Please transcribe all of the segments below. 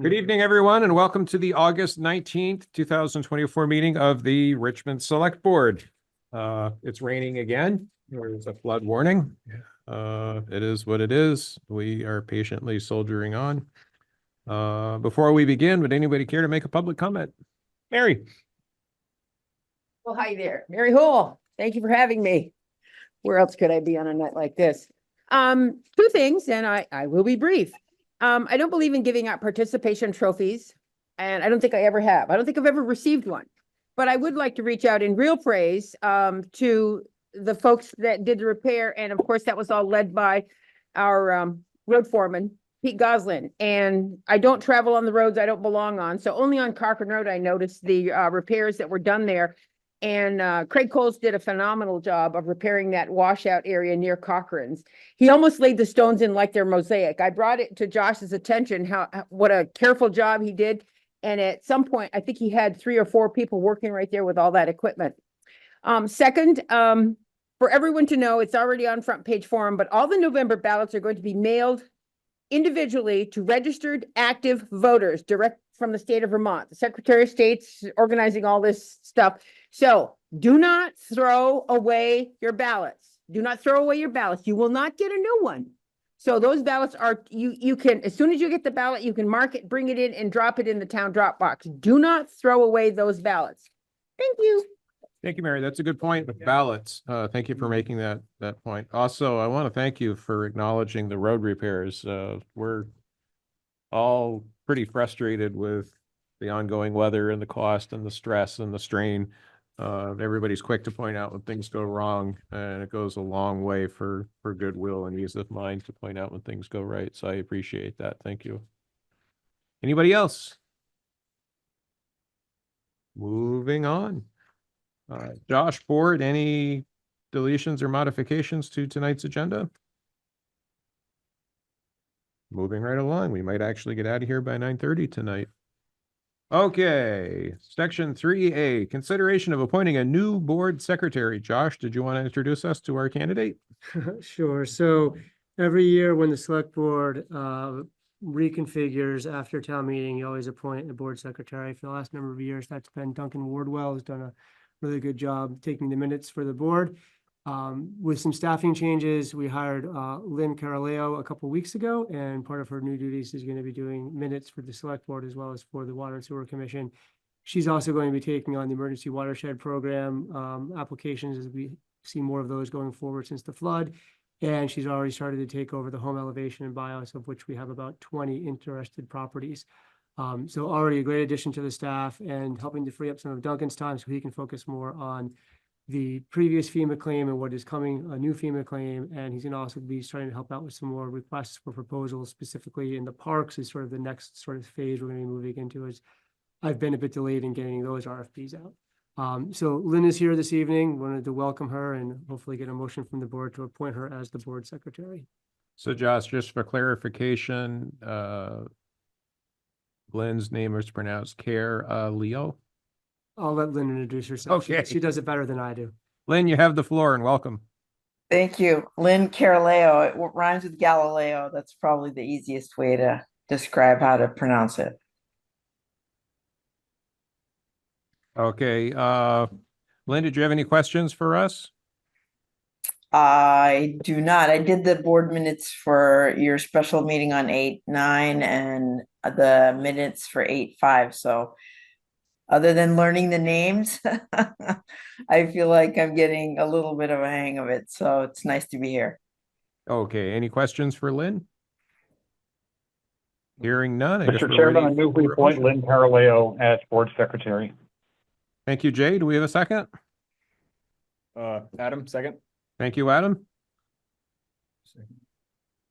Good evening, everyone, and welcome to the August 19th, 2024 meeting of the Richmond Selectboard. It's raining again. There's a flood warning. It is what it is. We are patiently soldiering on. Before we begin, would anybody care to make a public comment? Mary. Well, hi there, Mary Hall. Thank you for having me. Where else could I be on a night like this? Two things, and I will be brief. I don't believe in giving out participation trophies, and I don't think I ever have. I don't think I've ever received one. But I would like to reach out in real praise to the folks that did the repair, and of course, that was all led by our road foreman, Pete Goslin. And I don't travel on the roads I don't belong on, so only on Cochrane Road I noticed the repairs that were done there. And Craig Coles did a phenomenal job of repairing that washout area near Cochrane's. He almost laid the stones in like they're mosaic. I brought it to Josh's attention what a careful job he did. And at some point, I think he had 3 or 4 people working right there with all that equipment. Second, for everyone to know, it's already on front page forum, but all the November ballots are going to be mailed individually to registered active voters direct from the state of Vermont. The Secretary of State's organizing all this stuff. So do not throw away your ballots. Do not throw away your ballots. You will not get a new one. So those ballots are, you can, as soon as you get the ballot, you can mark it, bring it in and drop it in the town drop box. Do not throw away those ballots. Thank you. Thank you, Mary. That's a good point with ballots. Thank you for making that point. Also, I want to thank you for acknowledging the road repairs. We're all pretty frustrated with the ongoing weather and the cost and the stress and the strain. Everybody's quick to point out when things go wrong, and it goes a long way for goodwill and ease of mind to point out when things go right. So I appreciate that. Thank you. Anybody else? Moving on. Josh, board, any deletions or modifications to tonight's agenda? Moving right along. We might actually get out of here by 9:30 tonight. Okay, section 3A, consideration of appointing a new board secretary. Josh, did you want to introduce us to our candidate? Sure. So every year when the select board reconfigures after town meeting, you always appoint a board secretary. For the last number of years, that's been Duncan Wardwell, who's done a really good job taking the minutes for the board. With some staffing changes, we hired Lynn Caroleo a couple weeks ago, and part of her new duties is going to be doing minutes for the select board as well as for the Water and Sewer Commission. She's also going to be taking on the emergency watershed program applications as we see more of those going forward since the flood. And she's already started to take over the home elevation and BIOS, of which we have about 20 interested properties. So already a great addition to the staff and helping to free up some of Duncan's time so he can focus more on the previous FEMA claim and what is coming, a new FEMA claim. And he's going to also be starting to help out with some more requests for proposals, specifically in the parks is sort of the next sort of phase we're going to be moving into, as I've been a bit delayed in getting those RFPs out. So Lynn is here this evening. Wanted to welcome her and hopefully get a motion from the board to appoint her as the board secretary. So Josh, just for clarification, Lynn's name is pronounced Caroleo. I'll let Lynn introduce herself. Okay. She does it better than I do. Lynn, you have the floor and welcome. Thank you. Lynn Caroleo. It rhymes with Galileo. That's probably the easiest way to describe how to pronounce it. Okay. Lynn, did you have any questions for us? I do not. I did the board minutes for your special meeting on 8/9 and the minutes for 8/5. So other than learning the names, I feel like I'm getting a little bit of a hang of it. So it's nice to be here. Okay. Any questions for Lynn? Hearing none. Mr. Chairman, I move we appoint Lynn Caroleo as board secretary. Thank you, Jay. Do we have a second? Adam, second. Thank you, Adam.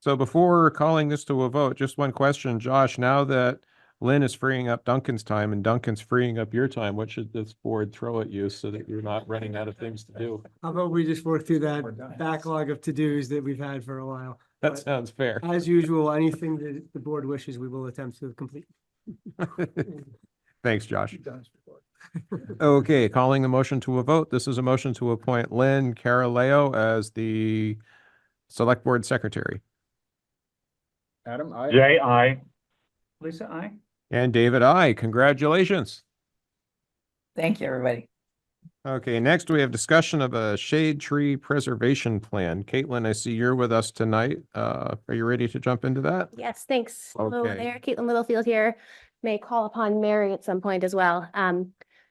So before calling this to a vote, just one question, Josh, now that Lynn is freeing up Duncan's time and Duncan's freeing up your time, what should this board throw at you so that you're not running out of things to do? How about we just work through that backlog of to-dos that we've had for a while? That sounds fair. As usual, anything that the board wishes, we will attempt to complete. Thanks, Josh. Okay, calling the motion to a vote. This is a motion to appoint Lynn Caroleo as the select board secretary. Adam, I. Jay, I. Lisa, I. And David, aye. Congratulations. Thank you, everybody. Okay, next we have discussion of a shade tree preservation plan. Caitlin, I see you're with us tonight. Are you ready to jump into that? Yes, thanks. Hello Okay. there, Caitlin Littlefield here. May call upon Mary at some point as well.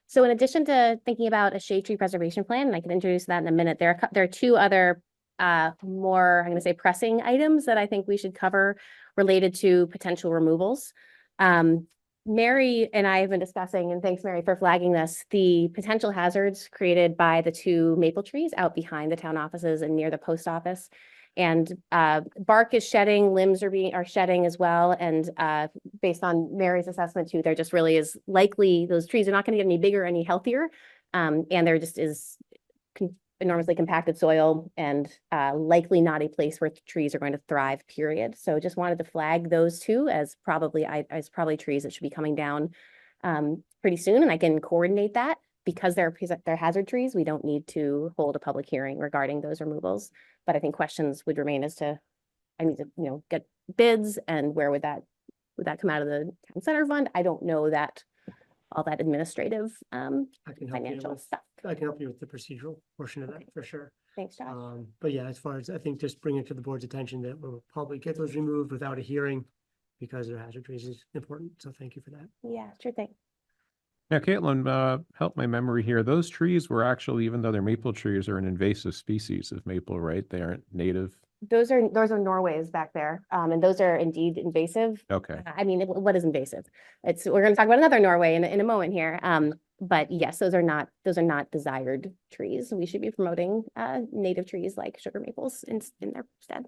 So in addition to thinking about a shade tree preservation plan, and I can introduce that in a minute, there are two other more, I'm going to say, pressing items that I think we should cover related to potential removals. Mary and I have been discussing, and thanks, Mary, for flagging this, the potential hazards created by the two maple trees out behind the town offices and near the post office. And bark is shedding, limbs are shedding as well. And based on Mary's assessment too, there just really is likely, those trees are not going to get any bigger, any healthier. And there just is enormously compacted soil and likely not a place where trees are going to thrive, period. So just wanted to flag those two as probably trees that should be coming down pretty soon. And I can coordinate that because they're hazard trees. We don't need to hold a public hearing regarding those removals. But I think questions would remain as to, I need to, get bids and where would that come out of the town center fund? I don't know that all that administrative I can help you financial with, stuff. I can help you with the procedural portion of that for sure. Thanks, Josh. But yeah, as far as I think just bring it to the board's attention that we'll probably get those removed without a hearing because they're hazard trees is important. So thank you for that. Yeah, sure thing. Now, Caitlin, help my memory here. Those trees were actually, even though they're maple trees, are an invasive species of maple, right? They aren't native. Those are Norways back there, and those are indeed invasive. Okay. I mean, what is invasive? We're going to talk about another Norway in a moment here. But yes, those are not desired trees. We should be promoting native trees like sugar maples in their stead.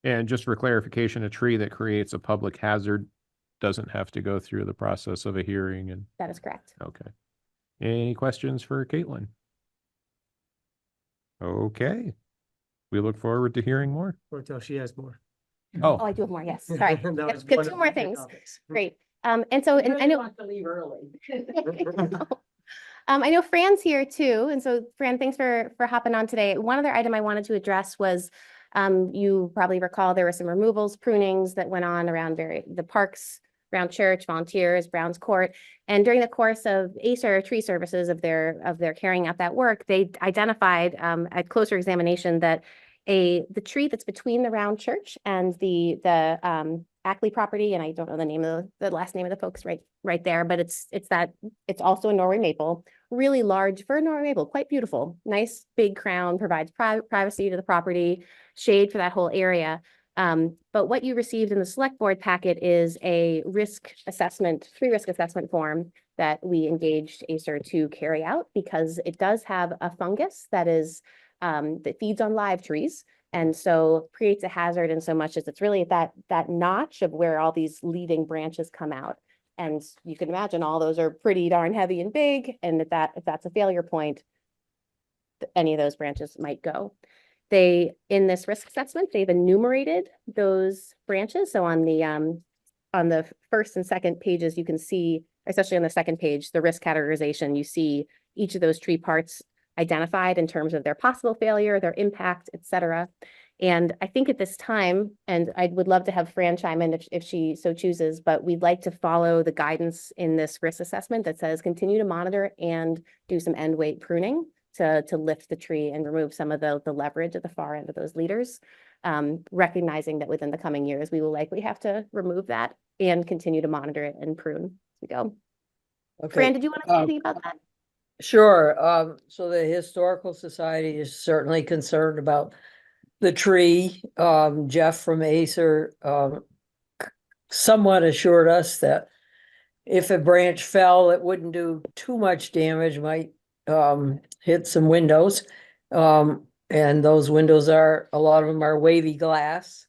And just for clarification, a tree that creates a public hazard doesn't have to go through the process of a hearing and, That is correct. okay. Any questions for Caitlin? Okay. We look forward to hearing more. Or until she has more. Oh, Oh, I do have more. Yes, sorry. That Yep, was got one two of more the things. topics. Great. And I know. To leave early. I know Fran's here too. And so Fran, thanks for hopping on today. One other item I wanted to address was, you probably recall there were some removals, prunings that went on around the parks, around church, volunteers, Brown's Court. And during the course of Acer Tree Services of their carrying out that work, they identified at closer examination that the tree that's between the round church and the Ackley property, and I don't know the name of the last name of the folks right there, but it's also a Norway maple, really large for a Norway maple, quite beautiful, nice big crown, provides privacy to the property, shade for that whole area. But what you received in the select board packet is a free risk assessment form that we engaged Acer to carry out because it does have a fungus that feeds on live trees. And so creates a hazard in so much as it's really at that notch of where all these leading branches come out. And you can imagine all those are pretty darn heavy and big. And if that's a failure point, any of those branches might go. In this risk assessment, they've enumerated those branches. So on the first and second pages, you can see, especially on the second page, the risk categorization, you see each of those tree parts identified in terms of their possible failure, their impact, et cetera. And I think at this time, and I would love to have Fran chime in if she so chooses, but we'd like to follow the guidance in this risk assessment that says continue to monitor and do some end weight pruning to lift the tree and remove some of the leverage at the far end of those leaders, recognizing that within the coming years, we will likely have to remove that and continue to monitor it and prune as we go. Okay. Fran, did you want to say anything about that? Sure. So the Historical Society is certainly concerned about the tree. Jeff from Acer somewhat assured us that if a branch fell, it wouldn't do too much damage, might hit some windows. And those windows a lot of them are wavy glass,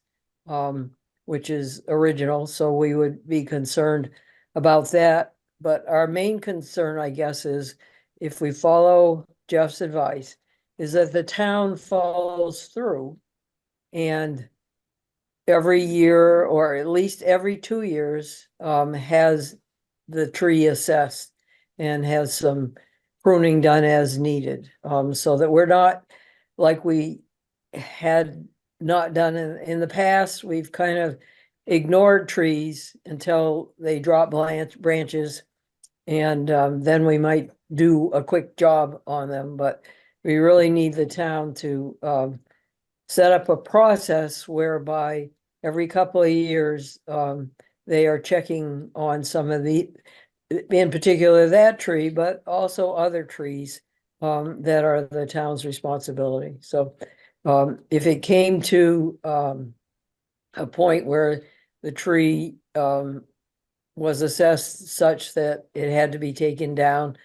which is original. So we would be concerned about that. But our main concern, I guess, is if we follow Jeff's advice, is that the town follows through and every year, or at least every 2 years, has the tree assessed and has some pruning done as needed, so that we're not like we had not done in the past. We've kind of ignored trees until they drop branches. And then we might do a quick job on them, but we really need the town to set up a process whereby every couple of years, they are checking on some of the, in particular that tree, but also other trees that are the town's responsibility. So if it came to a point where the tree was assessed such that it had to be taken down,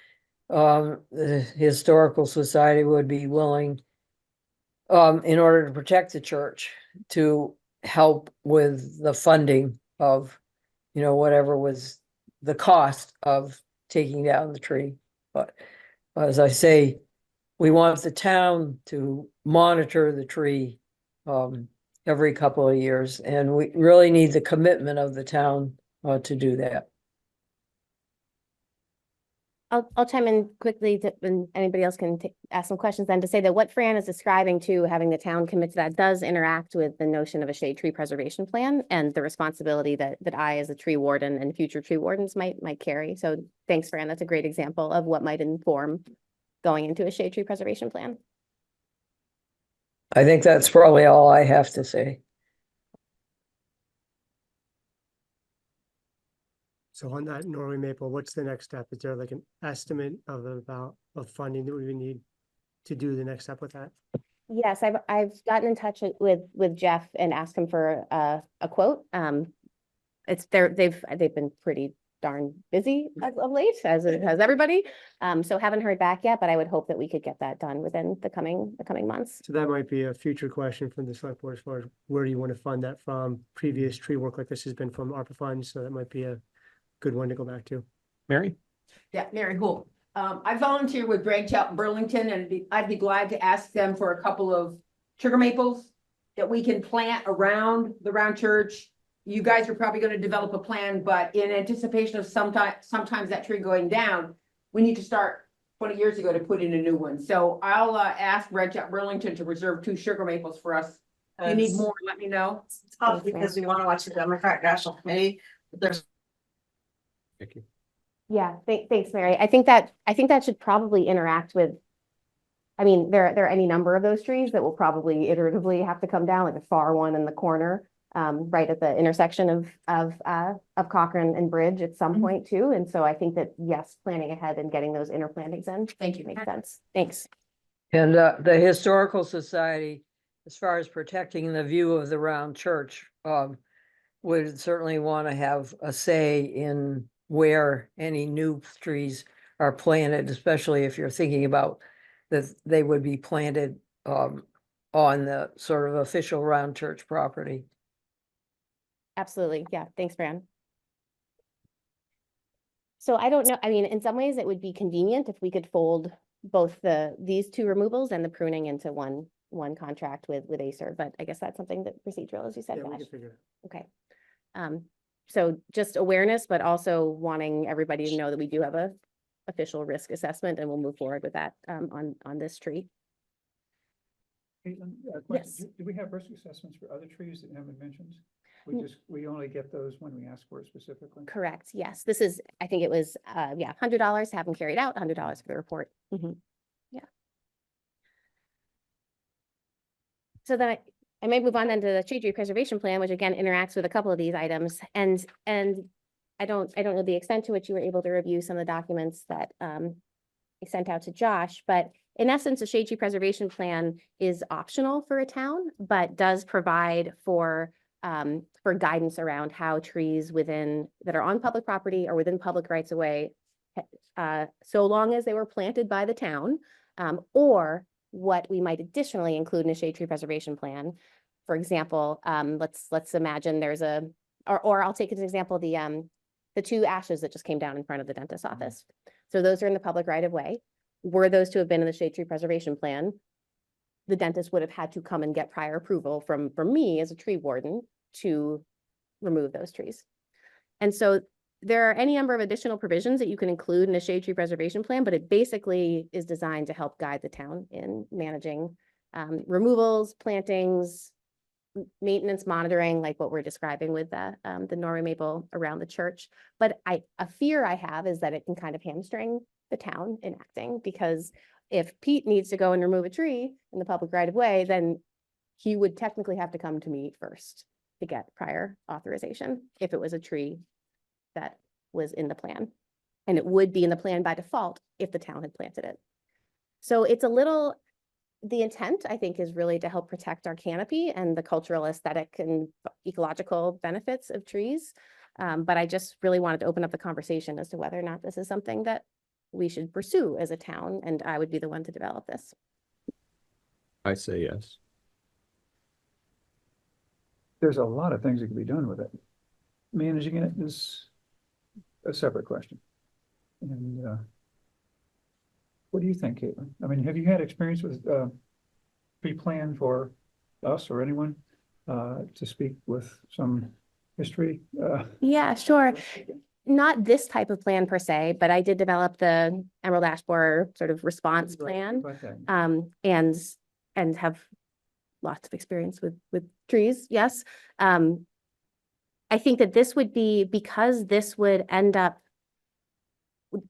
the Historical Society would be willing, in order to protect the church, to help with the funding of, whatever was the cost of taking down the tree. But as I say, we want the town to monitor the tree every couple of years, and we really need the commitment of the town to do that. I'll chime in quickly and anybody else can ask some questions then, to say that what Fran is describing to having the town commit to that does interact with the notion of a shade tree preservation plan and the responsibility that I as a tree warden and future tree wardens might carry. So thanks, Fran. That's a great example of what might inform going into a shade tree preservation plan. I think that's probably all I have to say. So on that Norway maple, what's the next step? Is there like an estimate of funding that we would need to do the next step with that? Yes, I've gotten in touch with Jeff and asked him for a quote. They've been pretty darn busy as of late, as everybody. So haven't heard back yet, but I would hope that we could get that done within the coming months. So that might be a future question from the select board as far as where do you want to fund that from? Previous tree work like this has been from ARPA funds, so that might be a good one to go back to. Mary? Yeah, Mary Hool. I volunteer with Branch Out in Burlington, and I'd be glad to ask them for a couple of sugar maples that we can plant around the round church. You guys are probably going to develop a plan, but in anticipation of sometimes that tree going down, we need to start 20 years ago to put in a new one. So I'll ask Branch Out Burlington to reserve 2 sugar maples for us. If you need more, let me know. It's tough because we want to watch the Democratic National Committee, but there's. Thank you. Yeah, thanks, Mary. I think that should probably interact with, I mean, there are any number of those trees that will probably iteratively have to come down, like the far one in the corner, right at the intersection of Cochrane and Bridge at some point too. And so I think that, yes, planning ahead and getting those inner plantings in. Thank you. Makes sense. Thanks. And the Historical Society, as far as protecting the view of the round church, would certainly want to have a say in where any new trees are planted, especially if you're thinking about that they would be planted on the sort of official round church property. Absolutely. Yeah. Thanks, Fran. So I don't know. I mean, in some ways it would be convenient if we could fold both these 2 removals and the pruning into one contract with Acer, but I guess that's something that procedural, as you said, Yeah, we Josh. can figure it out. Okay. So just awareness, but also wanting everybody to know that we do have a official risk assessment, and we'll move forward with that on this tree. Caitlin, Yes. do we have risk assessments for other trees that haven't been mentioned? Mm. We only get those when we ask for it specifically. Correct. Yes. This is, I think it was, yeah, $100 to have them carried out, $100 for the report. Yeah. So then I may move on then to the shade tree preservation plan, which again interacts with a couple of these items. And I don't know the extent to which you were able to review some of the documents that I sent out to Josh, but in essence, a shade tree preservation plan is optional for a town, but does provide for guidance around how trees that are on public property or within public rights of way, so long as they were planted by the town, or what we might additionally include in a shade tree preservation plan. For example, let's imagine there's or I'll take as an example, the 2 ashes that just came down in front of the dentist's office. So those are in the public right of way. Were those to have been in the shade tree preservation plan, the dentist would have had to come and get prior approval from me as a tree warden to remove those trees. And so there are any number of additional provisions that you can include in a shade tree preservation plan, but it basically is designed to help guide the town in managing removals, plantings, maintenance monitoring, like what we're describing with the Norway maple around the church. But a fear I have is that it can kind of hamstring the town in acting, because if Pete needs to go and remove a tree in the public right of way, then he would technically have to come to me first to get prior authorization if it was a tree that was in the plan. And it would be in the plan by default if the town had planted it. So it's a little, the intent, I think, is really to help protect our canopy and the cultural, aesthetic, and ecological benefits of trees. But I just really wanted to open up the conversation as to whether or not this is something that we should pursue as a town, and I would be the one to develop this. I say yes. There's a lot of things that can be done with it. Managing it is a separate question. And what do you think, Caitlin? I mean, have you had experience with pre-plan for us or anyone to speak with some history? Yeah, sure. Not this type of plan per se, but I did develop the Emerald Ash Borer sort of response plan, and have lots of experience with trees. Yes. I think that this would be, because this would end up,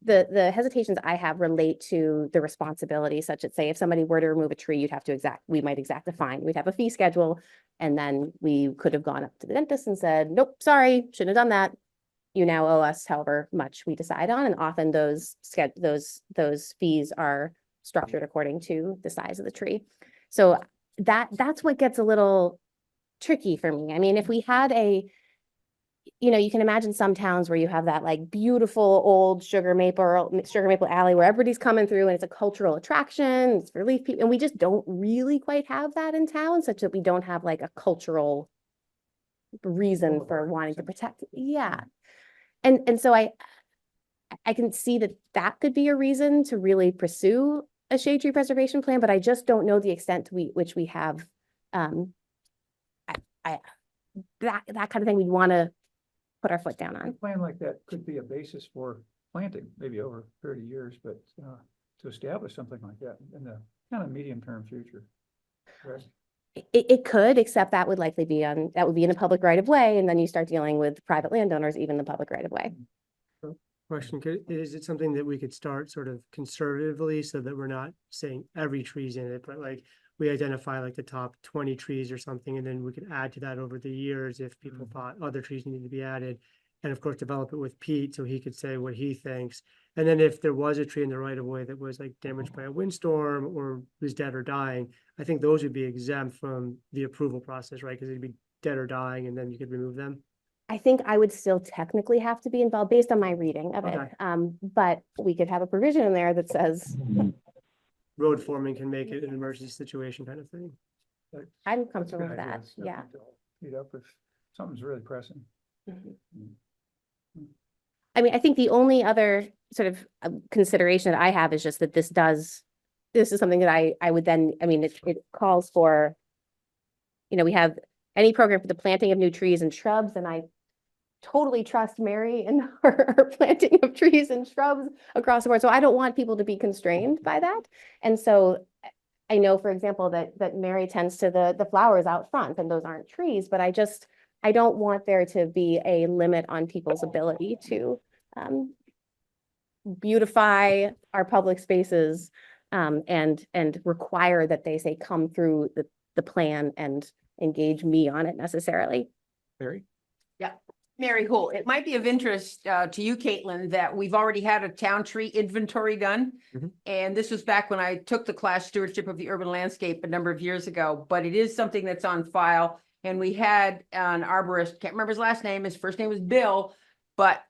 the hesitations I have relate to the responsibility, such as, say, if somebody were to remove a tree, you'd have to we might exact a fine. We'd have a fee schedule, and then we could have gone up to the dentist and said, nope, sorry, shouldn't have done that. You now owe us however much we decide on, and often those fees are structured according to the size of the tree. So that's what gets a little tricky for me. I mean, if we had you can imagine some towns where you have that like beautiful old sugar maple alley where everybody's coming through and it's a cultural attraction, it's for relief people, and we just don't really quite have that in town, such that we don't have like a cultural reason for wanting to protect it. Yeah. And so I can see that could be a reason to really pursue a shade tree preservation plan, but I just don't know the extent to which we have that kind of thing we'd want to put our foot down A on. plan like that could be a basis for planting, maybe over 30 years, but to establish something like that in the kind of medium-term future. Right? It could, except that would likely be in a public right of way, and then you start dealing with private landowners, even the public right of way. Question, is it something that we could start sort of conservatively so that we're not saying every tree's in it, but like we identify like the top 20 trees or something, and then we could add to that over the years if people thought other trees needed to be added. And of course, develop it with Pete so he could say what he thinks. And then if there was a tree in the right of way that was like damaged by a windstorm or was dead or dying, I think those would be exempt from the approval process, right? Because it'd be dead or dying and then you could remove them. I think I would still technically have to be involved based on my reading of Okay. it. But we could have a provision in there that says, Road forming can make it an emergency situation kind of thing. I'm That's a comfortable good with idea. that. It's Yeah. definitely to Meet up if something's really pressing. I mean, I think the only other sort of consideration that I have is just that this is something that I would then, I mean, it calls for, we have any program for the planting of new trees and shrubs, and I totally trust Mary in her planting of trees and shrubs across the board. So I don't want people to be constrained by that. And so I know, for example, that Mary tends to the flowers out front, and those aren't trees, but I don't want there to be a limit on people's ability to beautify our public spaces and require that they say come through the plan and engage me on it necessarily. Mary? Mary Hool, it might be of interest to you, Caitlin, that we've already had a town tree inventory done. Mhm. And this was back when I took the class Stewardship of the Urban Landscape a number of years ago, but it is something that's on file. And we had an arborist, can't remember his last name, his first name was Bill, but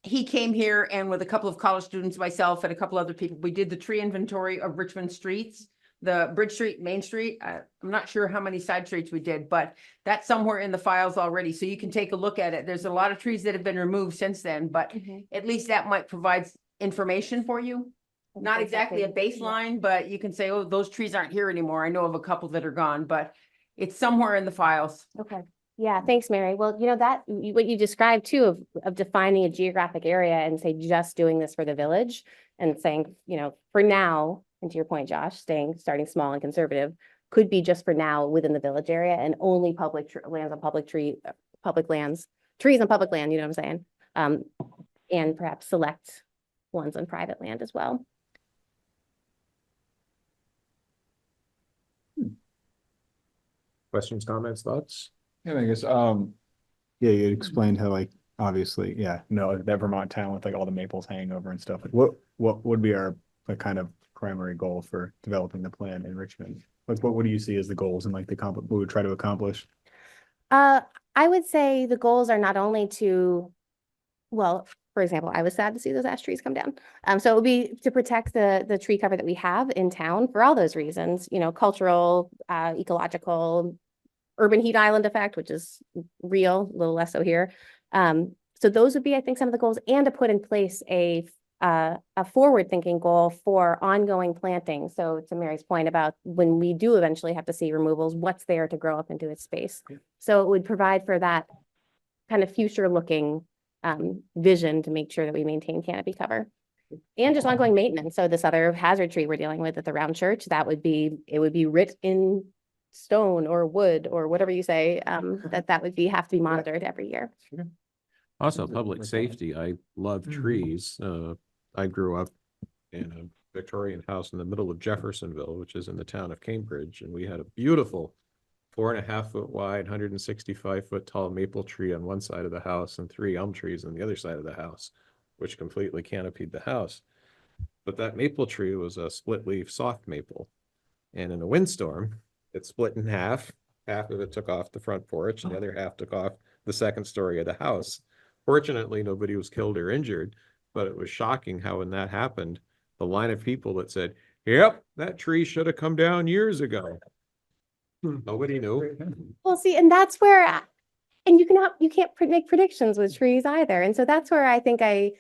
he came here, and with a couple of college students, myself and a couple other people, we did the tree inventory of Richmond streets, the Bridge Street, Main Street. I'm not sure how many side streets we did, but that's somewhere in the files already. So you can take a look at it. There's a lot of trees that have been removed since then, but at least that might provide information for you. Not exactly a baseline, but you can say, oh, those trees aren't here anymore. I know of a couple that are gone, but it's somewhere in the files. Okay. Yeah, thanks, Mary. Well, that what you described too of defining a geographic area and say just doing this for the village and saying, for now, and to your point, Josh, starting small and conservative, could be just for now within the village area and only lands on public lands, trees on public land, you know what I'm saying? And perhaps select ones on private land as well. Questions, comments, thoughts? Yeah, I guess, yeah, you explained how like, obviously, yeah, no, that Vermont town with like all the maples hanging over and stuff. Like what would be our like kind of primary goal for developing the plan in Richmond? Like, what do you see as the goals and like what we would try to accomplish? I would say the goals are not only to, well, for example, I was sad to see those ash trees come down. So it would be to protect the tree cover that we have in town for all those reasons, you know, cultural, ecological, urban heat island effect, which is real, a little less so here. So those would be, I think, some of the goals, and to put in place a forward-thinking goal for ongoing planting. So to Mary's point about when we do eventually have to see removals, what's there to grow up into its space. Yeah. So it would provide for that kind of future-looking vision to make sure that we maintain canopy cover. And just ongoing maintenance. So this other hazard tree we're dealing with at the round church, it would be writ in stone or wood or whatever you say, that would have to be monitored every year. Also, public safety. I love trees. I grew up in a Victorian house in the middle of Jeffersonville, which is in the town of Cambridge, and we had a beautiful 4.5 foot wide, 165 foot tall maple tree on one side of the house and 3 elm trees on the other side of the house, which completely canopied the house. But that maple tree was a split leaf soft maple. And in a windstorm, it split in half. Half of it took off the front porch and the other half took off the second story of the house. Fortunately, nobody was killed or injured, but it was shocking how when that happened, the line of people that said, yep, that tree should have come down years ago. Nobody knew. Well, see, and that's where, and you can't make predictions with trees either. And so that's where I think I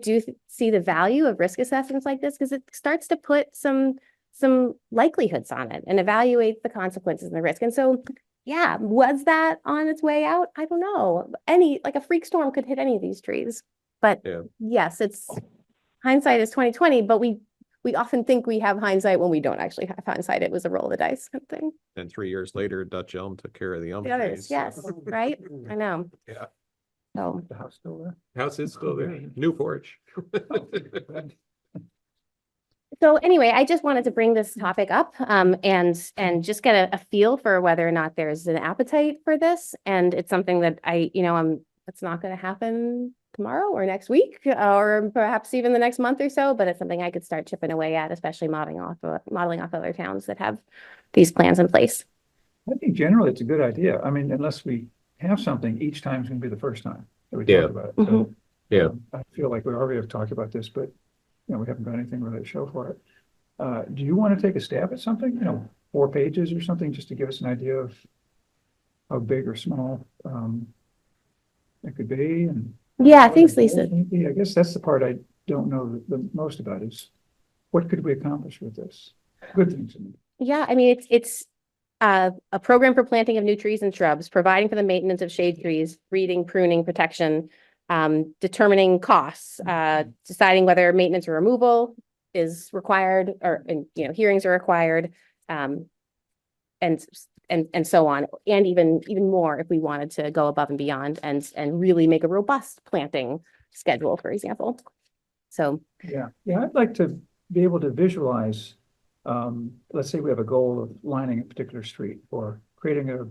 do see the value of risk assessments like this, because it starts to put some likelihoods on it and evaluate the consequences and the risk. And so, yeah, was that on its way out? I don't know. Like a freak storm could hit any of these trees. But Yeah. yes, it's hindsight is 2020, but we often think we have hindsight when we don't actually have hindsight. It was a roll of the dice kind of thing. And 3 years later, Dutch elm took care of the elm The others, trees. yes, right? I know. Yeah. So, The house still there? House is still there. New porch. so anyway, I just wanted to bring this topic up, and just get a feel for whether or not there's an appetite for this. And it's something that it's not going to happen tomorrow or next week, or perhaps even the next month or so, but it's something I could start chipping away at, especially modeling off other towns that have these plans in place. I think generally it's a good idea. I mean, unless we have something, each time's gonna be the first time that we Yeah. talk about it. So, Yeah. I feel like we already have talked about this, but, we haven't got anything really to show for it. Do you want to take a stab at something, 4 pages or something, just to give us an idea of how big or small, it could be? And Yeah, thanks, Lisa. I guess that's the part I don't know the most about, is what could we accomplish with this? Good things. Yeah, I mean, it's a program for planting of new trees and shrubs, providing for the maintenance of shade trees, breeding, pruning, protection, determining costs, deciding whether maintenance or removal is required, or hearings are required, and so on, and even more if we wanted to go above and beyond and really make a robust planting schedule, for example. So Yeah, I'd like to be able to visualize, let's say we have a goal of lining a particular street or creating a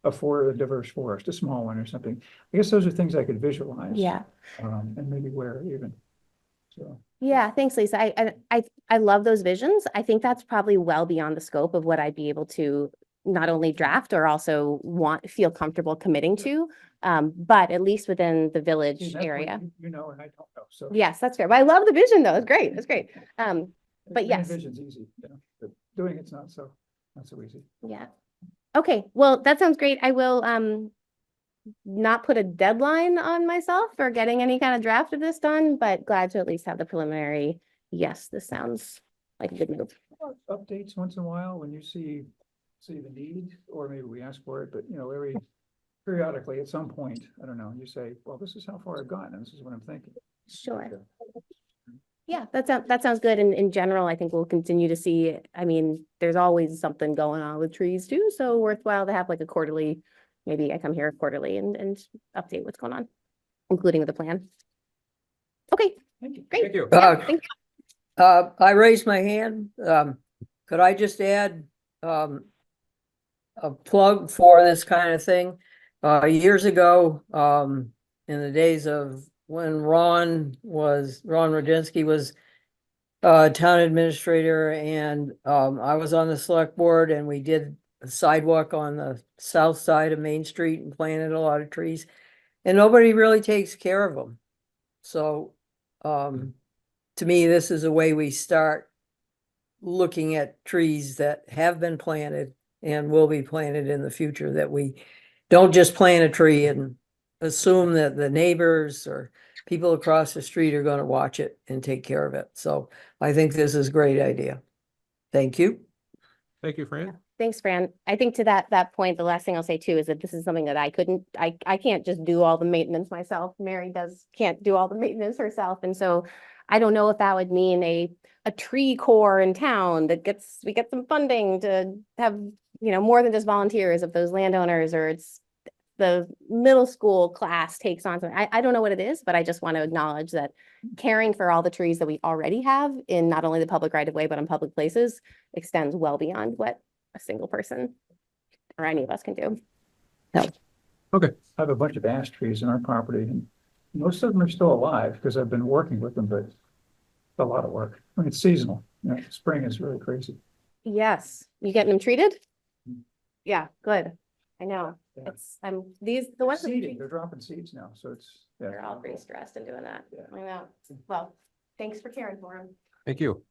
diverse forest, a small one or something. I guess those are things I could visualize. yeah. And maybe where even, so. Yeah, thanks, Lisa. I love those visions. I think that's probably well beyond the scope of what I'd be able to not only draft or also feel comfortable committing to, but at least within the village See, that's what area. And I don't know, so. Yes, that's fair. But I love the vision though. It's great. It's great. But Making yes. Vision's easy, but doing it's not so easy. Yeah. Okay. Well, that sounds great. I will not put a deadline on myself for getting any kind of draft of this done, but glad to at least have the preliminary. Yes, this sounds like a good move. Updates once in a while when you see the need, or maybe we ask for it, but periodically at some point, I don't know, you say, well, this is how far I've gotten, and this is what I'm thinking. Sure. Yeah, that sounds good. And in general, I think we'll continue to see, I mean, there's always something going on with trees too, so worthwhile to have like a quarterly, maybe I come here quarterly and update what's going on, including with the plan. Okay, great. Thank you. Yeah, thank you. I raised my hand. Could I just add, a plug for this kind of thing? Years ago, in the days of when Ron Rodinsky was town administrator, and I was on the select board, and we did a sidewalk on the south side of Main Street and planted a lot of trees, and nobody really takes care of them. So to me, this is a way we start looking at trees that have been planted and will be planted in the future, that we don't just plant a tree and assume that the neighbors or people across the street are going to watch it and take care of it. So I think this is a great idea. Thank you. Thank you, Fran. Thanks, Fran. I think to that point, the last thing I'll say too is that this is something that I can't just do all the maintenance myself. Mary can't do all the maintenance herself. And so I don't know if that would mean a tree corps in town that we get some funding to have, more than just volunteers of those landowners, or it's the middle school class takes on something. I don't know what it is, but I just want to acknowledge that caring for all the trees that we already have in not only the public right of way, but in public places extends well beyond what a single person or any of us can do. So. Okay. I have a bunch of ash trees in our property, and most of them are still alive because I've been working with them, but it's a lot of work. I mean, it's seasonal. Spring is really crazy. Yes. You getting them treated? Yeah, good. I know. Yeah. The ones Seeding, they're dropping seeds now, so it's. Yeah. they're all pretty stressed in doing that. Yeah. I know. Well, thanks for caring for them. Thank you.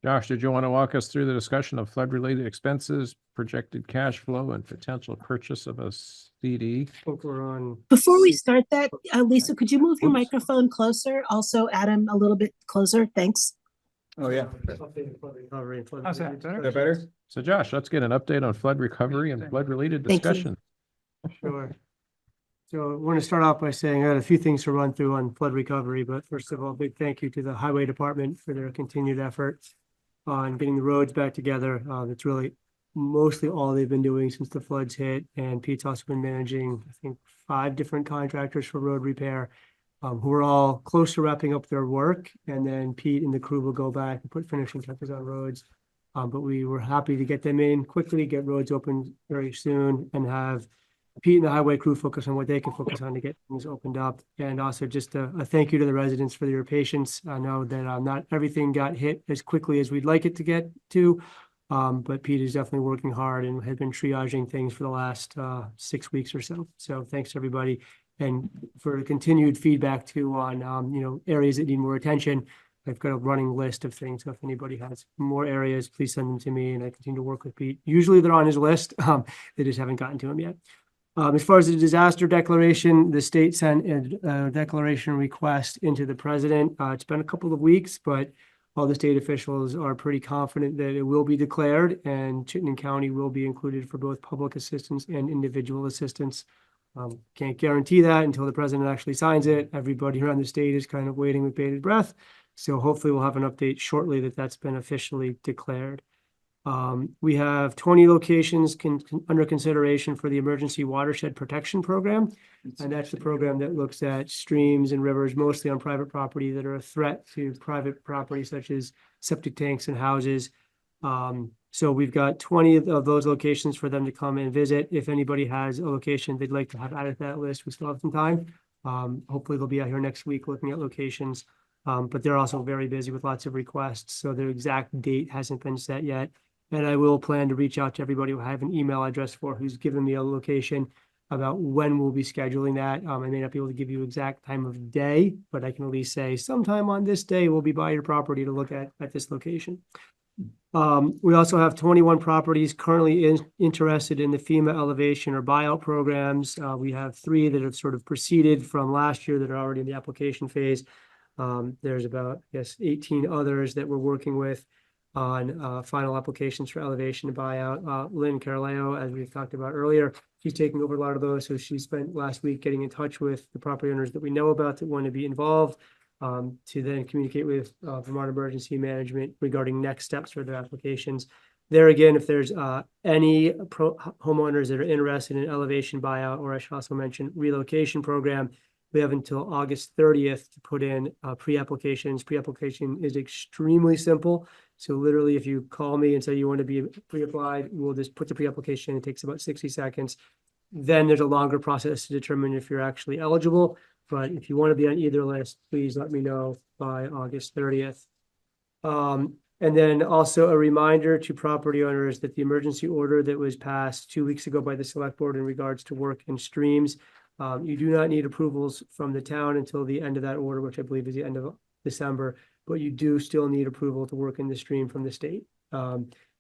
Josh, did you want to walk us through the discussion of flood-related expenses, projected cash flow, and potential purchase of a CD? Hope we're on. Before we start that, Lisa, could you move your Oops. microphone closer? Also, Adam, a little bit closer. Thanks. Oh, yeah. How's that? Better? Is that better? So Josh, let's get an update on flood recovery and flood-related Thank you. discussion. Sure. So I want to start off by saying I had a few things to run through on flood recovery, but first of all, big thank you to the highway department for their continued efforts on getting the roads back together. That's really mostly all they've been doing since the floods hit. And Pete's also been managing, I think, 5 different contractors for road repair, who are all close to wrapping up their work. And then Pete and the crew will go back and put finishing touches on roads. But we were happy to get them in quickly, get roads open very soon, and have Pete and the highway crew focus on what they can focus on to get things opened up. And also just a thank you to the residents for your patience. I know that not everything got hit as quickly as we'd like it to get to, but Pete is definitely working hard and has been triaging things for the last 6 weeks or so. So thanks to everybody, and for continued feedback too on areas that need more attention. I've got a running list of things. So if anybody has more areas, please send them to me, and I continue to work with Pete. Usually they're on his list. They just haven't gotten to him yet. As far as the disaster declaration, the state sent a declaration request into the president. It's been a couple of weeks, but all the state officials are pretty confident that it will be declared, and Chittenden County will be included for both public assistance and individual assistance. Can't guarantee that until the president actually signs it. Everybody around the state is kind of waiting with bated breath. So hopefully we'll have an update shortly that that's been officially declared. We have 20 locations under consideration for the Emergency Watershed Protection Program. And that's the program that looks at streams and rivers, mostly on private property, that are a threat to private property, such as septic tanks and houses. So we've got 20 of those locations for them to come and visit. If anybody has a location they'd like to have added to that list, we still have some time. Hopefully they'll be out here next week looking at locations. But they're also very busy with lots of requests. So their exact date hasn't been set yet. And I will plan to reach out to everybody who I have an email address for who's given me a location about when we'll be scheduling that. I may not be able to give you exact time of day, but I can at least say sometime on this day, we'll be by your property to look at this location. We also have 21 properties currently interested in the FEMA elevation or buyout programs. We have 3 that have sort of proceeded from last year that are already in the application phase. There's about, I guess, 18 others that we're working with on final applications for elevation and buyout. Lynn, Caroleo, as we've talked about earlier, she's taking over a lot of those. So she spent last week getting in touch with the property owners that we know about that want to be involved, to then communicate with Vermont Emergency Management regarding next steps for their applications. There again, if there's any homeowners that are interested in elevation buyout, or I should also mention relocation program, we have until August 30th to put in pre-applications. Pre-application is extremely simple. So literally, if you call me and say you want to be pre-applied, we'll just put the pre-application. It takes about 60 seconds. Then there's a longer process to determine if you're actually eligible. But if you want to be on either list, please let me know by August 30th. And then also a reminder to property owners that the emergency order that was passed 2 weeks ago by the select board in regards to work in streams, you do not need approvals from the town until the end of that order, which I believe is the end of December, but you do still need approval to work in the stream from the state.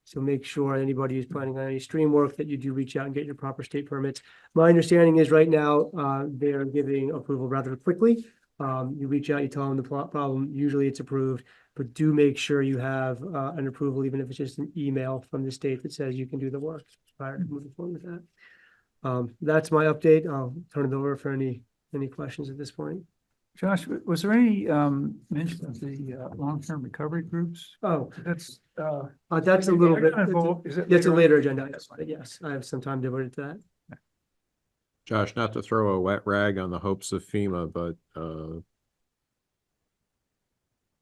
So make sure anybody who's planning on any stream work that you do reach out and get your proper state permits. My understanding is right now, they are giving approval rather quickly. You reach out, you tell them the problem, usually it's approved, but do make sure you have an approval, even if it's just an email from the state that says you can do the work prior to moving forward with that. That's my update. I'll turn it over for any questions at this point. Josh, was there any mention of the long-term recovery groups? Oh, That's that's a little bit, Is it that's a later later agenda. item, but yes, I have some time devoted to that. Josh, not to throw a wet rag on the hopes of FEMA, but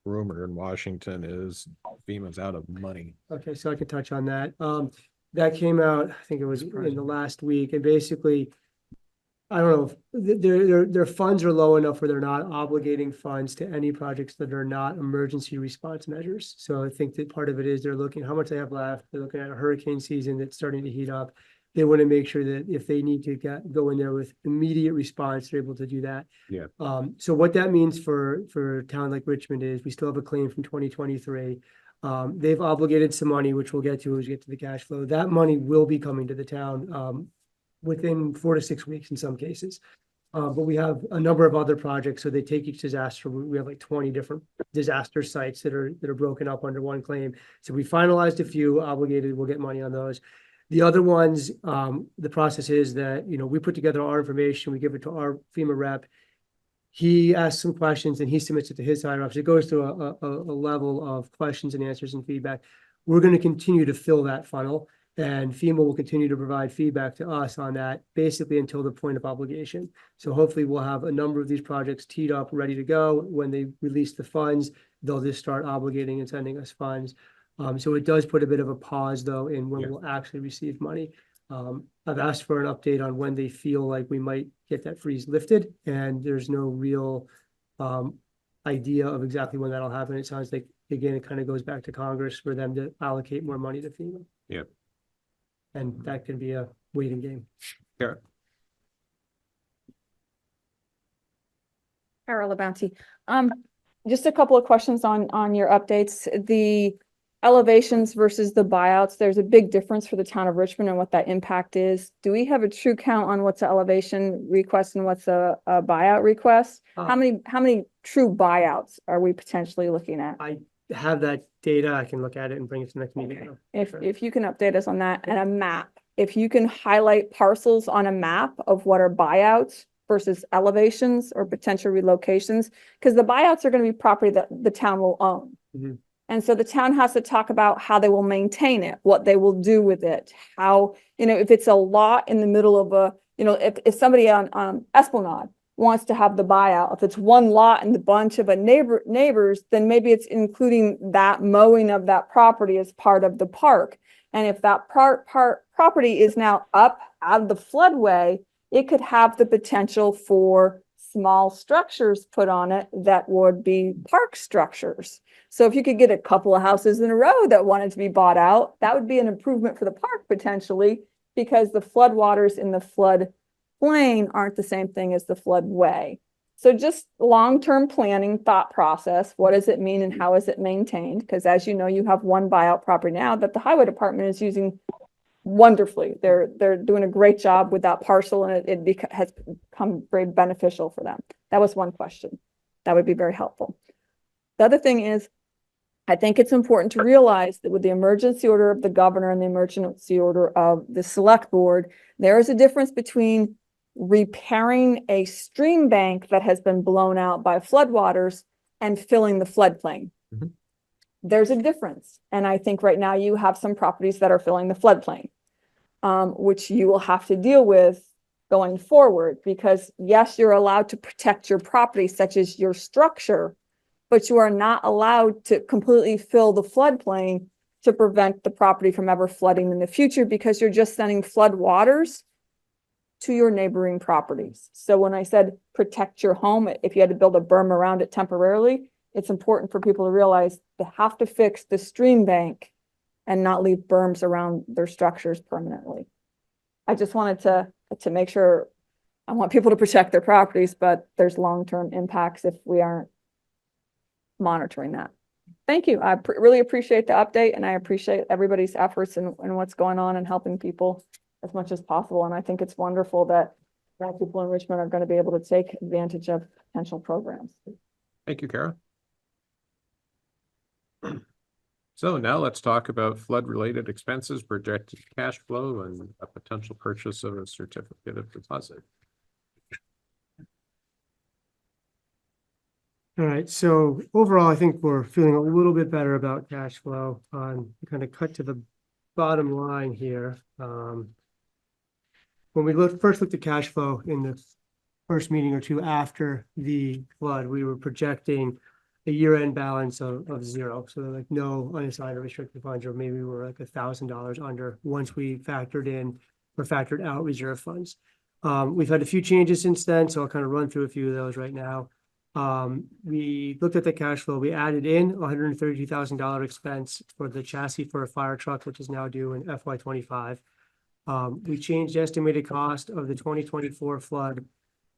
rumor in Washington is FEMA's out of money. Okay, so I can touch on that. That came out, I think it was in the last week, and basically, I don't know, if their funds are low enough where they're not obligating funds to any projects that are not emergency response measures. So I think that part of it is they're looking how much they have left. They're looking at a hurricane season that's starting to heat up. They want to make sure that if they need to go in there with immediate response, they're able to do that. Yeah. So what that means for a town like Richmond is we still have a claim from 2023. They've obligated some money, which we'll get to as we get to the cash flow. That money will be coming to the town within 4 to 6 weeks in some cases. But we have a number of other projects. So they take each disaster. We have like 20 different disaster sites that are broken up under one claim. So we finalized a few obligated. We'll get money on those. The other ones, the process is that, we put together our information. We give it to our FEMA rep. He asks some questions and he submits it to his higher ups. It goes through a level of questions and answers and feedback. We're going to continue to fill that funnel, and FEMA will continue to provide feedback to us on that basically until the point of obligation. So hopefully we'll have a number of these projects teed up, ready to go. When they release the funds, they'll just start obligating and sending us funds. So it does put a bit of a pause though in when we'll actually receive money. I've asked for an update on when they feel like we might get that freeze lifted, and there's no real idea of exactly when that'll happen. It sounds like, again, it kind of goes back to Congress for them to allocate more money to FEMA. Yep. And that can be a waiting game. Yeah. Caroleo Bounty. Just a couple of questions on your updates. The elevations versus the buyouts, there's a big difference for the town of Richmond and what that impact is. Do we have a true count on what's an elevation request and what's a buyout request? How many true buyouts are we potentially looking at? I have that data. I can look at it and bring it to the next meeting. If you can update us on that, and a map, if you can highlight parcels on a map of what are buyouts versus elevations or potential relocations, because the buyouts are going to be property that the town will own. Mm-hmm. And so the town has to talk about how they will maintain it, what they will do with it, how, if it's a lot in the middle of a, if somebody on Esplanade wants to have the buyout, if it's one lot and a bunch of neighbors, then maybe it's including that mowing of that property as part of the park. And if that property is now up out of the floodway, it could have the potential for small structures put on it that would be park structures. So if you could get a couple of houses in a row that wanted to be bought out, that would be an improvement for the park potentially, because the floodwaters in the flood plain aren't the same thing as the floodway. So just long-term planning thought process. What does it mean and how is it maintained? Because as you know, you have one buyout property now that the highway department is using wonderfully. They're doing a great job with that parcel, and it has become very beneficial for them. That was one question. That would be very helpful. The other thing is, I think it's important to realize that with the emergency order of the governor and the emergency order of the select board, there is a difference between repairing a stream bank that has been blown out by floodwaters and filling the floodplain. Mhm. There's a difference. And I think right now you have some properties that are filling the floodplain, which you will have to deal with going forward, because yes, you're allowed to protect your property, such as your structure, but you are not allowed to completely fill the floodplain to prevent the property from ever flooding in the future, because you're just sending flood waters to your neighboring properties. So when I said protect your home, if you had to build a berm around it temporarily, it's important for people to realize they have to fix the stream bank and not leave berms around their structures permanently. I just wanted to make sure, I want people to protect their properties, but there's long-term impacts if we aren't monitoring that. Thank you. I really appreciate the update, and I appreciate everybody's efforts and what's going on and helping people as much as possible. And I think it's wonderful that more people in Richmond are going to be able to take advantage of potential programs. Thank you, Kara. So now let's talk about flood-related expenses, projected cash flow, and a potential purchase of a certificate of deposit. All right, so overall, I think we're feeling a little bit better about cash flow. Kind of cut to the bottom line here. When we first looked at cash flow in the first meeting or two after the flood, we were projecting a year-end balance of zero. So like no unassigned or restricted funds, or maybe we were like $1,000 under once we factored in or factored out reserve funds. We've had a few changes since then, so I'll kind of run through a few of those right now. We looked at the cash flow. We added in $132,000 expense for the chassis for a fire truck, which is now due in FY25. We changed the estimated cost of the 2024 flood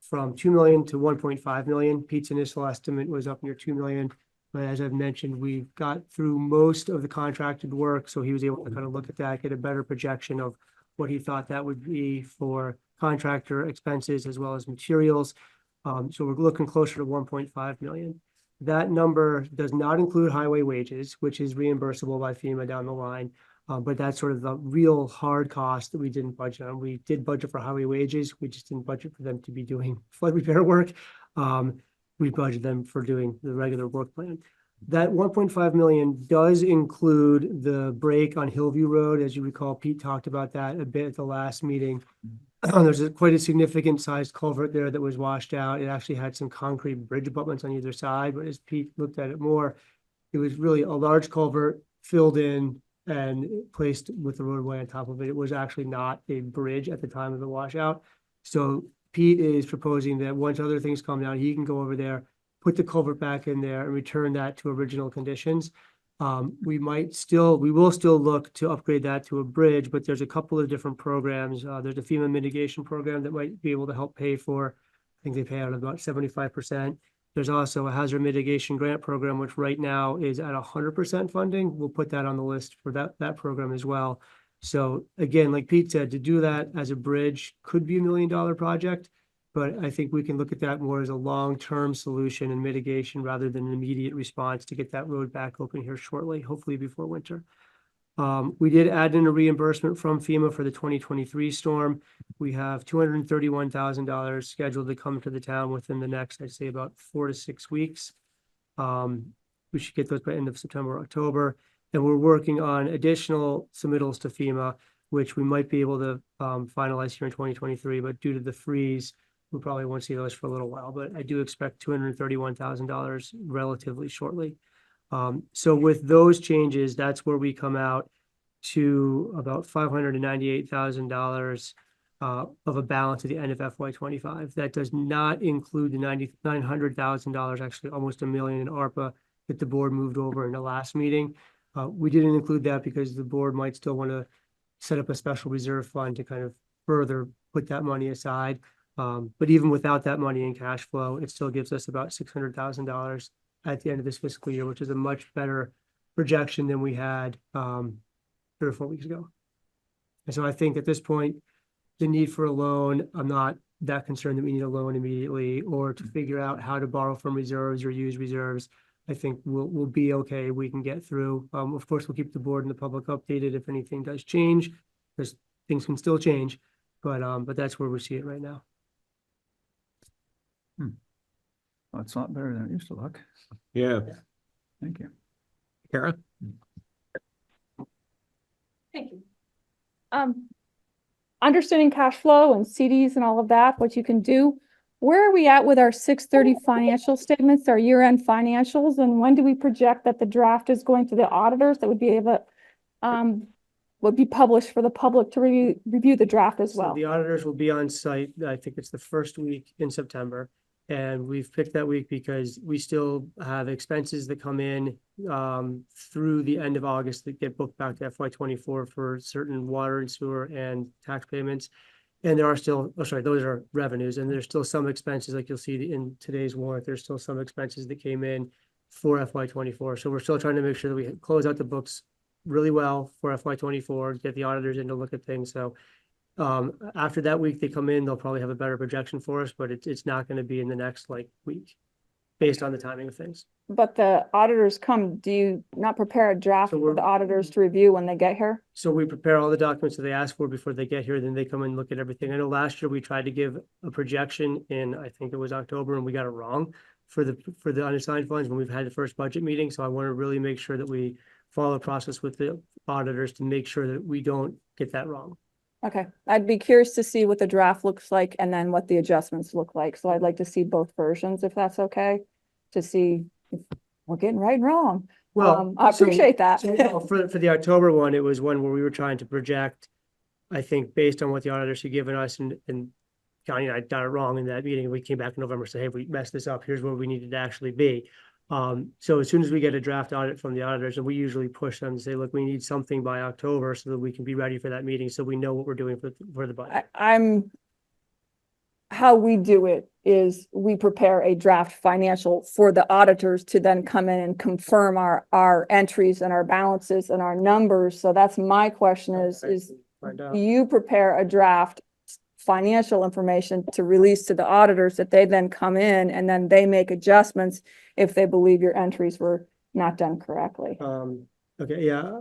from 2 million to 1.5 million. Pete's initial estimate was up near 2 million. But as I've mentioned, we've got through most of the contracted work. So he was able to kind of look at that, get a better projection of what he thought that would be for contractor expenses as well as materials. So we're looking closer to 1.5 million. That number does not include highway wages, which is reimbursable by FEMA down the line. But that's sort of the real hard cost that we didn't budget on. We did budget for highway wages. We just didn't budget for them to be doing flood repair work. We budgeted them for doing the regular work plan. That 1.5 million does include the break on Hillview Road. As you recall, Pete talked about that a bit at the last meeting. There's quite a significant sized culvert there that was washed out. It actually had some concrete bridge abutments on either side, but as Pete looked at it more, it was really a large culvert filled in and placed with the roadway on top of it. It was actually not a bridge at the time of the washout. So Pete is proposing that once other things calm down, he can go over there, put the culvert back in there and return that to original conditions. We will still look to upgrade that to a bridge, but there's a couple of different programs. There's a FEMA mitigation program that might be able to help pay for, I think they pay out about 75%. There's also a hazard mitigation grant program, which right now is at 100% funding. We'll put that on the list for that program as well. So again, like Pete said, to do that as a bridge could be $1 million project, but I think we can look at that more as a long-term solution and mitigation rather than an immediate response to get that road back open here shortly, hopefully before winter. We did add in a reimbursement from FEMA for the 2023 storm. We have $231,000 scheduled to come to the town within the next, I'd say, about 4 to 6 weeks. We should get those by end of September, October. And we're working on additional submittals to FEMA, which we might be able to finalize here in 2023, but due to the freeze, we probably won't see those for a little while, but I do expect $231,000 relatively shortly. So with those changes, that's where we come out to about $598,000 of a balance at the end of FY25. That does not include the $900,000, actually almost $1 million in ARPA that the board moved over in the last meeting. We didn't include that because the board might still want to set up a special reserve fund to kind of further put that money aside. But even without that money in cash flow, it still gives us about $600,000 at the end of this fiscal year, which is a much better projection than we had 3 or 4 weeks ago. And so I think at this point, the need for a loan, I'm not that concerned that we need a loan immediately or to figure out how to borrow from reserves or use reserves. I think we'll be okay. We can get through. Of course, we'll keep the board and the public updated if anything does change, because things can still change. But that's where we see it right now. Well, it's a lot better than it used to look. Yeah. Thank you. Kara? Thank you. Understanding cash flow and CDs and all of that, what you can do. Where are we at with our 6/30 financial statements, our year-end financials, and when do we project that the draft is going to the auditors that would be able, would be published for the public to review the draft as So well? the auditors will be on site. I think it's the first week in September. And we've picked that week because we still have expenses that come in through the end of August that get booked back to FY24 for certain water and sewer and tax payments. And there are still, oh, sorry, those are revenues, and there's still some expenses, like you'll see in today's warrant, there's still some expenses that came in for FY24. So we're still trying to make sure that we close out the books really well for FY24, get the auditors in to look at things. So after that week they come in, they'll probably have a better projection for us, but it's not going to be in the next week based on the timing of things. But the auditors come, do you not prepare a draft So for the auditors to review when they get here? So we prepare all the documents that they ask for before they get here, then they come and look at everything. I know last year we tried to give a projection in, I think it was October, and we got it wrong for the unassigned funds when we've had the first budget meeting. So I want to really make sure that we follow the process with the auditors to make sure that we don't get that wrong. Okay, I'd be curious to see what the draft looks like and then what the adjustments look like. So I'd like to see both versions, if that's okay, to see if we're getting right and wrong. Well, I appreciate that. So for the October one, it was one where we were trying to project, I think, based on what the auditors had given us, and Connie and I got it wrong in that meeting. We came back in November and said, hey, we messed this up. Here's where we needed to actually be. So as soon as we get a draft audit from the auditors, and we usually push them to say, look, we need something by October so that we can be ready for that meeting, so we know what we're doing for the budget. How we do it is we prepare a draft financial for the auditors to then come in and confirm our entries and our balances and our numbers. So that's my question is do you prepare a draft financial information to release to the auditors that they then come in and then they make adjustments if they believe your entries were not done correctly? Okay, yeah,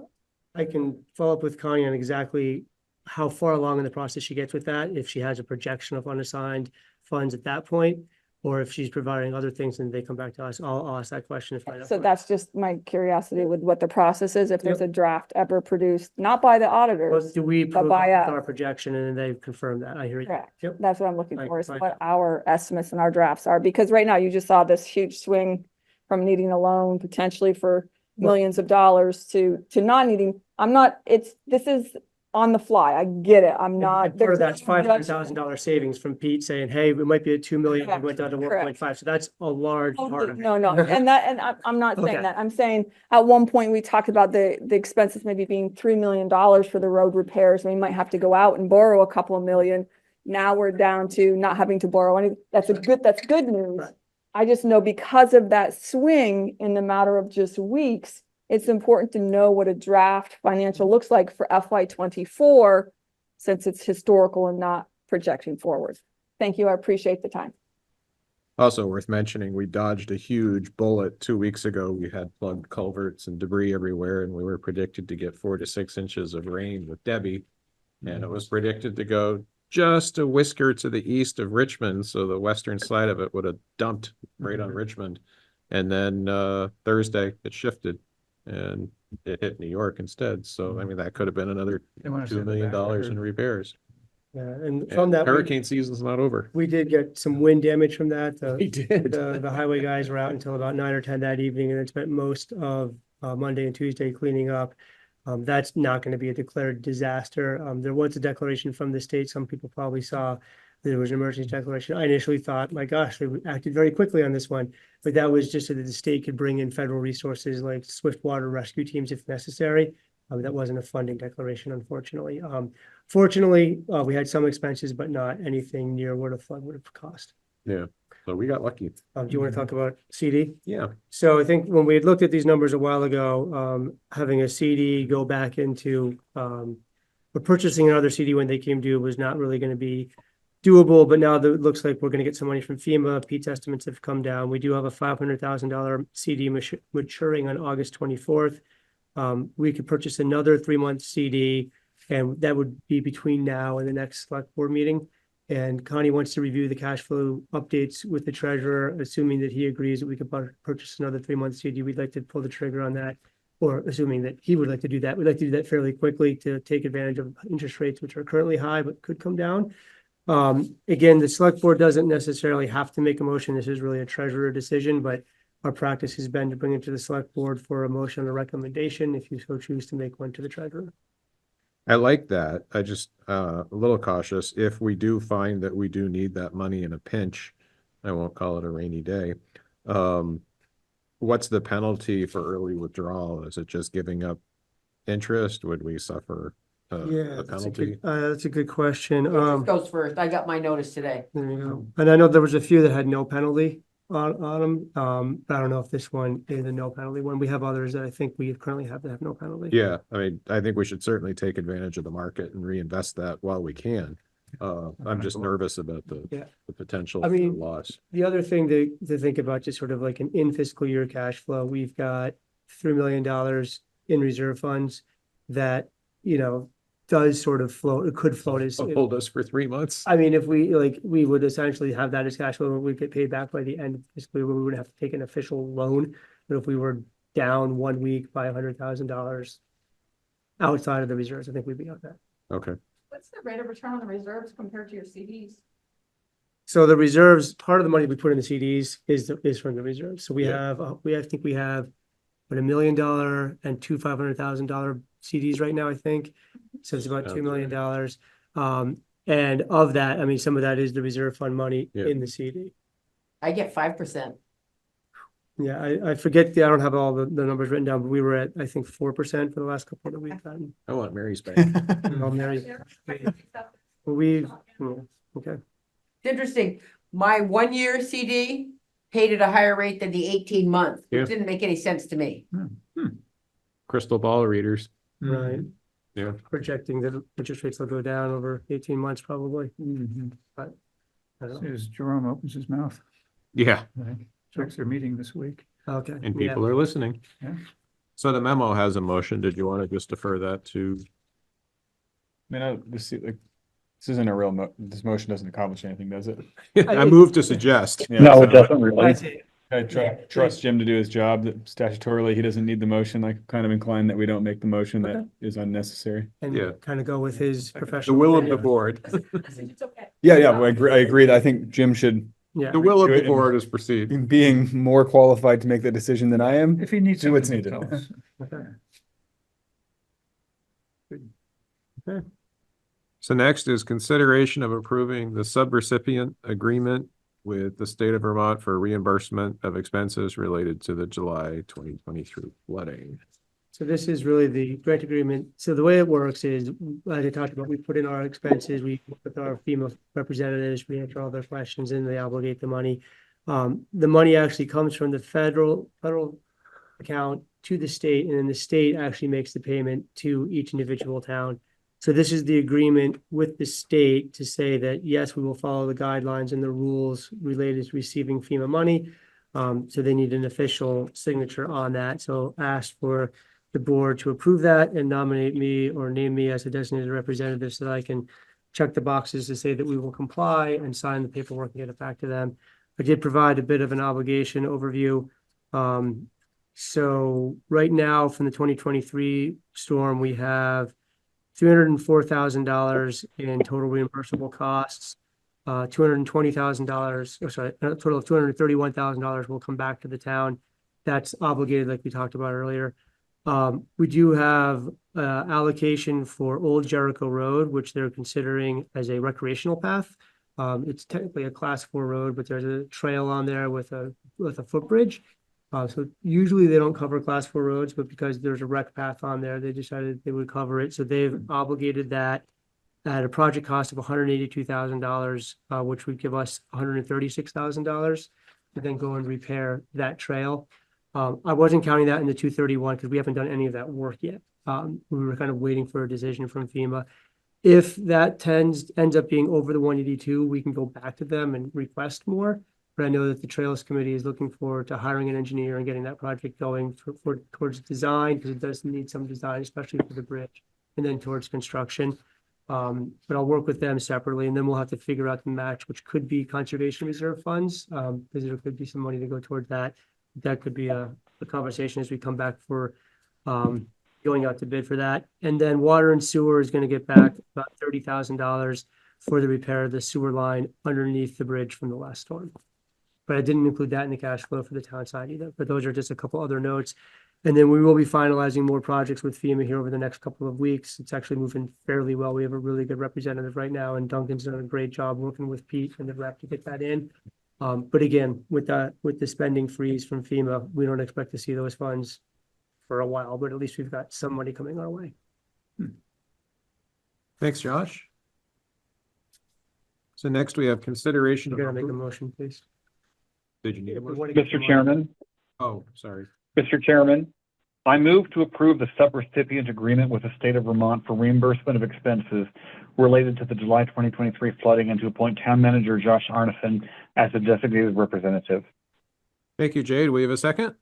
I can follow up with Connie on exactly how far along in the process she gets with that, if she has a projection of unassigned funds at that point, or if she's providing other things and they come back to us. I'll ask that question. So that's just my curiosity with what the process is, if there's a draft ever produced, not by the auditors. Do we but by us. our projection and then they confirm that? I hear you. Correct. Yep. That's what I'm looking Right, for, is right. what our estimates and our drafts are, because right now you just saw this huge swing from needing a loan potentially for millions of dollars to not needing. This is on the fly. I get it. I'm not. And part of that's $500,000 savings from Pete saying, hey, we might be at 2 million, we went down to 1.5. So that's a large part of it. No, and I'm not saying Okay. that. I'm saying at one point we talked about the expenses maybe being $3 million for the road repairs. We might have to go out and borrow a couple of million. Now we're down to not having to borrow any. That's good news. Right. I just know because of that swing in the matter of just weeks, it's important to know what a draft financial looks like for FY24, since it's historical and not projecting forward. Thank you. I appreciate the time. Also worth mentioning, we dodged a huge bullet 2 weeks ago. We had plugged culverts and debris everywhere, and we were predicted to get 4 to 6 inches of rain with Debbie. And it was predicted to go just a whisker to the east of Richmond, so the western side of it would have dumped right on Richmond. And then Thursday it shifted and it hit New York instead. So I mean, that could have been another $2 million in repairs. Yeah, and from that, hurricane season's not over. we did get some wind damage from that. We did. The highway guys were out until about 9 or 10 that evening, and then spent most of Monday and Tuesday cleaning up. That's not going to be a declared disaster. There was a declaration from the state. Some people probably saw there was an emergency declaration. I initially thought, my gosh, they acted very quickly on this one, but that was just so that the state could bring in federal resources like swift water rescue teams if necessary. That wasn't a funding declaration, unfortunately. Fortunately, we had some expenses, but not anything near what a flood would have cost. Yeah, so we got lucky. Do you want to talk about CD? Yeah. So I think when we had looked at these numbers a while ago, having a CD go back into, or purchasing another CD when they came due was not really going to be doable, but now it looks like we're gonna get some money from FEMA. Pete's estimates have come down. We do have a $500,000 CD maturing on August 24th. We could purchase another 3-month CD, and that would be between now and the next select board meeting. And Connie wants to review the cash flow updates with the treasurer, assuming that he agrees that we could purchase another 3-month CD. We'd like to pull the trigger on that, or assuming that he would like to do that. We'd like to do that fairly quickly to take advantage of interest rates, which are currently high, but could come down. Again, the select board doesn't necessarily have to make a motion. This is really a treasurer decision, but our practice has been to bring it to the select board for a motion or recommendation, if you so choose to make one to the treasurer. I like that. I just, a little cautious. If we do find that we do need that money in a pinch, I won't call it a rainy day. What's the penalty for early withdrawal? Is it just giving up interest? Would we suffer Yeah, a penalty? that's a good question. It goes first. I got my notice today. There you go. And I know there was a few that had no penalty on them. I don't know if this one is a no penalty one. We have others that I think we currently have that have no penalty. Yeah, I mean, I think we should certainly take advantage of the market and reinvest that while we can. I'm just nervous about the potential I mean, loss. The other thing to think about, just sort of like an in fiscal year cash flow, we've got $3 million in reserve funds that, does sort of float, it could float as. Hold us for 3 months. I mean, if we would essentially have that as cash flow, we'd get paid back by the end of the fiscal year, we wouldn't have to take an official loan. But if we were down 1 week by $100,000 outside of the reserves, I think we'd be on that. Okay. What's the rate of return on the reserves compared to your CDs? So the reserves, part of the money we put in the CDs is from the reserves. So we Yeah. have, I think we have $1 million and two $500,000 CDs right now, I think. So it's about $2 million. And of that, I mean, some of that is the reserve fund money in the CD. I get 5%. Yeah, I forget, I don't have all the numbers written down, but we were at, I think, 4% for the last couple that we've gotten. I want Mary's bank. Well, Mary, okay. It's interesting. My 1-year CD paid at a higher rate than the 18-month, Yeah. which didn't make any sense to me. Crystal ball readers. Right. Yeah. Projecting that interest rates will go down over 18 months probably. But I don't know. As Jerome opens his mouth, Yeah, I think, checks their meeting this week. Okay. and yeah. people are listening. Yeah. So the memo has a motion. Did you want to just defer that to? I mean, this isn't a real, this motion doesn't accomplish anything, does it? I move to suggest. Yeah, No, so it doesn't really. I trust Jim to do his job, that statutorily he doesn't need the motion, like kind of inclined that we don't make the motion that is unnecessary. And Yeah. kind of go with his The professional. will of the opinion. board. It's okay. Yeah, I agree. I think Jim should, Yeah. The will of Do the it. board is proceed. being more qualified to make the decision than I am. If he needs Do what's something, needed. tell us. Okay. So next is consideration of approving the subrecipient agreement with the state of Vermont for reimbursement of expenses related to the July 2023 flooding. So this is really the grant agreement. So the way it works is, as I talked about, we put in our expenses, we work with our FEMA representatives, we answer all their questions and they obligate the money. The money actually comes from the federal account to the state, and then the state actually makes the payment to each individual town. So this is the agreement with the state to say that, yes, we will follow the guidelines and the rules related to receiving FEMA money. So they need an official signature on that. So ask for the board to approve that and nominate me or name me as a designated representative so that I can check the boxes to say that we will comply and sign the paperwork and get it back to them. I did provide a bit of an obligation overview. So right now from the 2023 storm, we have $304,000 in total reimbursable costs. $220,000, or sorry, a total of $231,000 will come back to the town. That's obligated, like we talked about earlier. We do have allocation for Old Jericho Road, which they're considering as a recreational path. It's technically a class 4 road, but there's a trail on there with a footbridge. So usually they don't cover class 4 roads, but because there's a rec path on there, they decided they would cover it. So they've obligated that at a project cost of $182,000, which would give us $136,000 to then go and repair that trail. I wasn't counting that in the 231 because we haven't done any of that work yet. We were kind of waiting for a decision from FEMA. If that ends up being over the 182, we can go back to them and request more. But I know that the Trails Committee is looking forward to hiring an engineer and getting that project going towards design, because it does need some design, especially for the bridge, and then towards construction. But I'll work with them separately, and then we'll have to figure out the match, which could be conservation reserve funds, because there could be some money to go toward that. That could be a conversation as we come back for going out to bid for that. And then water and sewer is going to get back about $30,000 for the repair of the sewer line underneath the bridge from the last storm. But I didn't include that in the cash flow for the town side either, but those are just a couple other notes. And then we will be finalizing more projects with FEMA here over the next couple of weeks. It's actually moving fairly well. We have a really good representative right now, and Duncan's done a great job working with Pete and the rep to get that in. But again, with the spending freeze from FEMA, we don't expect to see those funds for a while, but at least we've got some money coming our way. Thanks, Josh. So next we have consideration. You gotta make a motion, please. Did you need a motion? Mr. Chairman, Oh, sorry. Mr. Chairman, I move to approve the subrecipient agreement with the state of Vermont for reimbursement of expenses related to the July 2023 flooding, and to appoint town manager Josh Arneson as the designated representative. Thank you, Jade. We have a second.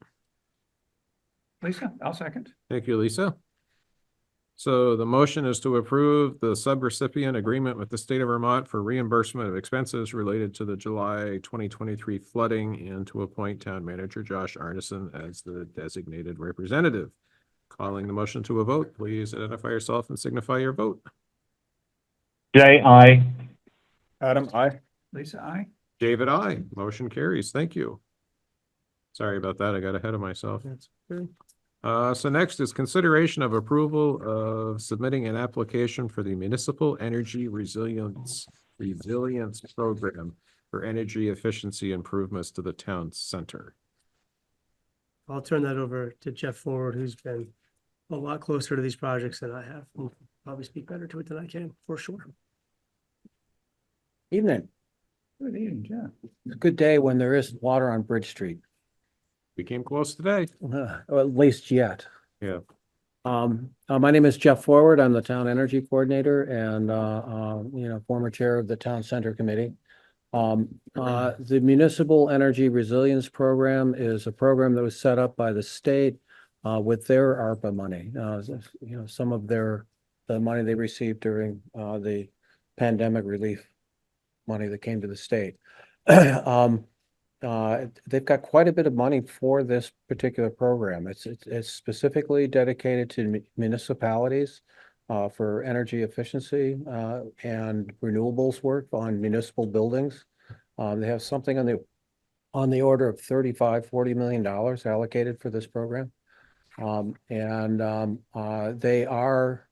Lisa, I'll second. Thank you, Lisa. So the motion is to approve the subrecipient agreement with the state of Vermont for reimbursement of expenses related to the July 2023 flooding, and to appoint town manager Josh Arneson as the designated representative. Calling the motion to a vote, please identify yourself and signify your vote. Jay, aye. Adam, I. Lisa, I. David, aye. Motion carries. Thank you. Sorry about that. I got ahead of myself. That's good. So next is consideration of approval of submitting an application for the Municipal Energy Resilience Program for energy efficiency improvements to the town center. I'll turn that over to Jeff Forward, who's been a lot closer to these projects than I have, and probably speak better to it than I can, for sure. Evening. Good evening, Jeff. It's a good day when there is water on Bridge Street, We came close today. or at least yet. Yeah. My name is Jeff Forward. I'm the town energy coordinator and, former chair of the town center committee. The Municipal Energy Resilience Program is a program that was set up by the state with their ARPA money. Some of the money they received during the pandemic relief money that came to the state. They've got quite a bit of money for this particular program. It's specifically dedicated to municipalities for energy efficiency and renewables work on municipal buildings. They have something on the order of $35–40 million allocated for this program. They are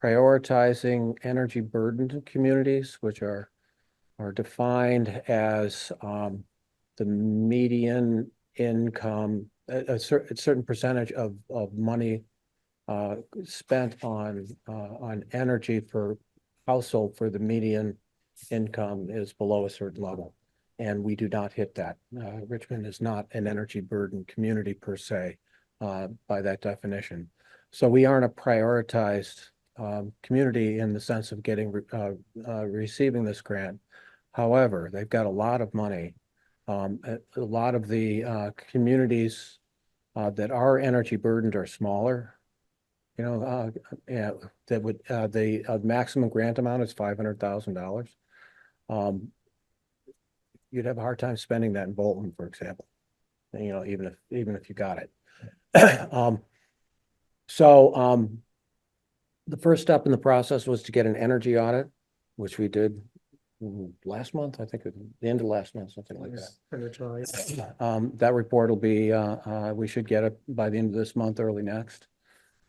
prioritizing energy burdened communities, which are defined as the median income, a certain percentage of money spent on energy per household for the median income is below a certain level. And we do not hit that. Richmond is not an energy burdened community per se, by that definition. So we aren't a prioritized community in the sense of receiving this grant. However, they've got a lot of money. A lot of the communities that are energy burdened are smaller. That would the maximum grant amount is $500,000. You'd have a hard time spending that in Bolton, for example. Even if you got it. The first step in the process was to get an energy audit, which we did last month, I think at the end of last month, something like that. That report will be, we should get it by the end of this month, early next.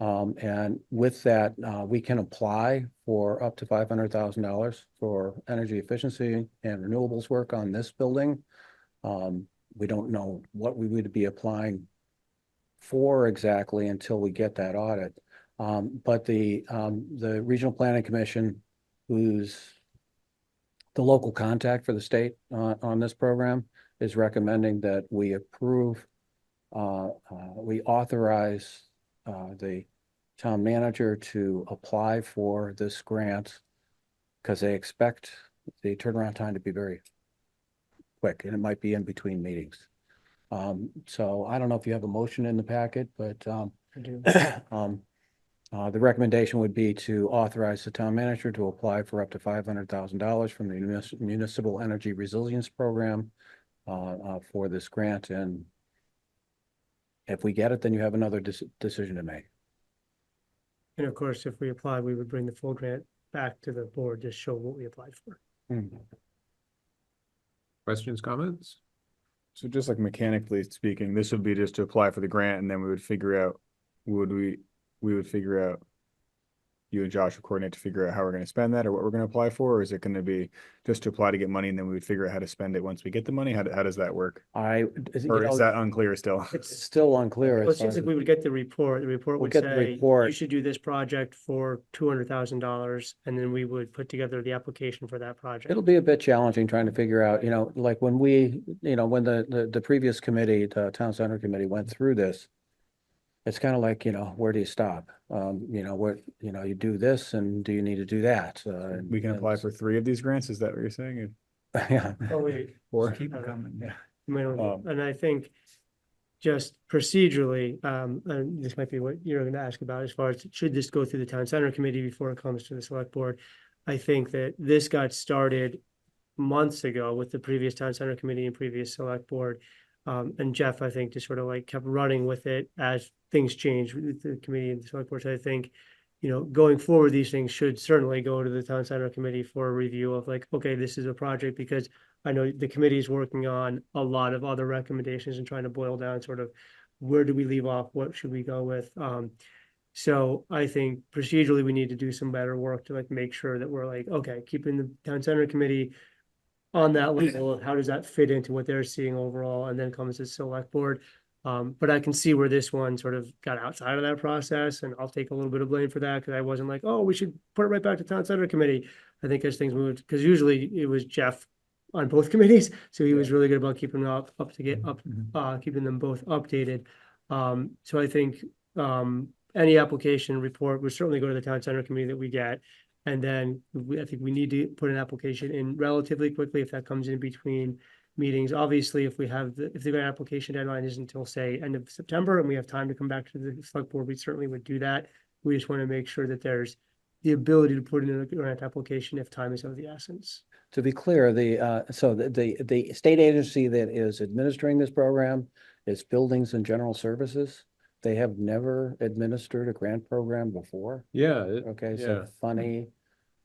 And with that, we can apply for up to $500,000 for energy efficiency and renewables work on this building. We don't know what we would be applying for exactly until we get that audit. But the Regional Planning Commission, who's the local contact for the state on this program, is recommending that we approve, we authorize the town manager to apply for this grant because they expect the turnaround time to be very quick, and it might be in between meetings. So I don't know if you have a motion in the packet, but I do. the recommendation would be to authorize the town manager to apply for up to $500,000 from the Municipal Energy Resilience Program for this grant. And if we get it, then you have another decision to make. And of course, if we apply, we would bring the full grant back to the board to show what we applied for. Questions, comments? So just like mechanically speaking, this would be just to apply for the grant and then we would figure out, we would figure out, you and Josh would coordinate to figure out how we're going to spend that or what we're going to apply for, or is it going to be just to apply to get money and then we would figure out how to spend it once we get the money? How does that work? Or is that unclear still? It's still unclear. Well, as it seems far like as- we would get the report. The report We'll would get the say, report. you should do this project for $200,000, and then we would put together the application for that project. It'll be a bit challenging trying to figure out, like when when the previous committee, the town center committee went through this, it's kind of like, where do you stop? You do this and do you need to do that? We can apply for 3 of these grants? Is that what you're saying? Yeah. Oh, wait. Or Keep them coming, yeah. And I think just procedurally, and this might be what you're going to ask about as far as should this go through the town center committee before it comes to the select board? I think that this got started months ago with the previous town center committee and previous select board. And Jeff, I think, just sort of like kept running with it as things changed with the committee and the select board. So I think, going forward, these things should certainly go to the town center committee for a review of like, okay, this is a project, because I know the committee is working on a lot of other recommendations and trying to boil down sort of where do we leave off? What should we go with? So I think procedurally, we need to do some better work to like make sure that we're like, okay, keeping the town center committee on that level of how does that fit into what they're seeing overall, and then comes to select board. But I can see where this one sort of got outside of that process, and I'll take a little bit of blame for that, because I wasn't like, oh, we should put it right back to town center committee. I think as things moved, because usually it was Jeff on both committees, so he was really good about keeping them keeping them both updated. So I think any application report would certainly go to the town center committee that we get. And then I think we need to put an application in relatively quickly if that comes in between meetings. Obviously, if the grant application deadline isn't until, say, end of September, and we have time to come back to the select board, we certainly would do that. We just want to make sure that there's the ability to put in a grant application if time is of the essence. To be clear, the state agency that is administering this program is Buildings and General Services. They have never administered a grant program before. Yeah. Okay, so funny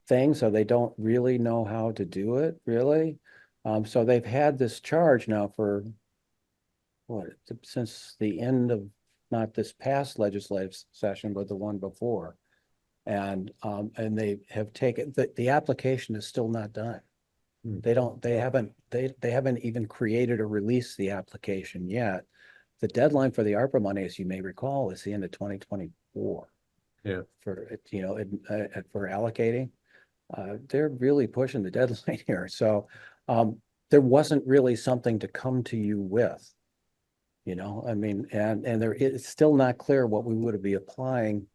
thing, so they don't really know how to do it, really. So they've had this charge now for since the end of, not this past legislative session, but the one before. And they have taken, the application is still not done. They haven't even created or released the application yet. The deadline for the ARPA money, as you may recall, is the end of 2024. Yeah. For for allocating, they're really pushing the deadline here. So there wasn't really something to come to you with, I mean, and there, it's still not clear what we would be applying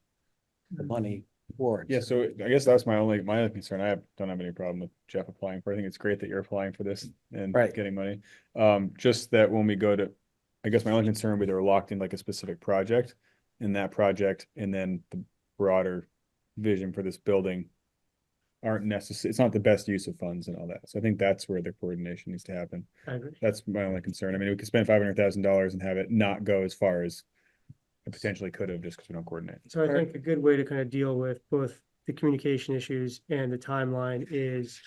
the money towards. Yeah, so I guess that's my only concern. I don't have any problem with Jeff applying for it. I think it's great that you're applying for this and getting money. Just that when we go to, I guess my only concern would be they were locked in like a specific project, in that project, and then the broader vision for this building aren't necessary. It's not the best use of funds and all that. So I think that's where the coordination needs to happen. I agree. That's my only concern. I mean, we could spend $500,000 and have it not go as far as it potentially could have, just because we don't coordinate. So I think a good way to kind of deal with both the communication issues and the timeline is,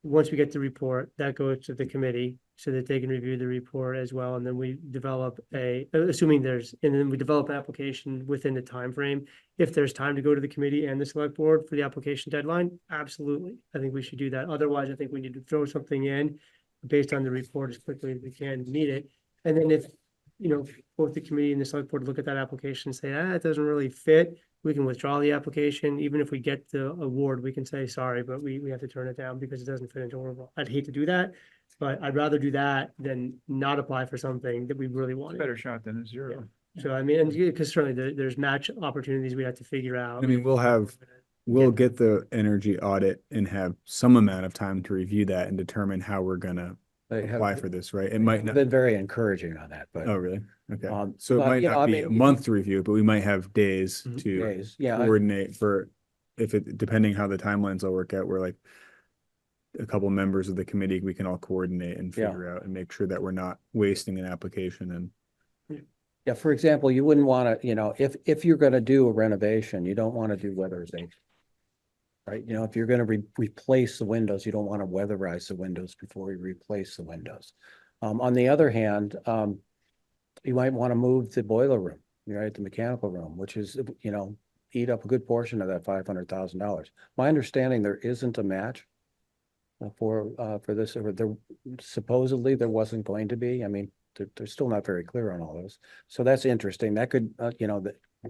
once we get the report, that goes to the committee so that they can review the report as well. And then we develop and then we develop an application within the time frame. If there's time to go to the committee and the select board for the application deadline, absolutely. I think we should do that. Otherwise, I think we need to throw something in based on the report as quickly as we can to meet it. And then if, both the committee and the select board look at that application and say, it doesn't really fit, we can withdraw the application. Even if we get the award, we can say, sorry, but we have to turn it down because it doesn't fit into our overall. I'd hate to do that, but I'd rather do that than not apply for something that we really wanted. Better shot than a zero. So I mean, and because certainly there's match opportunities we have to figure out. I mean, we'll get the energy audit and have some amount of time to review that and determine how we're gonna They have apply for this, right? It might not, been very encouraging on that, but oh, really? Okay, so but, it might you know, not I be mean, a month to review, but we might have days Mhm. to days, yeah. coordinate for, if it, depending how the timelines all work out, we're like a couple members of the committee, we can all coordinate and Yeah. figure out and make sure that we're not wasting an application and. Yeah, for example, you wouldn't want to, you know, if you're going to do a renovation, you don't want to do weatherization. Right? You know, if you're going to replace the windows, you don't want to weatherize the windows before you replace the windows. On the other hand, you might want to move the boiler room, right, the mechanical room, which is, you know, eat up a good portion of that $500,000. My understanding, there isn't a match for this, or there supposedly there wasn't going to be. I mean, they're still not very clear on all those. So that's interesting. That could, you know,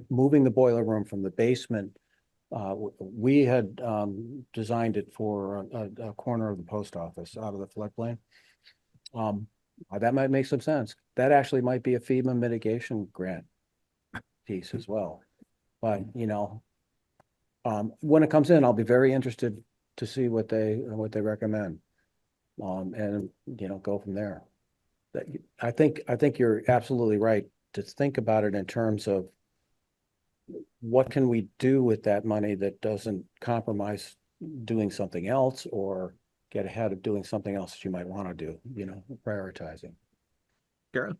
moving the boiler room from the basement. We had designed it for a corner of the post office out of the floodplain. That might make some sense. That actually might be a FEMA mitigation grant piece as well. But, you know, when it comes in, I'll be very interested to see what they recommend. And, you know, go from there. I think you're absolutely right to think about it in terms of what can we do with that money that doesn't compromise doing something else or get ahead of doing something else that you might want to do, you know, prioritizing. Karen?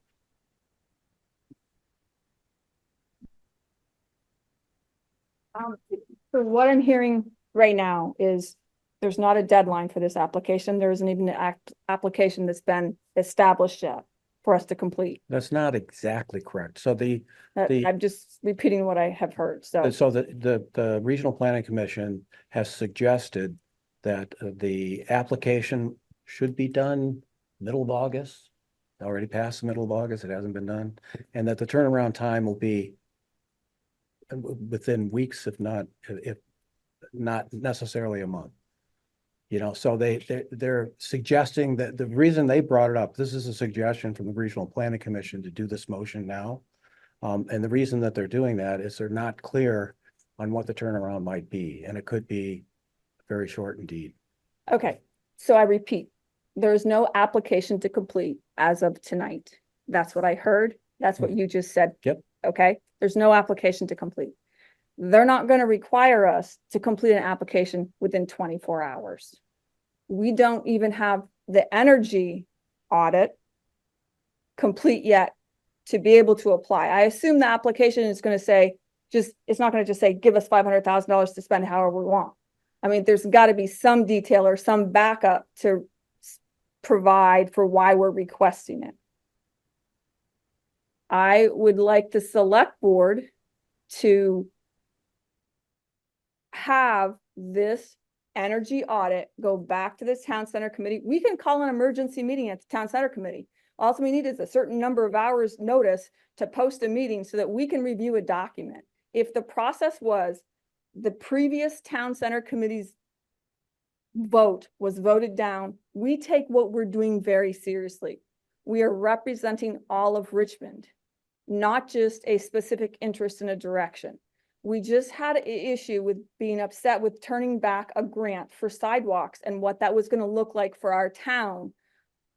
So what I'm hearing right now is there's not a deadline for this application. There isn't even an application that's been established yet for us to complete. That's not exactly correct. So I'm just repeating what I have heard, so. so the Regional Planning Commission has suggested that the application should be done middle of August. Already past the middle of August, it hasn't been done, and that the turnaround time will be within weeks, if not necessarily a month. You know, so they're suggesting that the reason they brought it up, this is a suggestion from the Regional Planning Commission to do this motion now. And the reason that they're doing that is they're not clear on what the turnaround might be, and it could be very short indeed. Okay, so I repeat, there is no application to complete as of tonight. That's what I heard. That's what you just said. Yep. Okay, there's no application to complete. They're not going to require us to complete an application within 24 hours. We don't even have the energy audit complete yet to be able to apply. I assume the application is going to say, it's not going to just say, give us $500,000 to spend however we want. I mean, there's got to be some detail or some backup to provide for why we're requesting it. I would like the select board to have this energy audit go back to the town center committee. We can call an emergency meeting at the town center committee. All we need is a certain number of hours notice to post a meeting so that we can review a document. If the process was the previous town center committee's vote was voted down, we take what we're doing very seriously. We are representing all of Richmond, not just a specific interest in a direction. We just had an issue with being upset with turning back a grant for sidewalks and what that was going to look like for our town,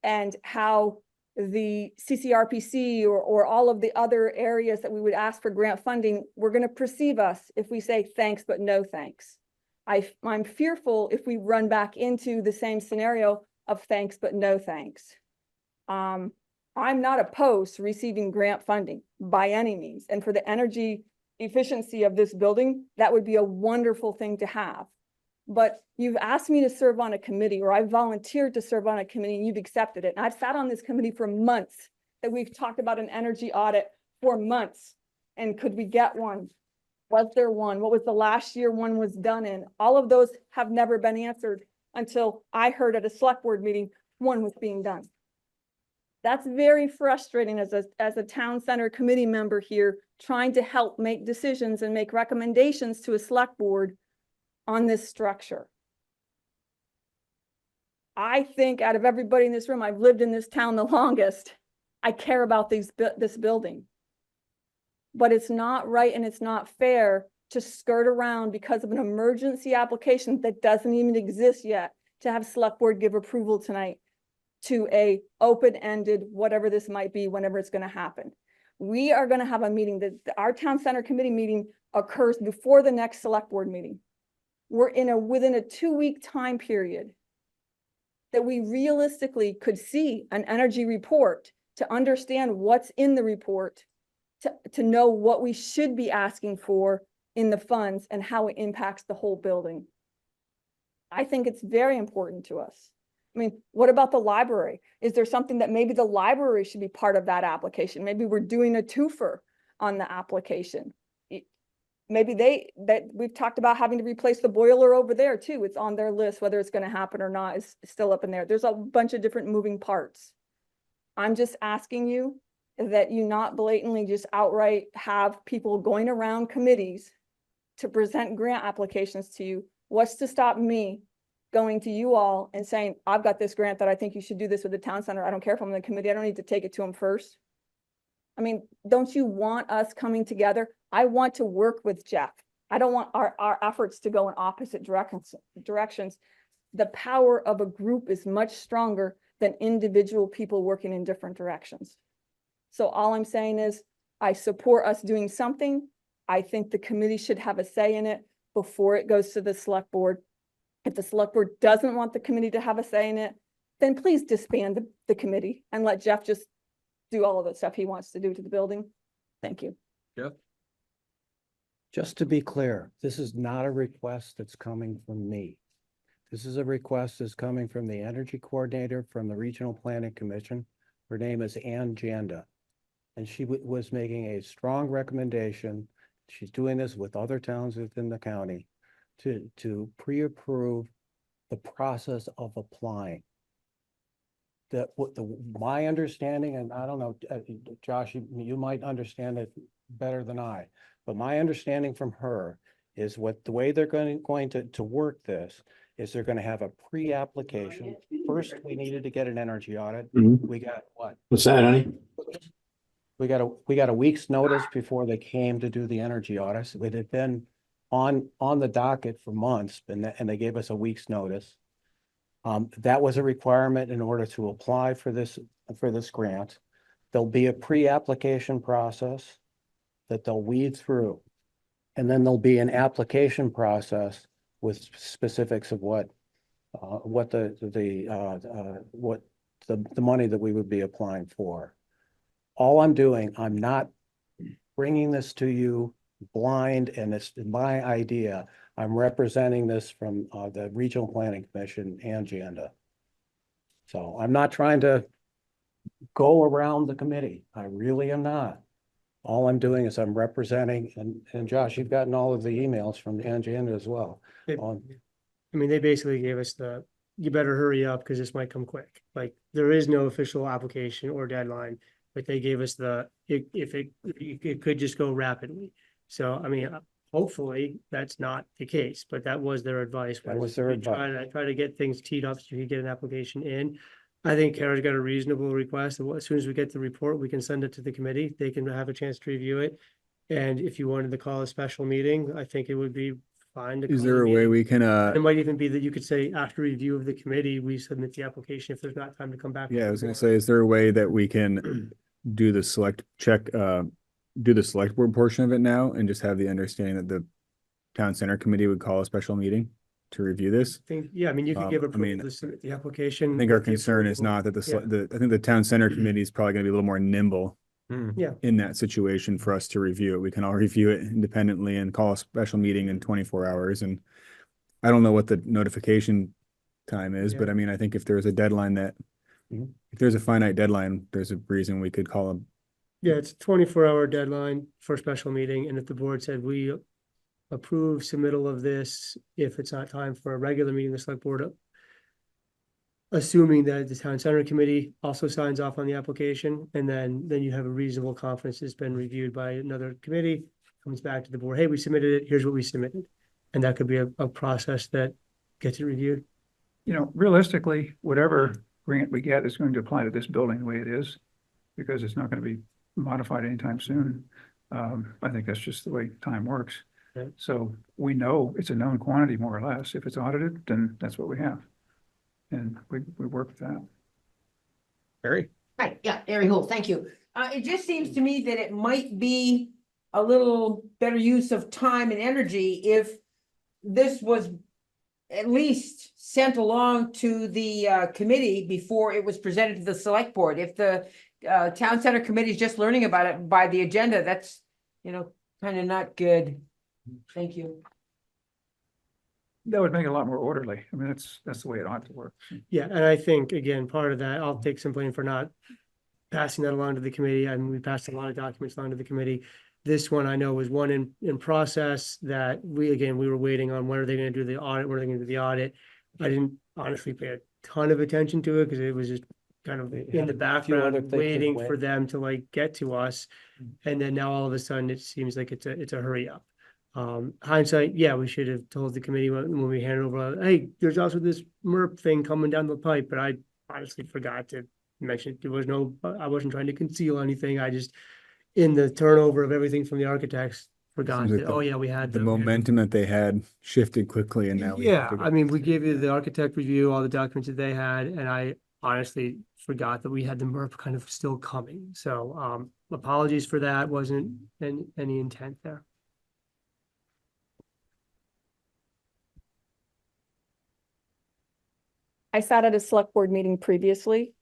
and how the CCRPC or all of the other areas that we would ask for grant funding were going to perceive us if we say thanks but no thanks. I'm fearful if we run back into the same scenario of thanks but no thanks. I'm not opposed to receiving grant funding by any means, and for the energy efficiency of this building, that would be a wonderful thing to have. But you've asked me to serve on a committee, or I volunteered to serve on a committee, and you've accepted it. And I've sat on this committee for months, that we've talked about an energy audit for months. And could we get one? Was there one? What was the last year one was done in? All of those have never been answered until I heard at a select board meeting, one was being done. That's very frustrating as a town center committee member here, trying to help make decisions and make recommendations to a select board on this structure. I think out of everybody in this room, I've lived in this town the longest. I care about this building. but it's not right and it's not fair to skirt around because of an emergency application that doesn't even exist yet, to have select board give approval tonight to a open-ended, whatever this might be, whenever it's gonna happen. We are gonna have a meeting that, our town center committee meeting occurs before the next select board meeting. We're within a 2-week time period that we realistically could see an energy report to understand what's in the report, to know what we should be asking for in the funds and how it impacts the whole building. I think it's very important to us. I mean, what about the library? Is there something that maybe the library should be part of that application? Maybe we're doing a twofer on the application. Maybe we've talked about having to replace the boiler over there too. It's on their list, whether it's going to happen or not is still up in there. There's a bunch of different moving parts. I'm just asking you that you not blatantly just outright have people going around committees to present grant applications to you. What's to stop me going to you all and saying, I've got this grant that I think you should do this with the town center. I don't care if I'm in the committee. I don't need to take it to them first. I mean, don't you want us coming together? I want to work with Jeff. I don't want our efforts to go in opposite directions. The power of a group is much stronger than individual people working in different directions. So all I'm saying is I support us doing something. I think the committee should have a say in it before it goes to the select board. If the select board doesn't want the committee to have a say in it, then please disband the committee and let Jeff just do all of the stuff he wants to do to the building. Thank you. Jeff? Just to be clear, this is not a request that's coming from me. This is a request that's coming from the energy coordinator from the Regional Planning Commission. Her name is Ann Janda. And she was making a strong recommendation. She's doing this with other towns within the county to pre-approve the process of applying. My understanding, and I don't know, Josh, you might understand it better than I, but my understanding from her is the way they're going to work this is they're going to have a pre-application. First, we needed to get an energy audit. We got what? What's that, honey? We got a week's notice before they came to do the energy audits. It had been on the docket for months, and they gave us a week's notice. That was a requirement in order to apply for this grant. There'll be a pre-application process that they'll weed through, and then there'll be an application process with specifics of what the money that we would be applying for. All I'm doing, I'm not bringing this to you blind, and it's my idea. I'm representing this from the Regional Planning Commission and Janda. So I'm not trying to go around the committee. I really am not. All I'm doing is I'm representing, and Josh, you've gotten all of the emails from Ann Janda as well. I mean, they basically gave us you better hurry up because this might come quick. Like, there is no official application or deadline, but they gave us it could just go rapidly. So, I mean, hopefully that's not the case, but that was their advice. That was their advice. Try to get things teed up so you can get an application in. I think Kara's got a reasonable request. As soon as we get the report, we can send it to the committee. They can have a chance to review it. And if you wanted to call a special meeting, I think it would be fine to. Is there a way we can, It might even be that you could say after review of the committee, we submit the application if there's not time to come back. yeah, I was gonna say, is there a way that we can do the select board portion of it now and just have the understanding that the town center committee would call a special meeting to review this? I think you could give approval to submit the application. I think our concern is not that I think the town center committee is probably gonna be a little more nimble in that situation for us to review it. We can all review it independently and call a special meeting in 24 hours. And I don't know what the notification time is, but I mean, I think if there's a deadline if there's a finite deadline, there's a reason we could call them. Yeah, it's a 24-hour deadline for a special meeting. And if the board said we approve submittal of this, if it's not time for a regular meeting, the select board, assuming that the town center committee also signs off on the application, and then you have a reasonable confidence it's been reviewed by another committee, comes back to the board, hey, we submitted it, here's what we submitted. And that could be a process that gets it reviewed. You know, realistically, whatever grant we get is going to apply to this building the way it is, because it's not going to be modified anytime soon. I think that's just the way time works. Right. So we know it's a known quantity more or less. If it's audited, then that's what we have. And we work with that. Barry? Right, yeah, Mary Hool, thank you. It just seems to me that it might be a little better use of time and energy if this was at least sent along to the committee before it was presented to the select board. If the town center committee is just learning about it by the agenda, that's, kind of not good. Thank you. That would make it a lot more orderly. I mean, that's the way it ought to work. Yeah, and I think, again, part of that, I'll take some blame for not passing that along to the committee. I mean, we passed a lot of documents along to the committee. This one I know was one in process that we were waiting on. When are they gonna do the audit? When are they gonna do the audit? I didn't honestly pay a ton of attention to it because it was just kind of in the background, waiting for them to like get to us. And then now all of a sudden, it seems like it's a hurry up. Hindsight, yeah, we should have told the committee when we handed over, hey, there's also this MERP thing coming down the pipe, but I honestly forgot to mention it. I wasn't trying to conceal anything. I just, in the turnover of everything from the architects, forgot Seems like that, the- oh yeah, we had The momentum that they had shifted quickly and now. Yeah, I mean, we gave you the architect review, all the documents that they had, and I honestly forgot that we had the MERP kind of still coming. So, apologies for that. Wasn't any intent there. I sat at a select board meeting previously.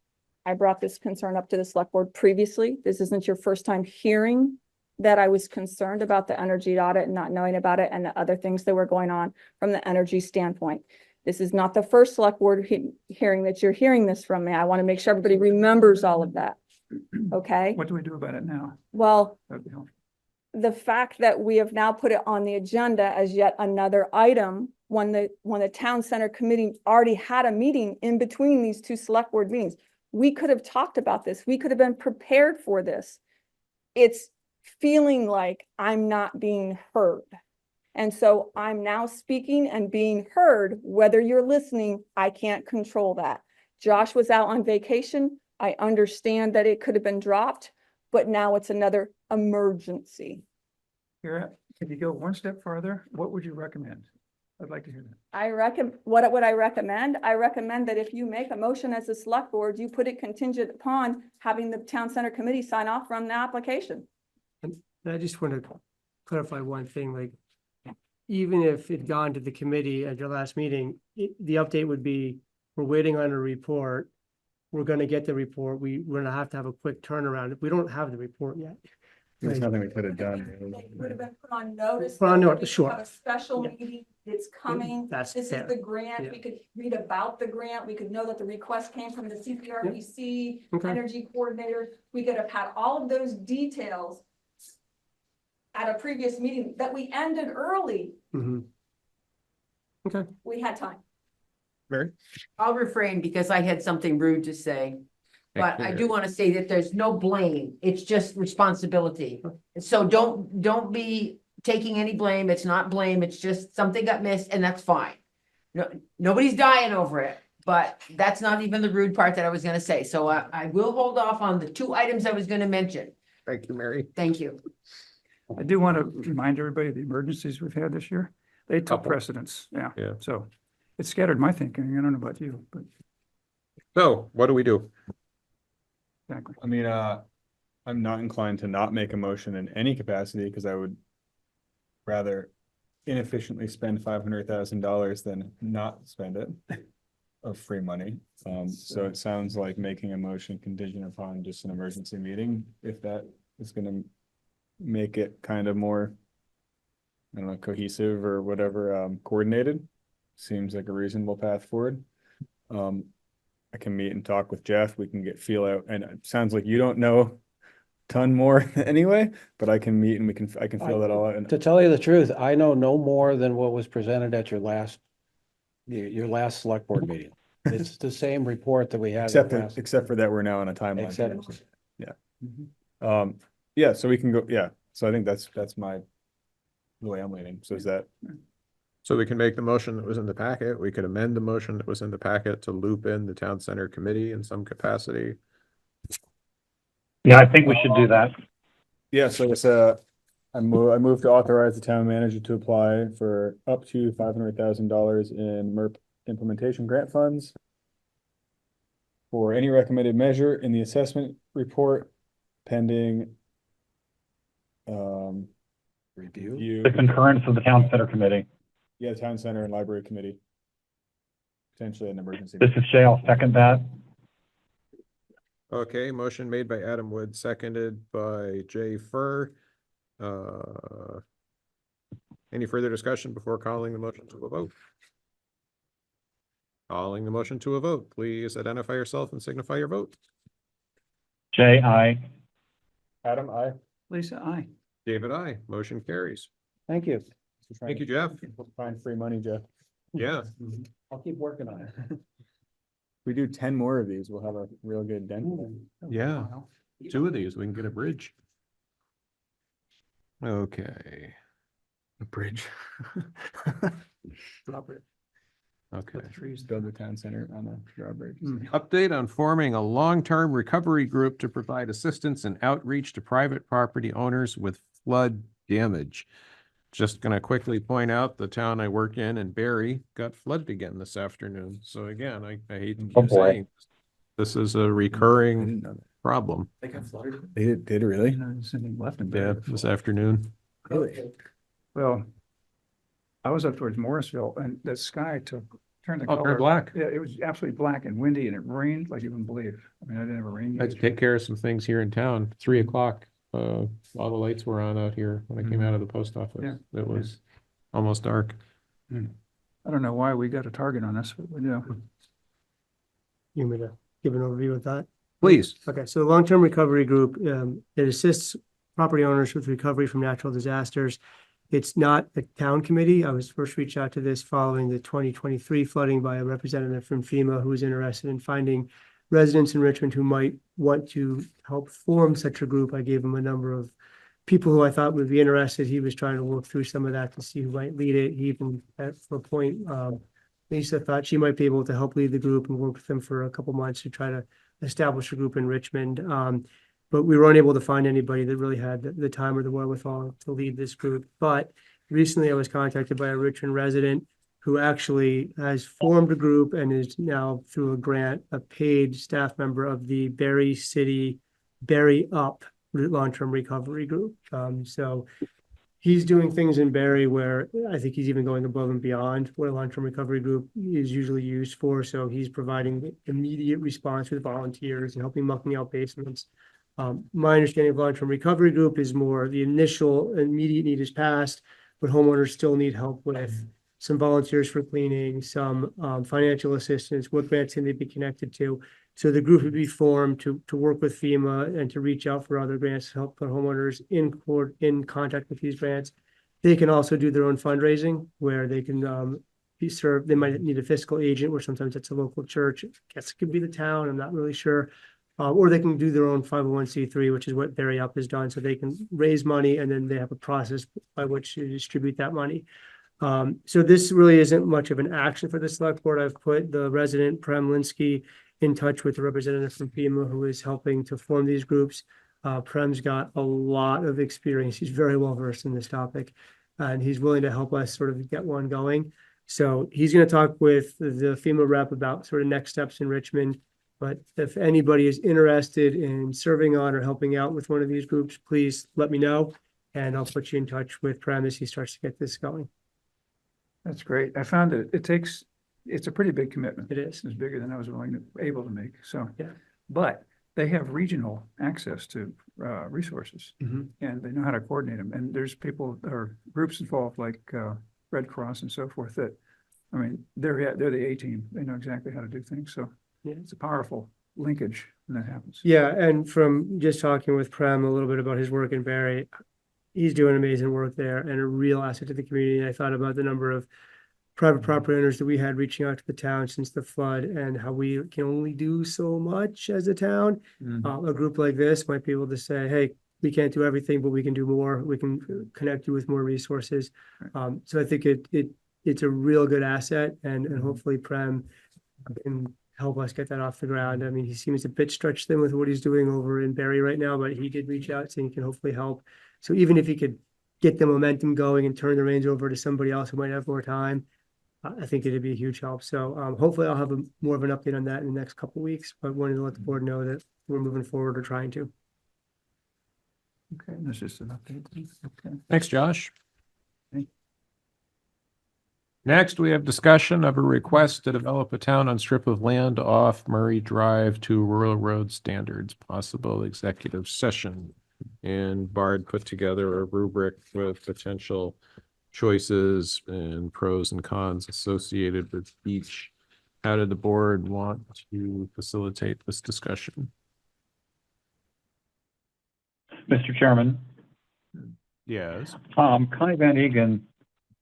I brought this concern up to the select board previously. This isn't your first time hearing that I was concerned about the energy audit and not knowing about it and the other things that were going on from the energy standpoint. This is not the first select board hearing that you're hearing this from me. I want to make sure everybody remembers all of that. Okay? What do we do about it now? Well, That'd be helpful. the fact that we have now put it on the agenda as yet another item when the town center committee already had a meeting in between these two select board meetings. We could have talked about this. We could have been prepared for this. It's feeling like I'm not being heard. And so I'm now speaking and being heard. Whether you're listening, I can't control that. Josh was out on vacation. I understand that it could have been dropped, but now it's another emergency. Here, if you go one step farther, what would you recommend? I'd like to hear that. What would I recommend? I recommend that if you make a motion as a select board, you put it contingent upon having the town center committee sign off from the application. And I just want to clarify one thing, like, even if it gone to the committee at your last meeting, the update would be, we're waiting on a report. We're gonna get the report. We're gonna have to have a quick turnaround. We don't have the report yet. There's nothing we could have done. They would have been put on notice. Put on that notice, we sure. have a special Yeah. meeting that's coming. That's This is fair. the grant. Yeah. We could read about the grant. We could know that the request came from the CPRPC, Okay. energy coordinator. We could have had all of those details at a previous meeting that we ended early. Mhm. Okay. We had time. Barry? I'll refrain because I had something rude to say. But I do want to say that there's no blame. It's just responsibility. So don't be taking any blame. It's not blame. It's just something got missed and that's fine. No, nobody's dying over it, but that's not even the rude part that I was going to say. So I will hold off on the two items I was going to mention. Thank you, Mary. Thank you. I do want to remind everybody of the emergencies we've had this year. They took Couple. precedence. Yeah. Yeah. So it scattered my thinking. I don't know about you, but So what do we do? exactly. I mean, I'm not inclined to not make a motion in any capacity because I would rather inefficiently spend $500,000 than not spend it of free money. So it sounds like making a motion contingent upon just an emergency meeting, if that is gonna make it kind of more, I don't know, cohesive or whatever, coordinated, seems like a reasonable path forward. I can meet and talk with Jeff. We can get feel out, and it sounds like you don't know a ton more anyway, but I can meet and I can feel that all out. And To tell you the truth, I know no more than what was presented at your last select board meeting. It's the same report that we had. except for that, we're now on a timeline. Except- Yeah, so we can go, yeah, so I think that's the way I'm leaning. So is that, So we can make the motion that was in the packet. We could amend the motion that was in the packet to loop in the town center committee in some capacity. Yeah, I think we should do that. yeah, so it's I move to authorize the town manager to apply for up to $500,000 in MERP implementation grant funds for any recommended measure in the assessment report pending review. The concurrence of the town center committee. Yeah, town center and library committee. Potentially an emergency. This is Shay. I'll second that. Okay, motion made by Adam Wood, seconded by Jay Furr. Any further discussion before calling the motion to a vote? Calling the motion to a vote, please identify yourself and signify your vote. Jay, aye. Adam, I. Lisa, aye. David, aye. Motion carries. Thank you. Thank you, Jeff. Find free money, Jeff. Yeah. I'll keep working on it. We do 10 more of these, we'll have a real good dent. Yeah. 2 of these, we can get a bridge. Okay. A bridge. Okay. Trees build the town center on a drawbridge. Update on forming a long-term recovery group to provide assistance and outreach to private property owners with flood damage. Just gonna quickly point out the town I work in Barry got flooded again this afternoon. So again, I hate to Oh, keep boy. saying this is a recurring problem. They got flooded? They did really? Left and Yeah, this afternoon. Really? Well, I was up towards Morrisville and the sky turned the Oh, color. turned black. Yeah, it was absolutely black and windy and it rained like you wouldn't believe. I mean, I didn't have a rain. I had to take care of some things here in town. 3 o'clock, all the lights were on out here when I came out of the post office. Yeah. It was almost dark. I don't know why we got a target on us, but we do. You want me to give an overview of that? Please. Okay, so the long-term recovery group, it assists property owners with recovery from natural disasters. It's not a town committee. I was first reached out to this following the 2023 flooding by a representative from FEMA who was interested in finding residents in Richmond who might want to help form such a group. I gave him a number of people who I thought would be interested. He was trying to work through some of that to see who might lead it. He even, for a point, Lisa thought she might be able to help lead the group and work with them for a couple months to try to establish a group in Richmond. But we were unable to find anybody that really had the time or the wherewithal to lead this group. But recently I was contacted by a Richmond resident who actually has formed a group and is now, through a grant, a paid staff member of the Barry City Barry Up long-term recovery group. So he's doing things in Barry where I think he's even going above and beyond what a long-term recovery group is usually used for. So he's providing immediate response with volunteers and helping mucking out basements. My understanding of long-term recovery group is more the initial immediate need is passed, but homeowners still need help with some volunteers for cleaning, some financial assistance, what grants can they be connected to. So the group would be formed to work with FEMA and to reach out for other grants to help put homeowners in contact with these grants. They can also do their own fundraising where they can be served. They might need a fiscal agent, where sometimes it's a local church. I guess it could be the town. I'm not really sure. Or they can do their own 501c3, which is what Barry Up has done. So they can raise money and then they have a process by which to distribute that money. So this really isn't much of an action for the select board. I've put the resident Prem Linsky in touch with the representative from FEMA who is helping to form these groups. Prem's got a lot of experience. He's very well versed in this topic and he's willing to help us sort of get one going. So he's going to talk with the FEMA rep about sort of next steps in Richmond. But if anybody is interested in serving on or helping out with one of these groups, please let me know and I'll put you in touch with Prem as he starts to get this going. That's great. I found that it's a pretty big commitment. It is. It's bigger than I was able to make. So, Yeah. But they have regional access to resources Mhm. and they know how to coordinate them. And there's people or groups involved like Red Cross and so forth that, I mean, they're the A team. They know exactly how to do things. So Yeah. it's a powerful linkage when that happens. Yeah, and from just talking with Prem a little bit about his work in Barry, he's doing amazing work there and a real asset to the community. And I thought about the number of private property owners that we had reaching out to the town since the flood and how we can only do so much as a town. A group like this might be able to say, hey, we can't do everything, but we can do more. We can connect you with more resources. So I think it's a real good asset and hopefully Prem can help us get that off the ground. I mean, he seems a bit stretched thin with what he's doing over in Barry right now, but he did reach out saying he can hopefully help. So even if he could get the momentum going and turn the reins over to somebody else who might have more time, I think it'd be a huge help. So hopefully I'll have more of an update on that in the next couple of weeks, but wanted to let the board know that we're moving forward or trying to. Okay, that's just an update. Okay. Thanks, Josh. Okay. Next, we have discussion of a request to develop a town on strip of land off Murray Drive to rural road standards, possible executive session. And Bard put together a rubric with potential choices and pros and cons associated with each. How did the board want to facilitate this discussion? Mr. Chairman, Yes. Connie Van Egan,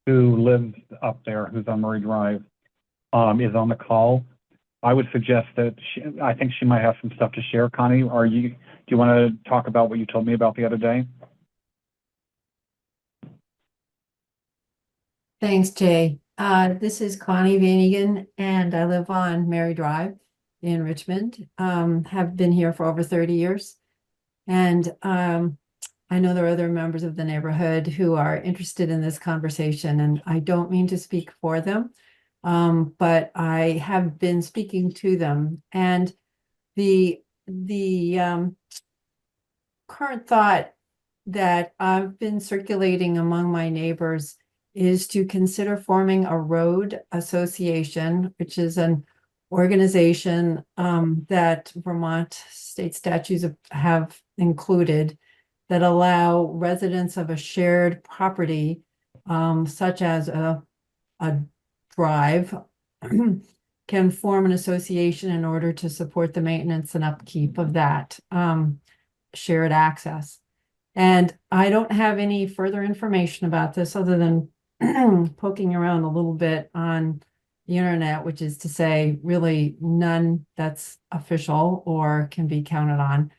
who lives up there, who's on Murray Drive, is on the call. I would suggest that I think she might have some stuff to share. Connie, do you want to talk about what you told me about the other day? Thanks, Jay. This is Connie Van Egan, and I live on Mary Drive in Richmond. Have been here for over 30 years. And I know there are other members of the neighborhood who are interested in this conversation, and I don't mean to speak for them, but I have been speaking to them. And the current thought that I've been circulating among my neighbors is to consider forming a road association, which is an organization that Vermont state statutes have included, that allow residents of a shared property, such as a drive, can form an association in order to support the maintenance and upkeep of that shared access. And I don't have any further information about this other than poking around a little bit on the internet, which is to say really none that's official or can be counted on.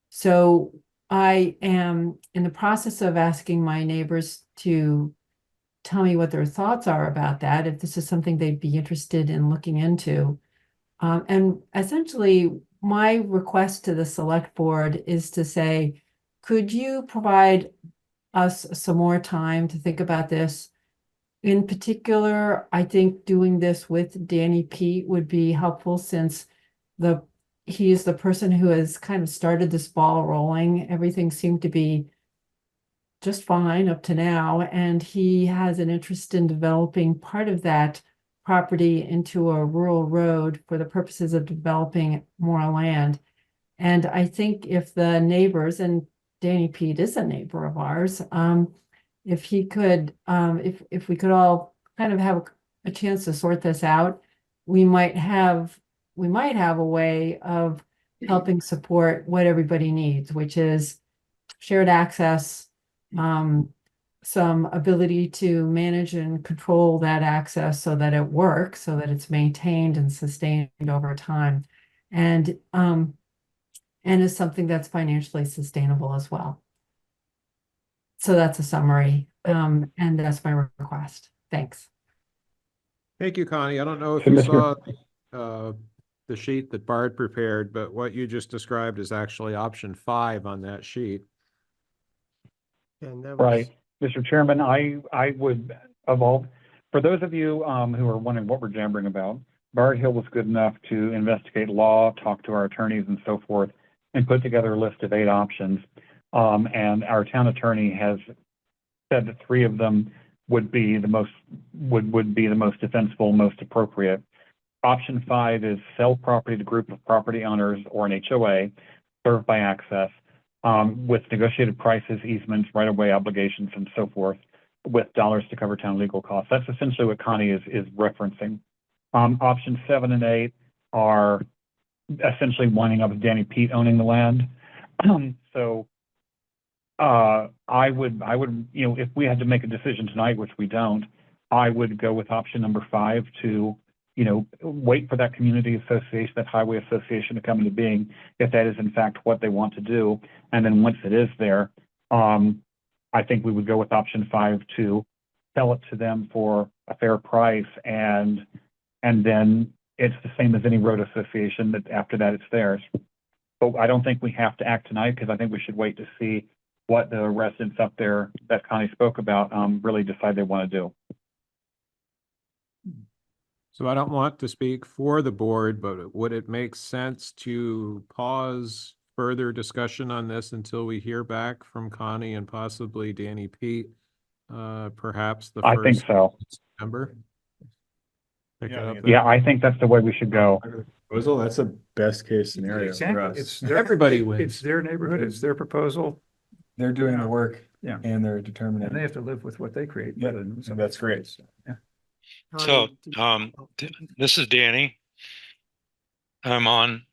So I am in the process of asking my neighbors to tell me what their thoughts are about that, if this is something they'd be interested in looking into. And essentially, my request to the select board is to say, could you provide us some more time to think about this? In particular, I think doing this with Danny Pete would be helpful, since he is the person who has kind of started this ball rolling. Everything seemed to be just fine up to now, and he has an interest in developing part of that property into a rural road for the purposes of developing more land. And I think if the neighbors, and Danny Pete is a neighbor of ours, if he could, if we could all kind of have a chance to sort this out, we might have a way of helping support what everybody needs, which is shared access, some ability to manage and control that access so that it works, so that it's maintained and sustained over time, and is something that's financially sustainable as well. So that's a summary, and that's my request. Thanks. Thank you, Connie. I don't know if you saw the sheet that Bard prepared, but what you just described is actually option 5 on that sheet. And that was... Right. Mr. Chairman, I would, for those of you who are wondering what we're jabbering about, Bard Hill was good enough to investigate law, talk to our attorneys and so forth, and put together a list of 8 options. And our town attorney has said that 3 of them would be the most defensible, most appropriate. Option 5 is sell property to a group of property owners or an HOA served by access, with negotiated prices, easements, right-of-way obligations, and so forth, with dollars to cover town legal costs. That's essentially what Connie is referencing. Options 7 and 8 are essentially winding up with Danny Pete owning the land. So I would, if we had to make a decision tonight, which we don't, I would go with option number 5 to, wait for that community association, that highway association to come into being, if that is in fact what they want to do. And then once it is there, I think we would go with option 5 to sell it to them for a fair price. And then it's the same as any road association, that after that it's theirs. But I don't think we have to act tonight, because I think we should wait to see what the residents up there that Connie spoke about, really decide they want to do. So I don't want to speak for the board, but would it make sense to pause further discussion on this until we hear back from Connie and possibly Danny Pete? Perhaps the I think first so. September? Pick it up Yeah, then. I think that's the way we should go. Proposal, that's a best case scenario for Exactly. us. It's their, Everybody it's wins. their neighborhood, it's their proposal, They're doing the work. Yeah. And they're determining. and they have to live with what they create. Yeah, rather than so that's great. Yeah. So, this is Danny. I'm on.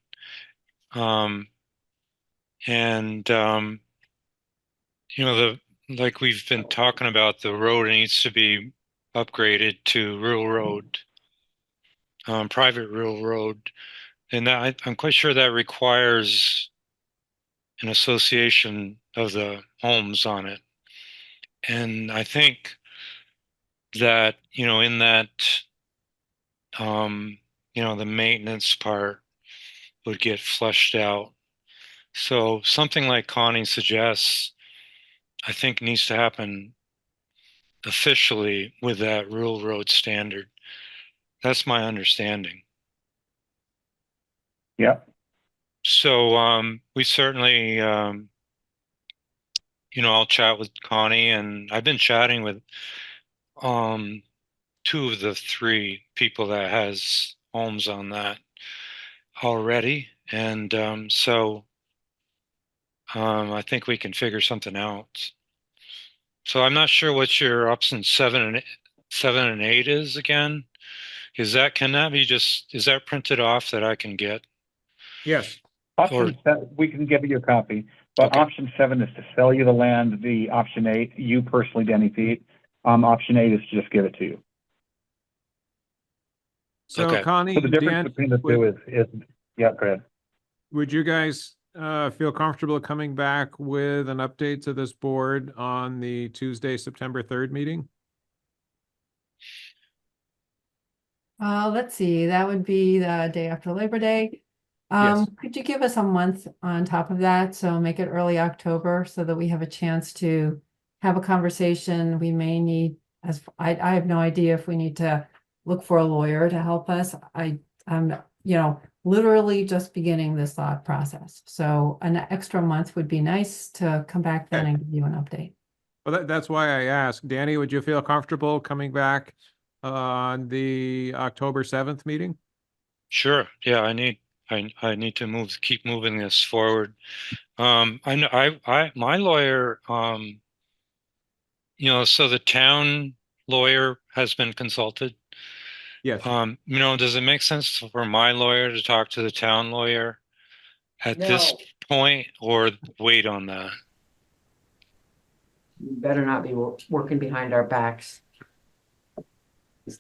And, like we've been talking about, the road needs to be upgraded to real road, private real road. And that, I'm quite sure that requires an association of the homes on it. And I think that, in that, the maintenance part would get flushed out. So something like Connie suggests, I think needs to happen officially with that rural road standard. That's my understanding. Yeah. So we certainly, I'll chat with Connie, and I've been chatting with two of the three people that has homes on that already. And I think we can figure something out. So I'm not sure what your option 7 and 8 is again. Is that printed off that I can get? Yes. Option 7, we can give you a copy, but Okay. option 7 is to sell you the land. The option 8, you personally, Danny Pete, option 8 is to just give it to you. So Okay. Connie, So the difference Dan, between the two is, yeah, go ahead. would you guys feel comfortable coming back with an update to this board on the Tuesday, September 3rd meeting? Let's see, that would be the day after Labor Day. Yes. Could you give us a month on top of that? So make it early October so that we have a chance to have a conversation. We may need, I have no idea if we need to look for a lawyer to help us. I'm literally just beginning this thought process. So an extra month would be nice to come back then and give you an update. Well, that's why I asked. Danny, would you feel comfortable coming back on the October 7th meeting? Sure. Yeah, I need to keep moving this forward. I know my lawyer, so the town lawyer has been consulted. Yes. Does it make sense for my lawyer to talk to the town lawyer at this point, or wait on that? You better not be working behind our backs.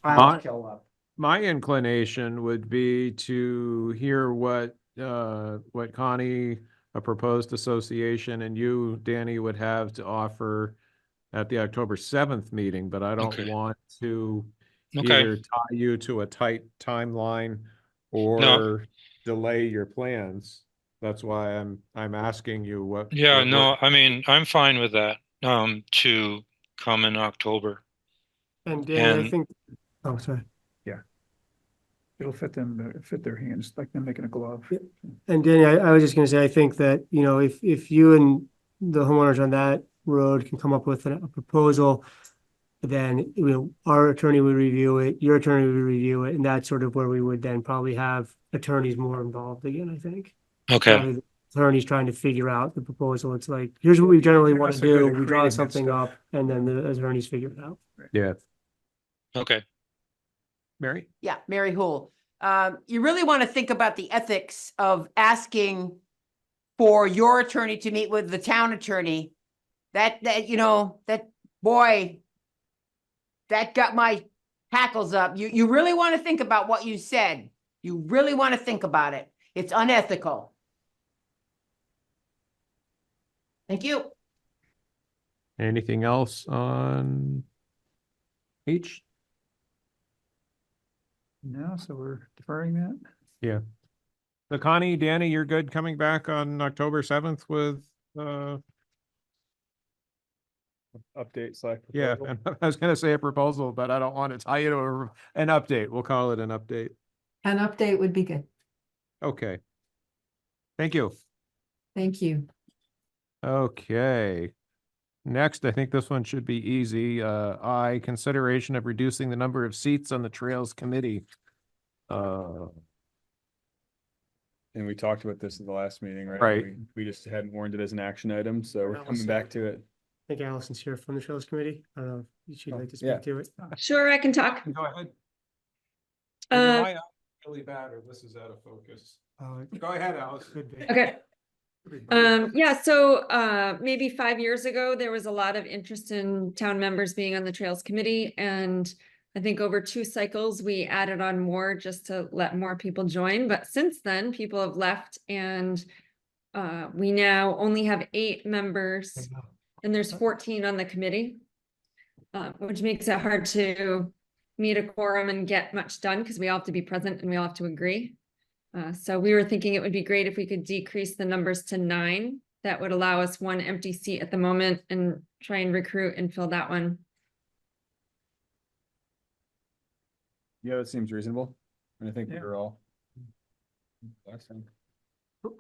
My- Show up. My inclination would be to hear what Connie, a proposed association, and you, Danny, would have to offer at the October 7th meeting, but I don't Okay. want to Okay. either tie you to a tight timeline or delay your plans. That's why I'm asking you what. Yeah, what no, work- I mean, I'm fine with that, to come in October. And Danny, I And- think, oh, sorry. It'll fit them, fit their hands, like them making a glove. And Danny, I was just gonna say, I think that, if you and the homeowners on that road can come up with a proposal, then, our attorney would review it, your attorney would review it, and that's sort of where we would then probably have attorneys more involved again, I think. Okay. Rather than attorneys trying to figure out the proposal. It's like, here's what we generally They're want not to so good do. at We draw creating that something stuff. up and then the attorneys figure it out. Yeah. Okay. Mary? Yeah, Mary Hool. You really want to think about the ethics of asking for your attorney to meet with the town attorney. That boy, that got my hackles up. You really want to think about what you said. You really want to think about it. It's unethical. Thank you. Anything else on H? No, so we're deferring that? Yeah. So Connie, Danny, you're good coming back on October 7th with Update slash. Yeah, proposal. and I was gonna say a proposal, but I don't want to tie you to an update. We'll call it an update. An update would be good. Okay. Thank you. Thank you. Okay. Next, I think this one should be easy. I, consideration of reducing the number of seats on the Trails Committee. And we talked about this at the last meeting, right? Right. We just hadn't warned it as an action item, so we're coming back to it. I think Allison's here from the Trails Committee. I don't know if she'd like to yeah. speak to it. Sure, I can talk. Go ahead. Uh, Really bad, or this is out of focus. Go ahead, Alice. Okay. Yeah, so maybe 5 years ago, there was a lot of interest in town members being on the Trails Committee. And I think over 2 cycles, we added on more just to let more people join. But since then, people have left and we now only have 8 members and there's 14 on the committee, which makes it hard to meet a quorum and get much done because we all have to be present and we all have to agree. So we were thinking it would be great if we could decrease the numbers to 9. That would allow us 1 empty seat at the moment and try and recruit and fill that one. Yeah, that seems reasonable. And I think we're all.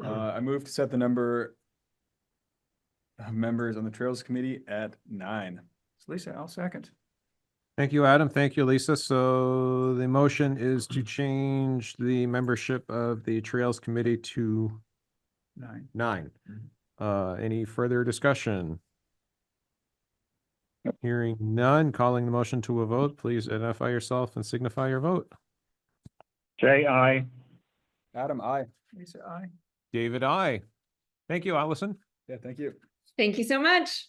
I move to set the number of members on the Trails Committee at 9. So Lisa, I'll second. Thank you, Adam. Thank you, Lisa. So the motion is to change the membership of the Trails Committee to 9. Any further discussion? Hearing none, calling the motion to a vote, please identify yourself and signify your vote. Jay, aye. Adam, aye. Lisa, aye. David, aye. Thank you, Allison. Yeah, thank you. Thank you so much.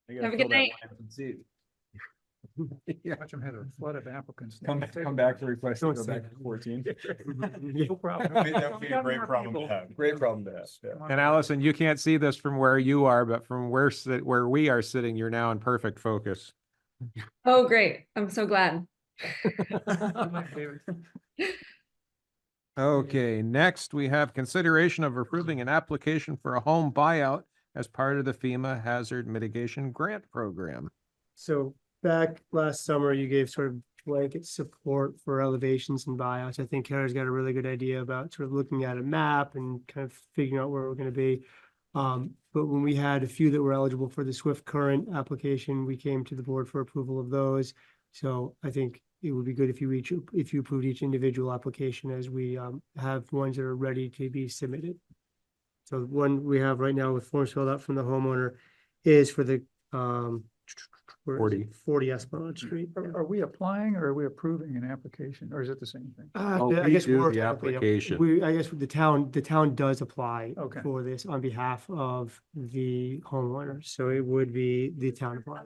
I gotta Have a fill good that night. one empty seat. Watch them have a flood of applicants. Come back to request to Don't go say back to 14. No problem. That would be a great problem to have. Great problem to have. Yeah. And Allison, you can't see this from where you are, but from where we are sitting, you're now in perfect focus. Oh, great. I'm so glad. My favorite. Okay, next we have consideration of approving an application for a home buyout as part of the FEMA Hazard Mitigation Grant Program. So back last summer, you gave sort of blanket support for elevations and buyouts. I think Kara's got a really good idea about sort of looking at a map and kind of figuring out where we're going to be. But when we had a few that were eligible for the Swift Current application, we came to the board for approval of those. So I think it would be good if you approved each individual application as we have ones that are ready to be submitted. So one we have right now with forms filled out from the homeowner is for the 40 Esplanade Street. Are we applying or are we approving an application, or is it the same thing? I we guess do we're the technically- application. I guess the town does apply Okay. for this on behalf of the homeowner. So it would be the town apply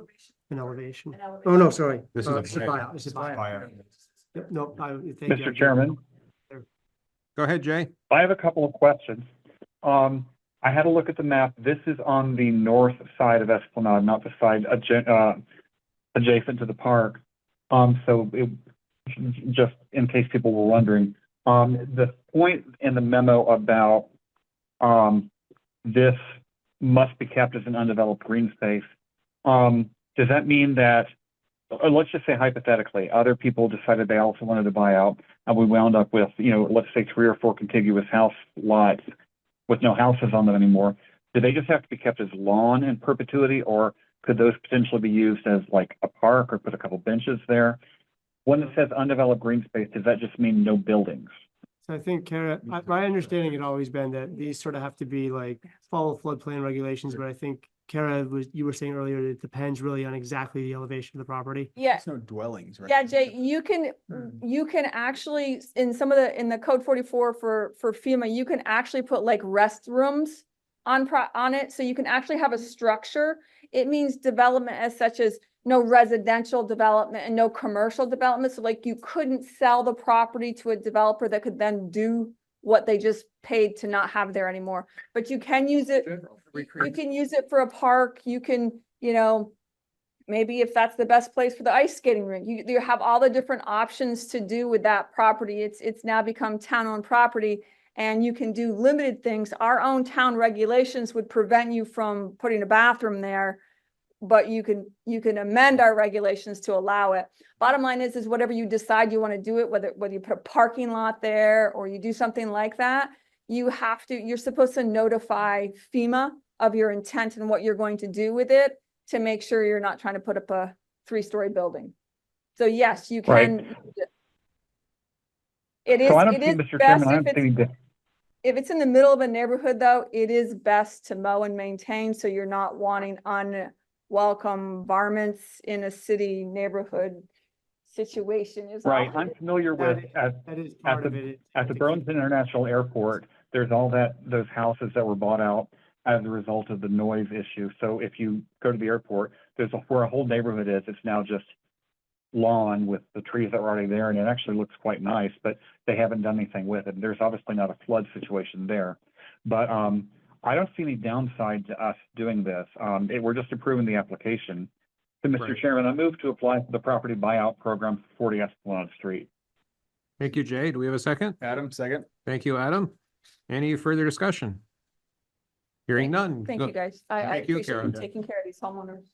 an elevation. Oh, no, sorry. This is a It's a buyout. buyout. It's a buyout. Yep, no, thank you. Mr. Chairman, Go ahead, Jay. I have a couple of questions. I had a look at the map. This is on the north side of Esplanade, not the side adjacent to the park. Just in case people were wondering, the point in the memo about this must be kept as an undeveloped green space. Does that mean that, or let's just say hypothetically, other people decided they also wanted to buy out, and we wound up with, let's say 3 or 4 contiguous house lots with no houses on them anymore? Do they just have to be kept as lawn in perpetuity, or could those potentially be used as like a park or put a couple benches there? When it says undeveloped green space, does that just mean no buildings? So I think, Kara, my understanding had always been that these sort of have to be like follow floodplain regulations, but I think Kara you were saying earlier that it depends really on exactly the elevation of the property. Yeah. There's no dwellings, right? Yeah, Jay, you can actually, in the code 44 for FEMA, you can actually put like restrooms on it. So you can actually have a structure. It means development as such as no residential development and no commercial development. So like you couldn't sell the property to a developer that could then do what they just paid to not have there anymore. But you can use it, you can use it for a park. You can, maybe if that's the best place for the ice skating rink, you have all the different options to do with that property. It's now become town-owned property, and you can do limited things. Our own town regulations would prevent you from putting a bathroom there but you can amend our regulations to allow it. Bottom line is whatever you decide you want to do it, whether you put a parking lot there or you do something like that, you're supposed to notify FEMA of your intent and what you're going to do with it to make sure you're not trying to put up a 3-story building. So yes, you can. It is, So I don't it think, is Mr. best Chairman, I if don't think it's, if it's in the middle of a neighborhood though, it is best to mow and maintain, so you're not wanting unwelcome varmints in a city neighborhood situation. Is right. all. I'm familiar with That is part of it. at the Burlington International Airport. There's all those houses that were bought out as a result of the noise issue. So if you go to the airport, where a whole neighborhood is, it's now just lawn with the trees that were already there, and it actually looks quite nice, but they haven't done anything with it. There's obviously not a flood situation there, but I don't see any downside to us doing this. We're just approving the application. So, Mr. Right. Chairman, I move to apply for the property buyout program for 40 Esplanade Street. Thank you, Jay. Do we have a second? Adam, second. Thank you, Adam. Any further discussion? Hearing none. Thank Go- you, guys. I Thank you, appreciate you Karen. taking care of these homeowners.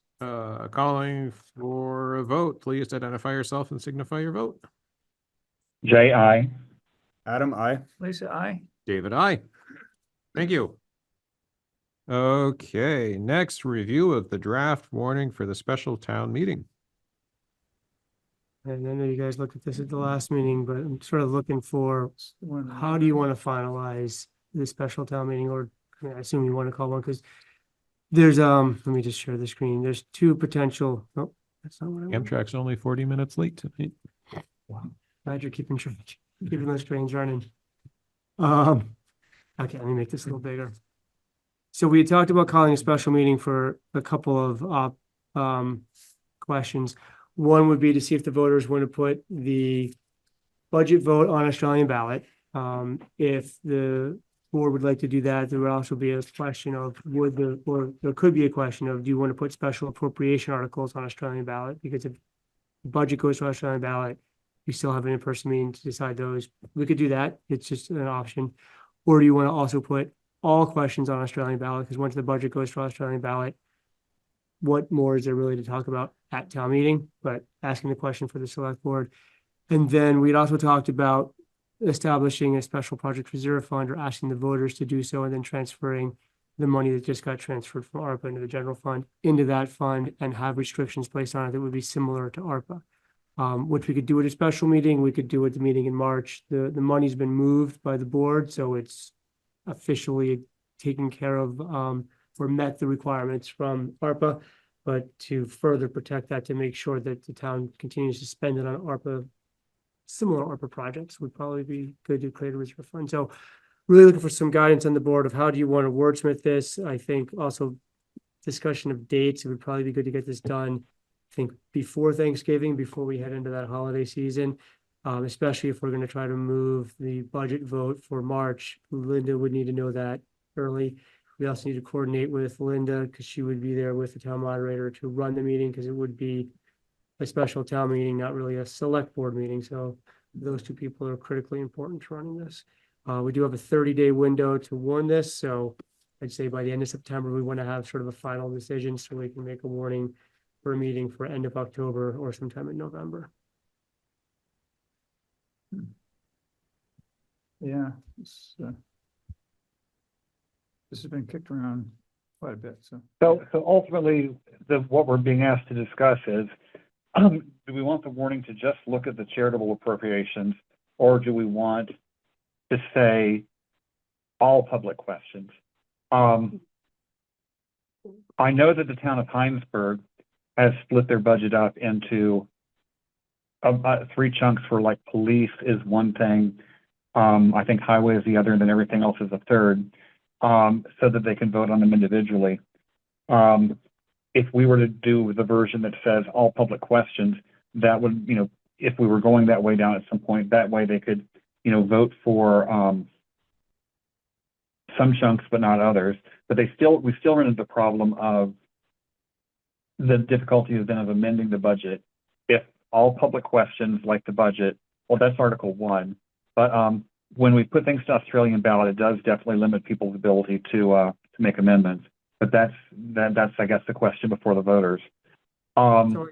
Calling for a vote. Please identify yourself and signify your vote. Jay, aye. Adam, I. Lisa, I. David, aye. Thank you. Okay, next review of the draft warning for the special town meeting. And I know you guys looked at this at the last meeting, but I'm sort of looking for, how do you want to finalize the special town meeting? Or I mean, I assume you want to call one, because there's, let me just share the screen. There's two potential, oh, that's not what I want. Amtrak's only 40 minutes late tonight. Glad you're keeping those trains running. Okay, let me make this a little bigger. So we had talked about calling a special meeting for a couple of questions. One would be to see if the voters want to put the budget vote on Australian ballot. If the board would like to do that, there would also be a question of there could be a question of, do you want to put special appropriation articles on Australian ballot? Because if the budget goes to Australian ballot, you still have an in-person meeting to decide those. We could do that. It's just an option. Or do you want to also put all questions on Australian ballot? Because once the budget goes to Australian ballot, what more is there really to talk about at town meeting, but asking the question for the select board. And then we'd also talked about establishing a special project reserve fund, or asking the voters to do so, and then transferring the money that just got transferred from ARPA into the general fund into that fund, and have restrictions placed on it that would be similar to ARPA. Which we could do at a special meeting. We could do at the meeting in March. The money's been moved by the board, so it's officially taken care of, or met the requirements from ARPA. But to further protect that, to make sure that the town continues to spend it on ARPA, similar ARPA projects, would probably be good to create a reserve fund. So really looking for some guidance on the board of how do you want to wordsmith this. I think also discussion of dates, it would probably be good to get this done, I think, before Thanksgiving, before we head into that holiday season, especially if we're going to try to move the budget vote for March. Linda would need to know that early. We also need to coordinate with Linda, because she would be there with the town moderator to run the meeting, because it would be a special town meeting, not really a select board meeting. So those two people are critically important to running this. We do have a 30-day window to warn this. So I'd say by the end of September, we want to have sort of a final decision so we can make a warning for a meeting for end of October or sometime in November. Yeah, this has been kicked around quite a bit, so. So ultimately, what we're being asked to discuss is, do we want the warning to just look at the charitable appropriations, or do we want to say all public questions? I know that the town of Heinsberg has split their budget up into 3 chunks, for like police is one thing, I think highway is the other, and then everything else is a third, so that they can vote on them individually. If we were to do the version that says all public questions, that would, if we were going that way down at some point, that way they could, vote for some chunks but not others. But we still run into the problem of the difficulty has been of amending the budget. If all public questions like the budget, well, that's Article 1. But when we put things to Australian ballot, it does definitely limit people's ability to make amendments. But that's, I guess, the question before the voters. Go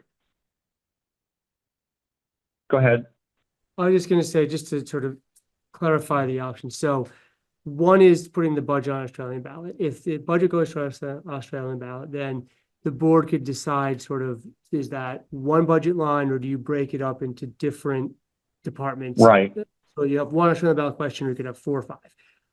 ahead. I was just gonna say, just to sort of clarify the options. So one is putting the budget on Australian ballot. If the budget goes to Australian ballot, then the board could decide sort of, is that one budget line, or do you break it up into different departments? Right. So you have one Australian ballot question, or you could have 4 or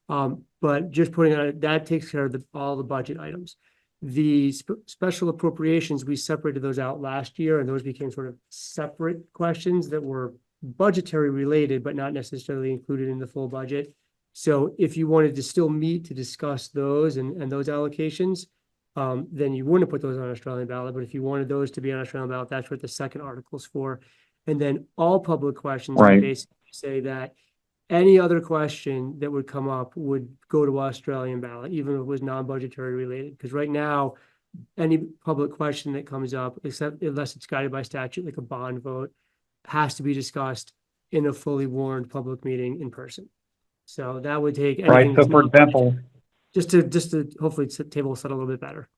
5. But just putting on, that takes care of all the budget items. The special appropriations, we separated those out last year, and those became sort of separate questions that were budgetary related, but not necessarily included in the full budget. So if you wanted to still meet to discuss those and those allocations, then you wouldn't put those on Australian ballot. But if you wanted those to be on Australian ballot, that's what the second article is for. And then all public questions, we basically say that any other question that would come up would go to Australian ballot, even if it was non-budgetary related. Because right now, any public question that comes up, except unless it's guided by statute, like a bond vote, has to be discussed in a fully warned public meeting in person. So that would take Right. So for example, just to hopefully table set a little bit better.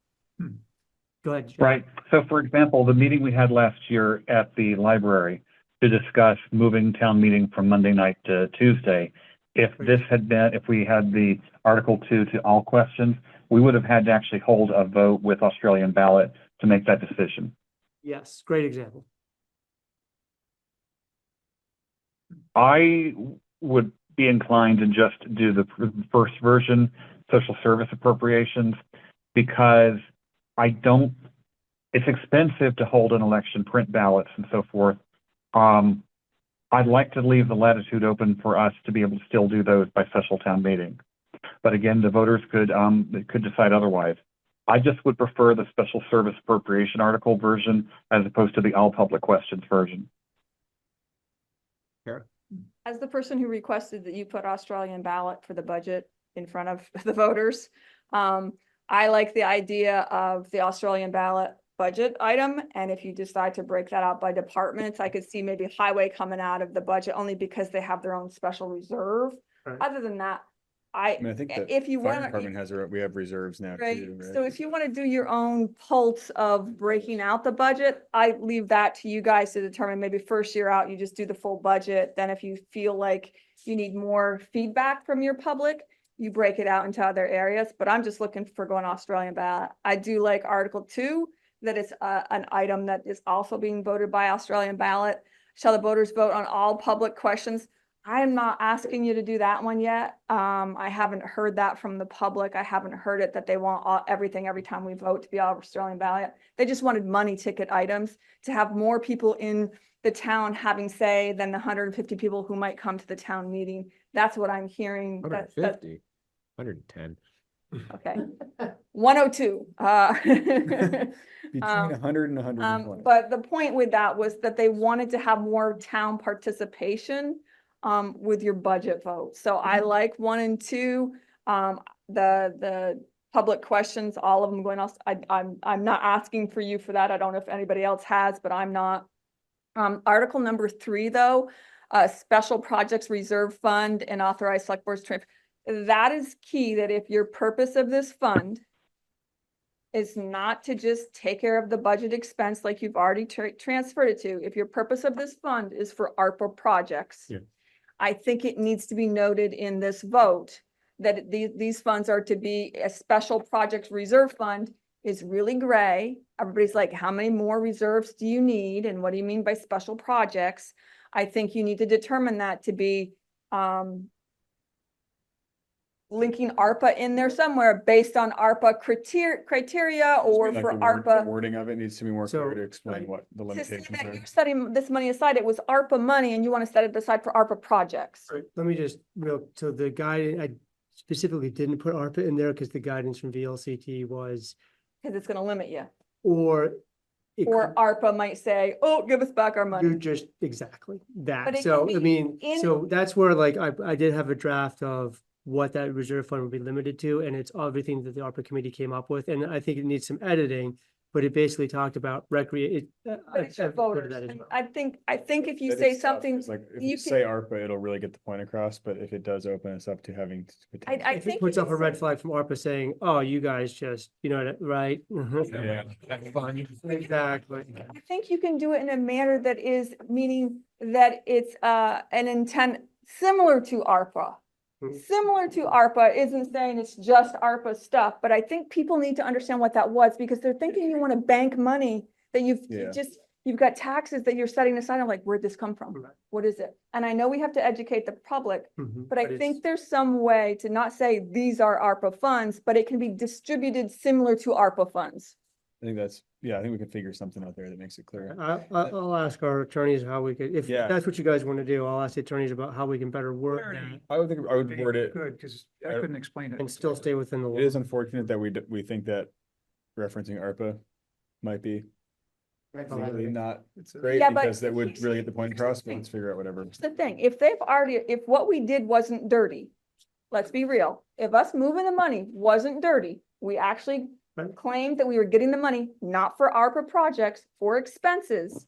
Go ahead, Joe. Right. So for example, the meeting we had last year at the library to discuss moving town meeting from Monday night to Tuesday, if this had been, if we had the Article 2 to all questions, we would have had to actually hold a vote with Australian ballot to make that decision. Yes, great example. I would be inclined to just do the first version, social service appropriations, because it's expensive to hold an election, print ballots and so forth. I'd like to leave the latitude open for us to be able to still do those by special town meeting. But again, the voters could decide otherwise. I just would prefer the special service appropriation article version as opposed to the all public questions version. As the person who requested that you put Australian ballot for the budget in front of the voters, I like the idea of the Australian ballot budget item. And if you decide to break that out by departments, I could see maybe highway coming out of the budget only because they have their own special reserve. Right. Other than that, I mean, I think the if you fire want, department has we have reserves now right? too, right? So if you want to do your own pulse of breaking out the budget, I leave that to you guys to determine. Maybe first year out, you just do the full budget. Then if you feel like you need more feedback from your public, you break it out into other areas. But I'm just looking for going Australian ballot. I do like Article 2, that it's an item that is also being voted by Australian ballot. Shall the voters vote on all public questions? I am not asking you to do that one yet. I haven't heard that from the public. I haven't heard it that they want everything every time we vote to be all Australian ballot. They just wanted money ticket items to have more people in the town having say than the 150 people who might come to the town meeting. That's what I'm hearing. 150, 110. Okay. 102. Between 100 and 120. But the point with that was that they wanted to have more town participation with your budget vote. So I like 1 and 2, the public questions, all of them going off. I'm not asking for you for that. I don't know if anybody else has, but I'm not. Article number 3 though, special projects reserve fund and authorized select board's transfer. That is key, that if your purpose of this fund is not to just take care of the budget expense like you've already transferred it to, if your purpose of this fund is for ARPA projects, yeah. I think it needs to be noted in this vote that these funds are to be a special projects reserve fund is really gray. Everybody's like, how many more reserves do you need? And what do you mean by special projects? I think you need to determine that to be linking ARPA in there somewhere based on ARPA criteria or Like for the ARPA. wording of it needs to be more So, clear to explain what the To say limitations that are. you're setting this money aside, it was ARPA money and you want to set it aside for ARPA projects. Right. Let me just so the guide, I specifically didn't put ARPA in there because the guidance from VLCT was, Because it's going to limit you. or it Or ARPA might say, oh, give us back our you're money. just exactly But that. it So, can I be mean, in- so that's where like, I did have a draft of what that reserve fund would be limited to, and it's everything that the ARPA committee came up with. And I think it needs some editing but it basically talked about recreate. But it's your voters. And I think if you say something, Like, if you you say ARPA, it'll really get the point across, but if it does open us up to having. I If it think. puts if up you a red say- flag from ARPA saying, oh, you guys just, you know, right? Yeah. Exactly. I think you can do it in a manner that is, meaning that it's an intent similar to ARPA. Mhm. Similar to ARPA isn't saying it's just ARPA stuff, but I think people need to understand what that was because they're thinking you want to bank money that Yeah. you've got taxes that you're setting aside. I'm like, where'd this come from? Right. What is it? And I know we have to educate the public, Mhm. but I it's- think there's some way to not say these are ARPA funds, but it can be distributed similar to ARPA funds. I think that's, yeah, I think we can figure something out there that makes it clear. I'll ask our attorneys how we could, if Yeah. that's what you guys want to do, I'll ask the attorneys about how we can better word that I would think, I would word it, Good, because I couldn't explain it. and still stay within the law. it is unfortunate that we think that referencing ARPA might be legally not It's a- great, Yeah, but- because that would really get the point across, but let's figure out whatever. Here's the thing, if they've already, if what we did wasn't dirty, let's be real, if us moving the money wasn't dirty, we actually Right. claimed that we were getting the money, not for ARPA projects, for expenses.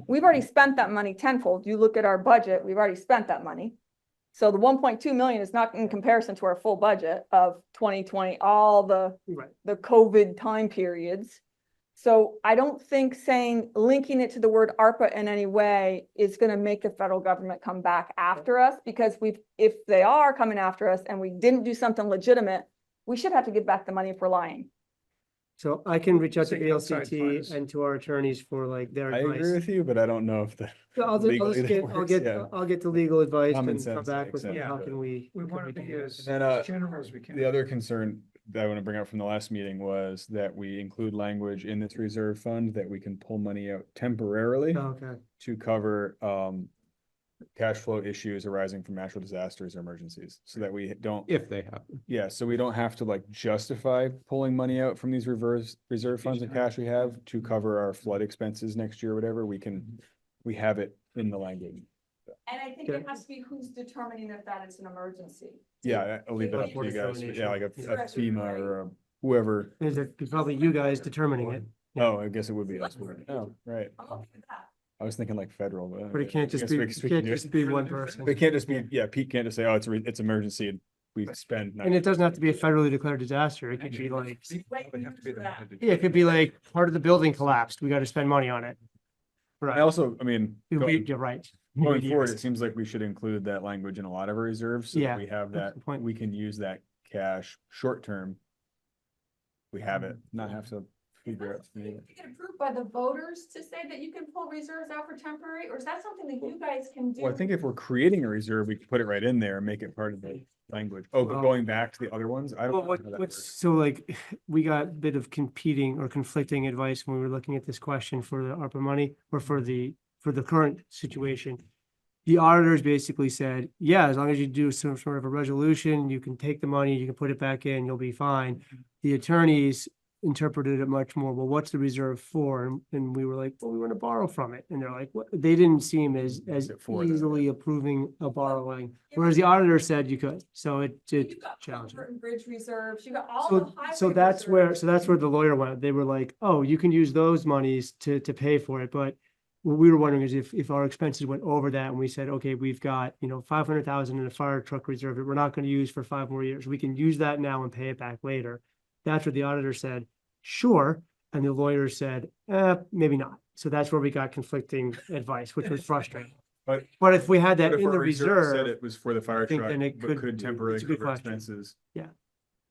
We've already spent that money tenfold. You look at our budget, we've already spent that money. So the 1.2 million is not in comparison to our full budget of 2020, all the Right. COVID time periods. So I don't think linking it to the word ARPA in any way is gonna make the federal government come back after us, because if they are coming after us and we didn't do something legitimate, we should have to give back the money if we're lying. So I can reach out to Say outside VLCT funds. and to our attorneys for like their I agree advice. with you, but I don't know if the. So I'll legally just that get, works, yeah. I'll get the legal advice Common and come sense back makes with sense, how but- can we. We can want we to be do this? as And as general as we can. The other concern that I want to bring up from the last meeting was that we include language in this reserve fund that we can pull money out temporarily Okay. to cover cash flow issues arising from natural disasters or emergencies, so that we don't, If they happen. yeah, so we don't have to like justify pulling money out from these reserve funds and cash we have to cover our flood expenses next year, or whatever, we have it in the language. And I think it has to be who's determining if that is an emergency. Yeah, I'll leave it up to you guys, but yeah, like a FEMA or a whoever. Is it probably you guys determining it? Oh, I guess it would be us. Oh, right. I'm okay with that. I was thinking like federal, but. But it can't I just guess be, we- it we can't can just be one person. It can't just be, yeah, Pete can't just say, oh, it's emergency and we spend. And it doesn't have to be a federally declared disaster. It could be like, They have to be the one to do. yeah, it could be like part of the building collapsed. We got to spend money on it. I also, I mean, You're right. going forward, it seems like we should include that language in a lot of our reserves, so Yeah, that we have that's that, the point. we can use that cash short term. We have it, not have to figure out. Get approved by the voters to say that you can pull reserves out for temporary, or is that something that you guys can do? Well, I think if we're creating a reserve, we can put it right in there and make it part of the language. Oh, but going back to the other ones, I don't. Well, know how that what's, works. so like, we got a bit of competing or conflicting advice when we were looking at this question for the ARPA money or for the current situation. The auditors basically said, yeah, as long as you do some sort of a resolution, you can take the money, you can put it back in, you'll be fine. The attorneys interpreted it much more, well, what's the reserve for? And we were like, well, we want to borrow from it. And they're like, what? They didn't seem as For that. easily approving of borrowing, whereas the auditor said you could. So it You got challenging. culvert and bridge reserves, you got all the highway. So that's where the lawyer went. They were like, oh, you can use those monies to pay for it, but what we were wondering is if our expenses went over that and we said, okay, we've got, 500,000 in a fire truck reserve that we're not going to use for 5 more years. We can use that now and pay it back later. That's what the auditor said, sure. And the lawyer said, maybe not. So that's where we got conflicting advice, which was frustrating. But But if we had that What if in the our Said reserve, it was for the fire I think truck, then it but could could be. temporarily It's a good cover question. expenses,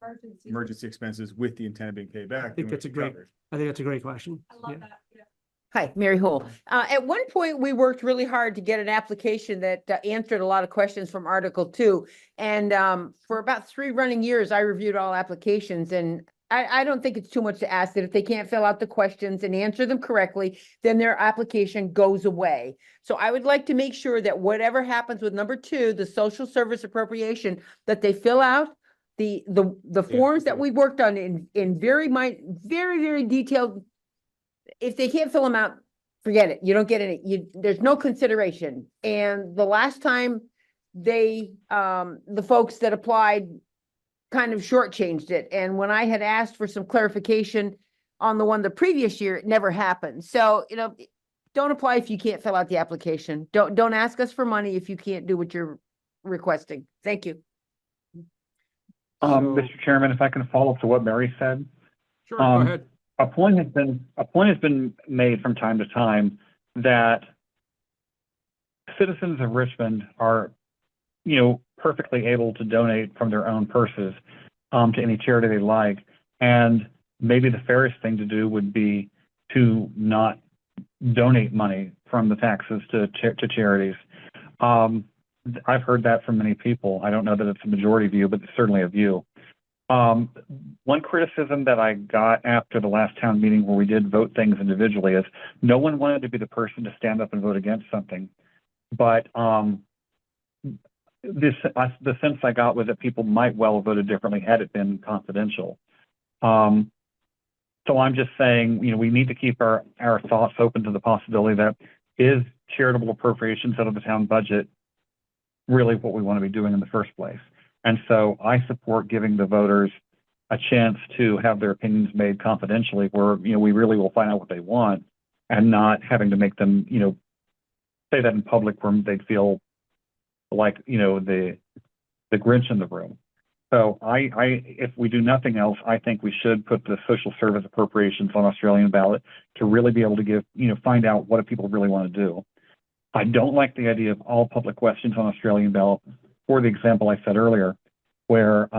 Emergency. emergency expenses with the intent of being paid back. I think that's a great, I think that's a great question. I Yeah. love that, yeah. Hi, Mary Hull. At one point, we worked really hard to get an application that answered a lot of questions from Article 2. And for about 3 running years, I reviewed all applications, and I don't think it's too much to ask that if they can't fill out the questions and answer them correctly, then their application goes away. So I would like to make sure that whatever happens with number 2, the social service appropriation, that they fill out the forms that we worked on in very, very detailed. If they can't fill them out, forget it. You don't get any, there's no consideration. And the last time the folks that applied kind of shortchanged it. And when I had asked for some clarification on the one the previous year, it never happened. So, don't apply if you can't fill out the application. Don't ask us for money if you can't do what you're requesting. Thank you. Mr. Chairman, if I can follow up to what Mary said. Sure, go ahead. A point has been made from time to time that citizens of Richmond are, perfectly able to donate from their own purses to any charity they like. And maybe the fairest thing to do would be to not donate money from the taxes to charities. I've heard that from many people. I don't know that it's a majority view, but it's certainly a view. One criticism that I got after the last town meeting where we did vote things individually is no one wanted to be the person to stand up and vote against something. But the sense I got was that people might well have voted differently had it been confidential. So I'm just saying, we need to keep our thoughts open to the possibility that is charitable appropriations out of the town budget really what we want to be doing in the first place. And so I support giving the voters a chance to have their opinions made confidentially where, we really will find out what they want and not having to make them, say that in public where they'd feel like, the Grinch in the room. So if we do nothing else, I think we should put the social service appropriations on Australian ballot to really be able to give, find out what do people really want to do. I don't like the idea of all public questions on Australian ballot for the example I said earlier, where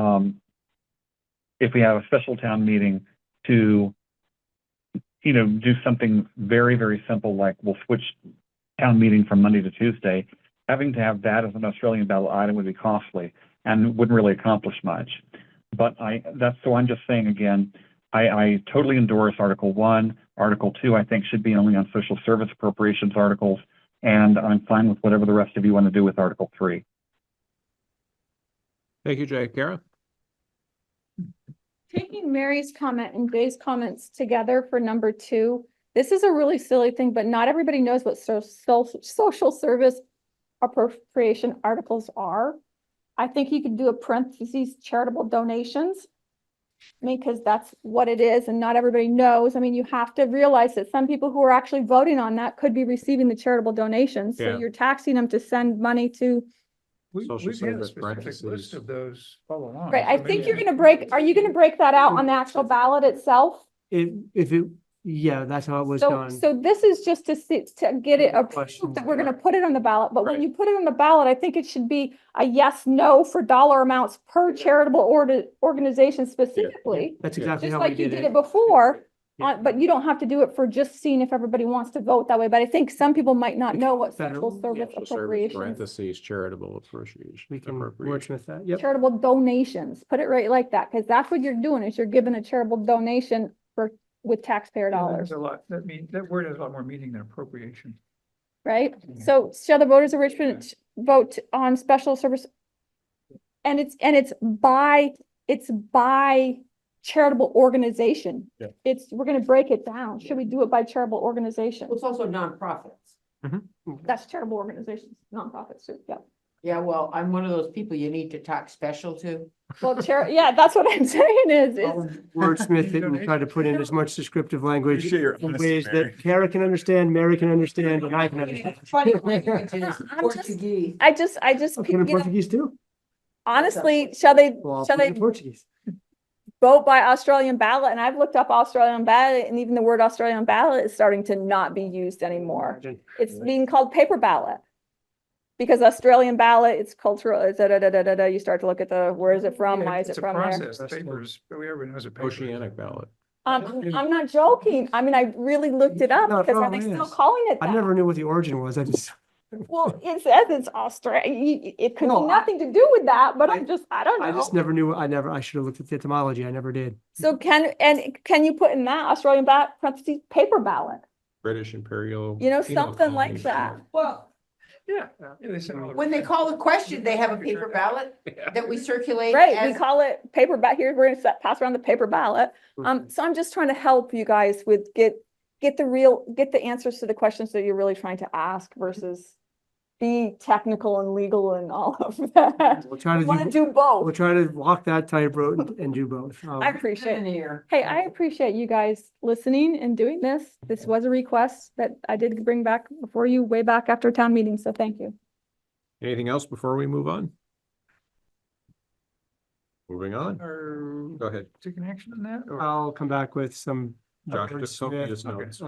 if we have a special town meeting to, do something very, very simple, like we'll switch town meeting from Monday to Tuesday, having to have that as an Australian ballot item would be costly and wouldn't really accomplish much. But so I'm just saying again, I totally endorse Article 1. Article 2, I think, should be only on social service appropriations articles, and I'm fine with whatever the rest of you want to do with Article 3. Thank you, Jay. Kara? Taking Mary's comment and Jay's comments together for number 2, this is a really silly thing, but not everybody knows what social service appropriation articles are. I think you could do a parentheses charitable donations. Because that's what it is and not everybody knows. You have to realize that some people who are actually voting on that could be receiving the charitable donations. So you're taxing them to send money to. We've had a service specific parentheses. list of those all along. Right, I think you're gonna are you gonna break that out on the actual ballot itself? Yeah, that's how it was So, done. so this is just to see, to get it Question. approved that we're gonna put it on the ballot, but when Right. you put it on the ballot, I think it should be a yes, no for dollar amounts per charitable organization specifically. That's exactly Just how we like you did did it. it before, Yeah. but you don't have to do it for just seeing if everybody wants to vote that way, but I think some people might not know what Federal- social service Social service appropriations, parentheses, charitable appropriation. We can appropriation. wordsmith that. Yep. charitable donations, put it right like that, because that's what you're doing, is you're giving a charitable donation with taxpayer dollars. There's a lot, that word has a lot more meaning than appropriation. Right? So shall the voters of Richmond vote on special service? And it's by charitable organization. Yeah. We're gonna break it down. Should we do it by charitable organization? It's also nonprofits. That's charitable organizations, nonprofits too, yeah. Yeah, well, I'm one of those people you need to talk special to. Well, yeah, that's what I'm saying is, Wordsmith it and try to put in as much descriptive language Appreciate your in honesty, ways Mary. that Kara can understand, Mary can understand, and I can understand. Funny language is I'm just- Portuguese. I just, I'll put in you know, Portuguese too. honestly, shall they Well, I'll put it in Portuguese. vote by Australian ballot? And I've looked up Australian ballot, and even the word Australian ballot is starting to not be used anymore. Imagine. It's being called paper ballot. Because Australian ballot, it's cultural, you start to look at where is it from, why is it from there? It's a process, papers, but everyone knows a paper. Oceanic ballot. I'm not joking. I really looked it up, No, it because are probably they still is. calling it I that? never knew what the origin was. I just, Well, it says it's Australia, it could be No, nothing to do with that, but I don't know. I just never knew, I should have looked at the etymology. I never did. So can you put in that Australian ballot, parentheses, paper ballot? British Imperial. Something like that. Well, Yeah. They send all the- when they call the question, they have a paper ballot that we circulate. Right, we as- call it paper ballot. Here, we're gonna pass around the paper ballot. So I'm just trying to help you guys with get the answers to the questions that you're really trying to ask versus be technical and legal and all of that. We'll try to We want to do, do both. we'll try to walk that tightrope and do both. I appreciate it. Hey, I appreciate you guys listening and doing this. This was a request that I did bring back before you way back after town meeting, so thank you. Anything else before we move on? Moving on. Go ahead. Taking action on that? or- I'll come back with some. Josh just copious Okay. notes.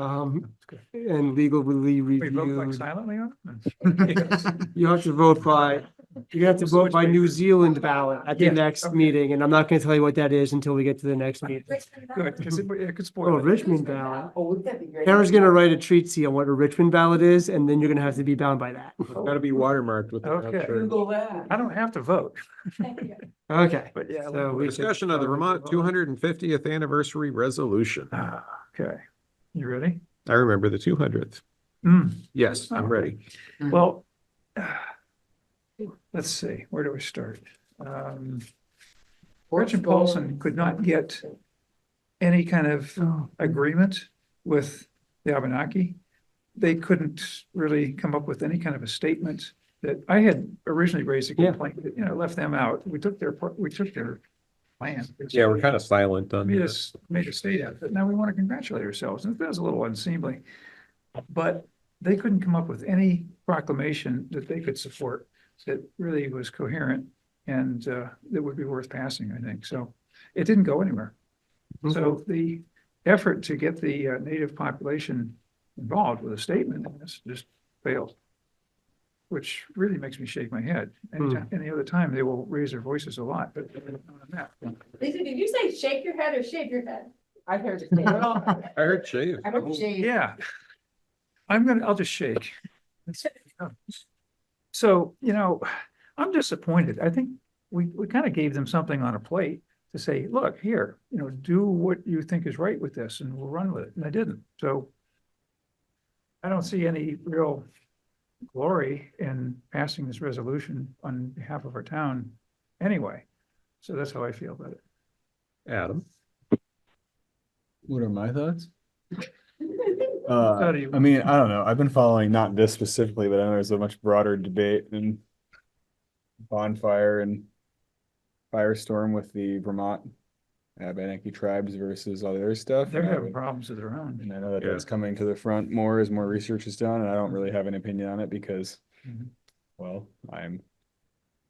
And legally We vote like reviewed. silently on it? You have to vote by, you have to vote by New Zealand ballot at the Yeah, next okay. meeting, and I'm not gonna tell you what that is until we get to the next meeting. Good, because it could spoil Oh, it. Richmond ballot. Oh, wouldn't that be great? Kara's gonna write a treat sheet on what a Richmond ballot is, and then you're gonna have to be bound by that. It's gotta be watermarked with. the Okay. outside. Google that. I don't have to vote, Okay. but yeah. So we should- Discussion of the Vermont 250th anniversary resolution. Okay, you ready? I remember the 200th. Mm. Yes, I'm ready. Well, let's see, where do we start? Richard Paulson could not get any kind of agreement with the Abenaki. They couldn't really come up with any kind of a statement that I had originally raised a Yeah. complaint, that, left them out. We took their plan. Yeah, we're kind of silent on Made this. us, made a state out of it. Now we want to congratulate ourselves. And that was a little unseemly. But they couldn't come up with any proclamation that they could support that really was coherent and that would be worth passing, I think. So it didn't go anywhere. So the effort to get the native population involved with a statement in this just failed, which really makes me shake my head. Any other time, they will raise their voices a lot, but not on that. Lisa, did you say shake your head or shave your head? I heard it. I I heard shave. heard shave. Yeah. I'll just shake. So, I'm disappointed. I think we kind of gave them something on a plate to say, look, here, do what you think is right with this and we'll run with it. And they didn't. So I don't see any real glory in passing this resolution on behalf of our town anyway. So that's how I feel about it. Adam. What are my thoughts? How do you- I mean, I don't know. I've been following not this specifically, but I know there's a much broader debate and bonfire and firestorm with the Vermont Abenaki tribes versus all the other stuff. They're And I having would- problems of their own. And I know that Yeah. that's coming to the front more as more research is done, and I don't really have an opinion on it because, Mhm. well, I'm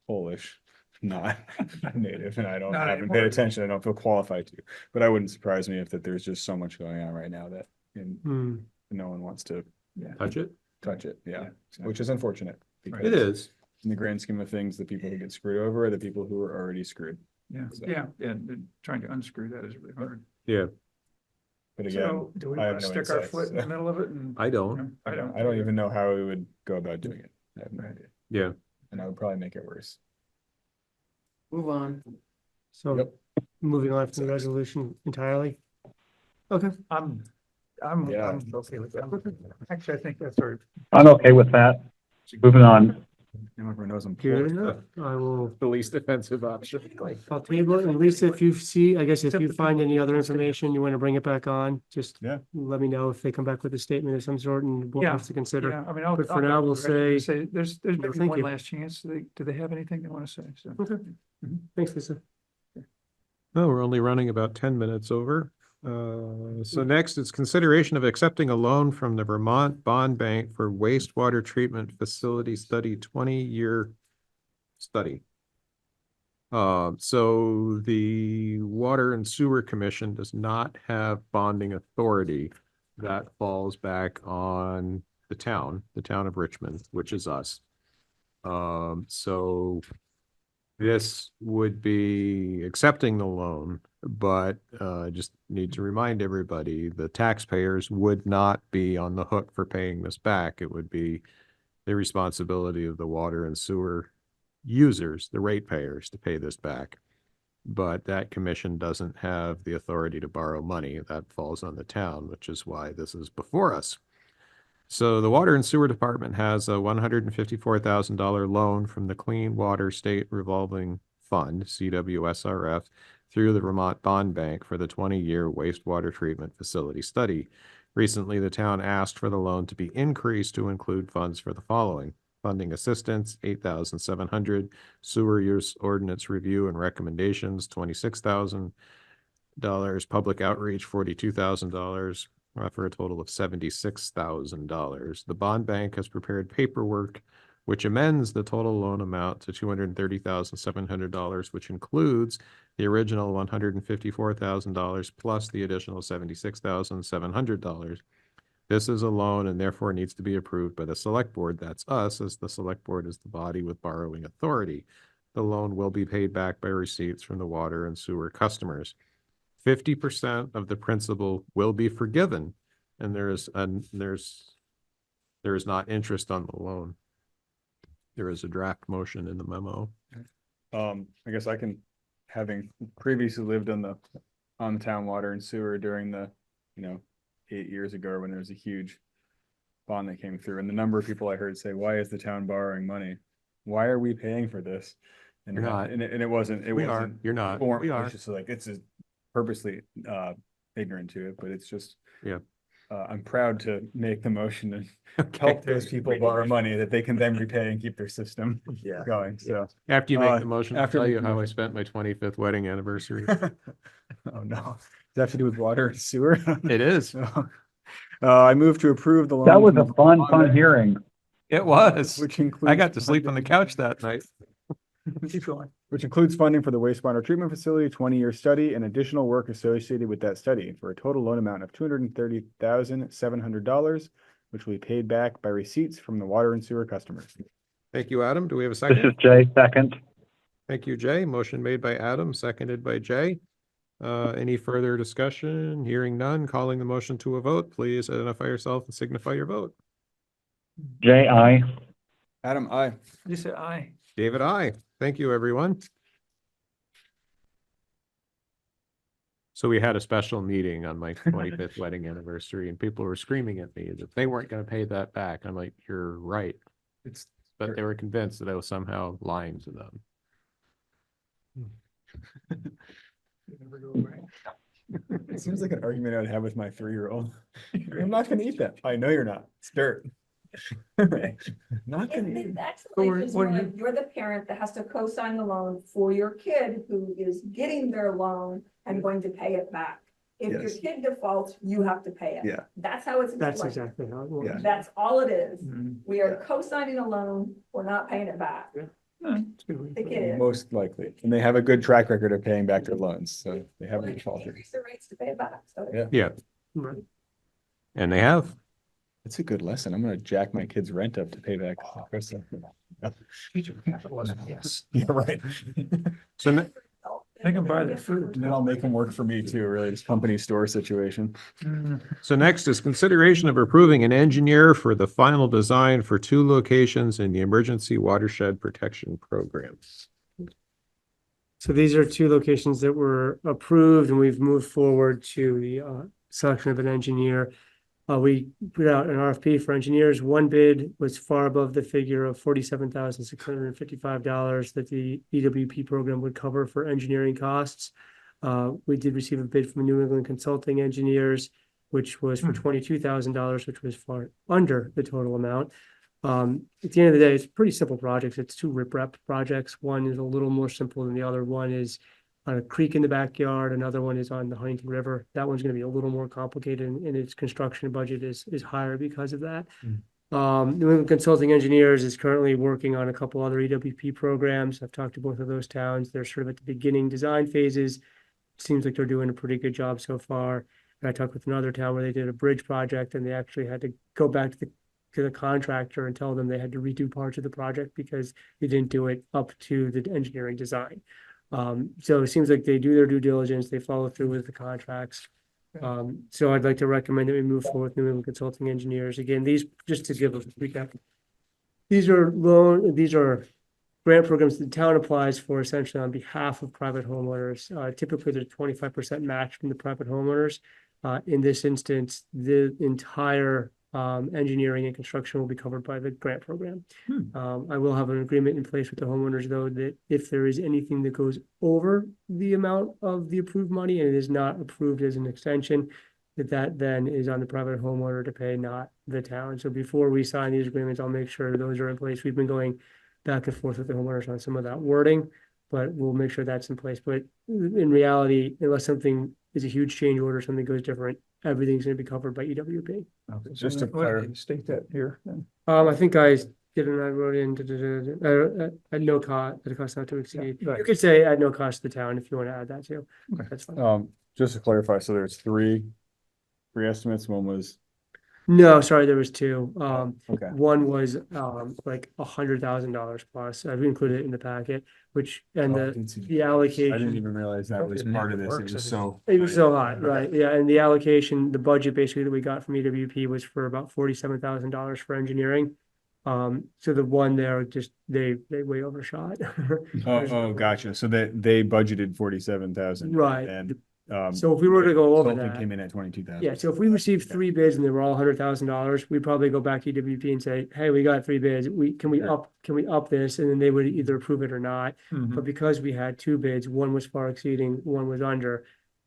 Polish, not native, and I haven't Not paid anymore. attention. I don't feel qualified to. But I wouldn't surprise me if there's just so much going on right now that no one wants to Touch it? touch it. Yeah, exactly. which is unfortunate. because It is. In the grand scheme of things, the people who get screwed over are the people who are already screwed. Yeah, So- and trying to unscrew that is really hard. Yeah, But again, So do we I want have to no stick our insights, foot in the so- middle of it and? I don't. I don't. I don't even know how we would go about doing it. I have no idea. Yeah. And I would probably make it worse. Move on. So Yep. moving on from the resolution entirely. Okay. I'm Yeah. okay with that. Actually, I think that's our. I'm okay with that. Moving on. Everyone knows I'm Good Polish. enough. I will, The least offensive option. I'll table it. And Lisa, if you see, I guess if you find any other information, you want to bring it back on, just Yeah. let me know if they come back with a statement of some sort and the board Yeah, wants to consider. Yeah, I mean, I'll. But for I'll now, go we'll ahead and say- There's No, maybe thank one you. last chance. Do they have anything they want to say? So. Okay. Thanks, Lisa. No, we're only running about 10 minutes over. So next it's consideration of accepting a loan from the Vermont Bond Bank for wastewater treatment facility study 20-year study. So the Water and Sewer Commission does not have bonding authority. That falls back on the town of Richmond, which is us. So this would be accepting the loan, but just need to remind everybody, the taxpayers would not be on the hook for paying this back. It would be the responsibility of the water and sewer users, the ratepayers, to pay this back. But that commission doesn't have the authority to borrow money. That falls on the town, which is why this is before us. So the Water and Sewer Department has a $154,000 loan from the Clean Water State Revolving Fund, CWSRF, through the Vermont Bond Bank for the 20-year wastewater treatment facility study. Recently, the town asked for the loan to be increased to include funds for the following: funding assistance, $8,700. Sewer use ordinance review and recommendations, $26,000. Public outreach, $42,000, for a total of $76,000. The bond bank has prepared paperwork which amends the total loan amount to $230,700, which includes the original $154,000 plus the additional $76,700. This is a loan and therefore needs to be approved by the select board. That's us, as the select board is the body with borrowing authority. The loan will be paid back by receipts from the water and sewer customers. 50% of the principal will be forgiven, and there is not interest on the loan. There is a draft motion in the memo. I guess I can, having previously lived on the town water and sewer during the, 8 years ago when there was a huge bond that came through, and the number of people I heard say, why is the town borrowing money? Why are we paying for this? And You're not. And it wasn't, We are. You're not. We are. It's just like, it's just purposely ignorant to it, but it's just. Yeah. I'm proud to make the motion and Okay. help those people borrow money that they can then repay and keep their system going, so. After you make the motion, I'll after tell we you make the how I motion. spent my 25th wedding anniversary. Oh, no. Does that have to do with water and sewer? It is. I move to approve the. That loan was from a fun hearing. It was. Which includes. I got to sleep on the couch that night. Keep going. Which includes funding for the wastewater treatment facility, 20-year study, and additional work associated with that study for a total loan amount of $230,700, which will be paid back by receipts from the water and sewer customers. Thank you, Adam. Do we have a This second? is Jay, second. Thank you, Jay. Motion made by Adam, seconded by Jay. Any further discussion? Hearing none, calling the motion to a vote. Please identify yourself and signify your vote. Jay, aye. Adam, aye. You said aye. David, aye. Thank you, everyone. So we had a special meeting on my 25th wedding anniversary, and people were screaming at me that they weren't going to pay that back. I'm like, you're right. But they were convinced that I was somehow lying to them. It seems like an argument I would have with my 3-year-old. I'm not gonna eat that. I know you're not. It's dirt. Not gonna eat it. That's Or like, what do you- you're the parent that has to co-sign the loan for your kid who is getting their loan and going to pay it back. If your Yes. kid defaults, you have to pay it. Yeah. That's how it's. That's explained. exactly how it works. Yeah. That's all it is. Mhm. We are co-signing a loan, we're not paying it back. It's a good way to The put kid it. is. Most likely. And they have a good track record of paying back their loans, so they haven't Well, defaulted. increase the rates to pay it back, so. Yeah. Yeah, Right. and they have. It's a good lesson. I'm gonna jack my kids' rent up to pay back. Yes. Yeah, right. So ne- They can buy their food. And then I'll make them work for me too, really, this company store situation. So next is consideration of approving an engineer for the final design for 2 locations in the Emergency Watershed Protection Program. So these are 2 locations that were approved, and we've moved forward to the selection of an engineer. We put out an RFP for engineers. One bid was far above the figure of $47,655 that the EWP program would cover for engineering costs. We did receive a bid from New England Consulting Engineers, which was for $22,000, which was far under the total amount. At the end of the day, it's pretty simple projects. It's 2 riprap projects. One is a little more simple than the other. One is on a creek in the backyard. Another one is on the Huntington River. That one's going to be a little more complicated, and its construction budget is higher because of that. New England Consulting Engineers is currently working on a couple other EWP programs. I've talked to both of those towns. They're sort of at the beginning design phases. Seems like they're doing a pretty good job so far. And I talked with another town where they did a bridge project, and they actually had to go back to the contractor and tell them they had to redo parts of the project because they didn't do it up to the engineering design. So it seems like they do their due diligence, they follow through with the contracts. So I'd like to recommend that we move forward with New England Consulting Engineers. Again, these, just to give a recap, these are grant programs the town applies for essentially on behalf of private homeowners. Typically, there's 25% match from the private homeowners. In this instance, the entire engineering and construction will be covered by the grant program. I will have an agreement in place with the homeowners, though, that if there is anything that goes over the amount of the approved money and it is not approved as an extension, that then is on the private homeowner to pay, not the town. So before we sign these agreements, I'll make sure those are in place. We've been going back and forth with the homeowners on some of that wording, but we'll make sure that's in place. But in reality, unless something is a huge change order, something goes different, everything's gonna be covered by EWP. Okay, Just so to why don't clar- you state that here, then. I think I did, and I wrote in, at no cost, at a cost not to exceed. right. You could say at no cost to the town if you want to add that too. Okay. That's fine. Just to clarify, so there's three estimates. One was, No, sorry, there was two. okay. One was, like $100,000 plus. I've included it in the packet, which, and Oh, I the, didn't see the I allocation. didn't even realize that was part of this. It was so. It was so hot, right? Yeah, and the allocation, the budget basically that we got from EWP was for about $47,000 for engineering. So the one there just, they way overshot. Oh, gotcha. So they budgeted 47,000. Right. And, So if we were to go over consulting that. came in at 22,000. Yeah, so if we received three bids and they were all $100,000, we'd probably go back to EWP and say, hey, we got three bids. Can we up this? And then they would either approve it or not. Mhm. But because we had two bids, one was far exceeding, one was under,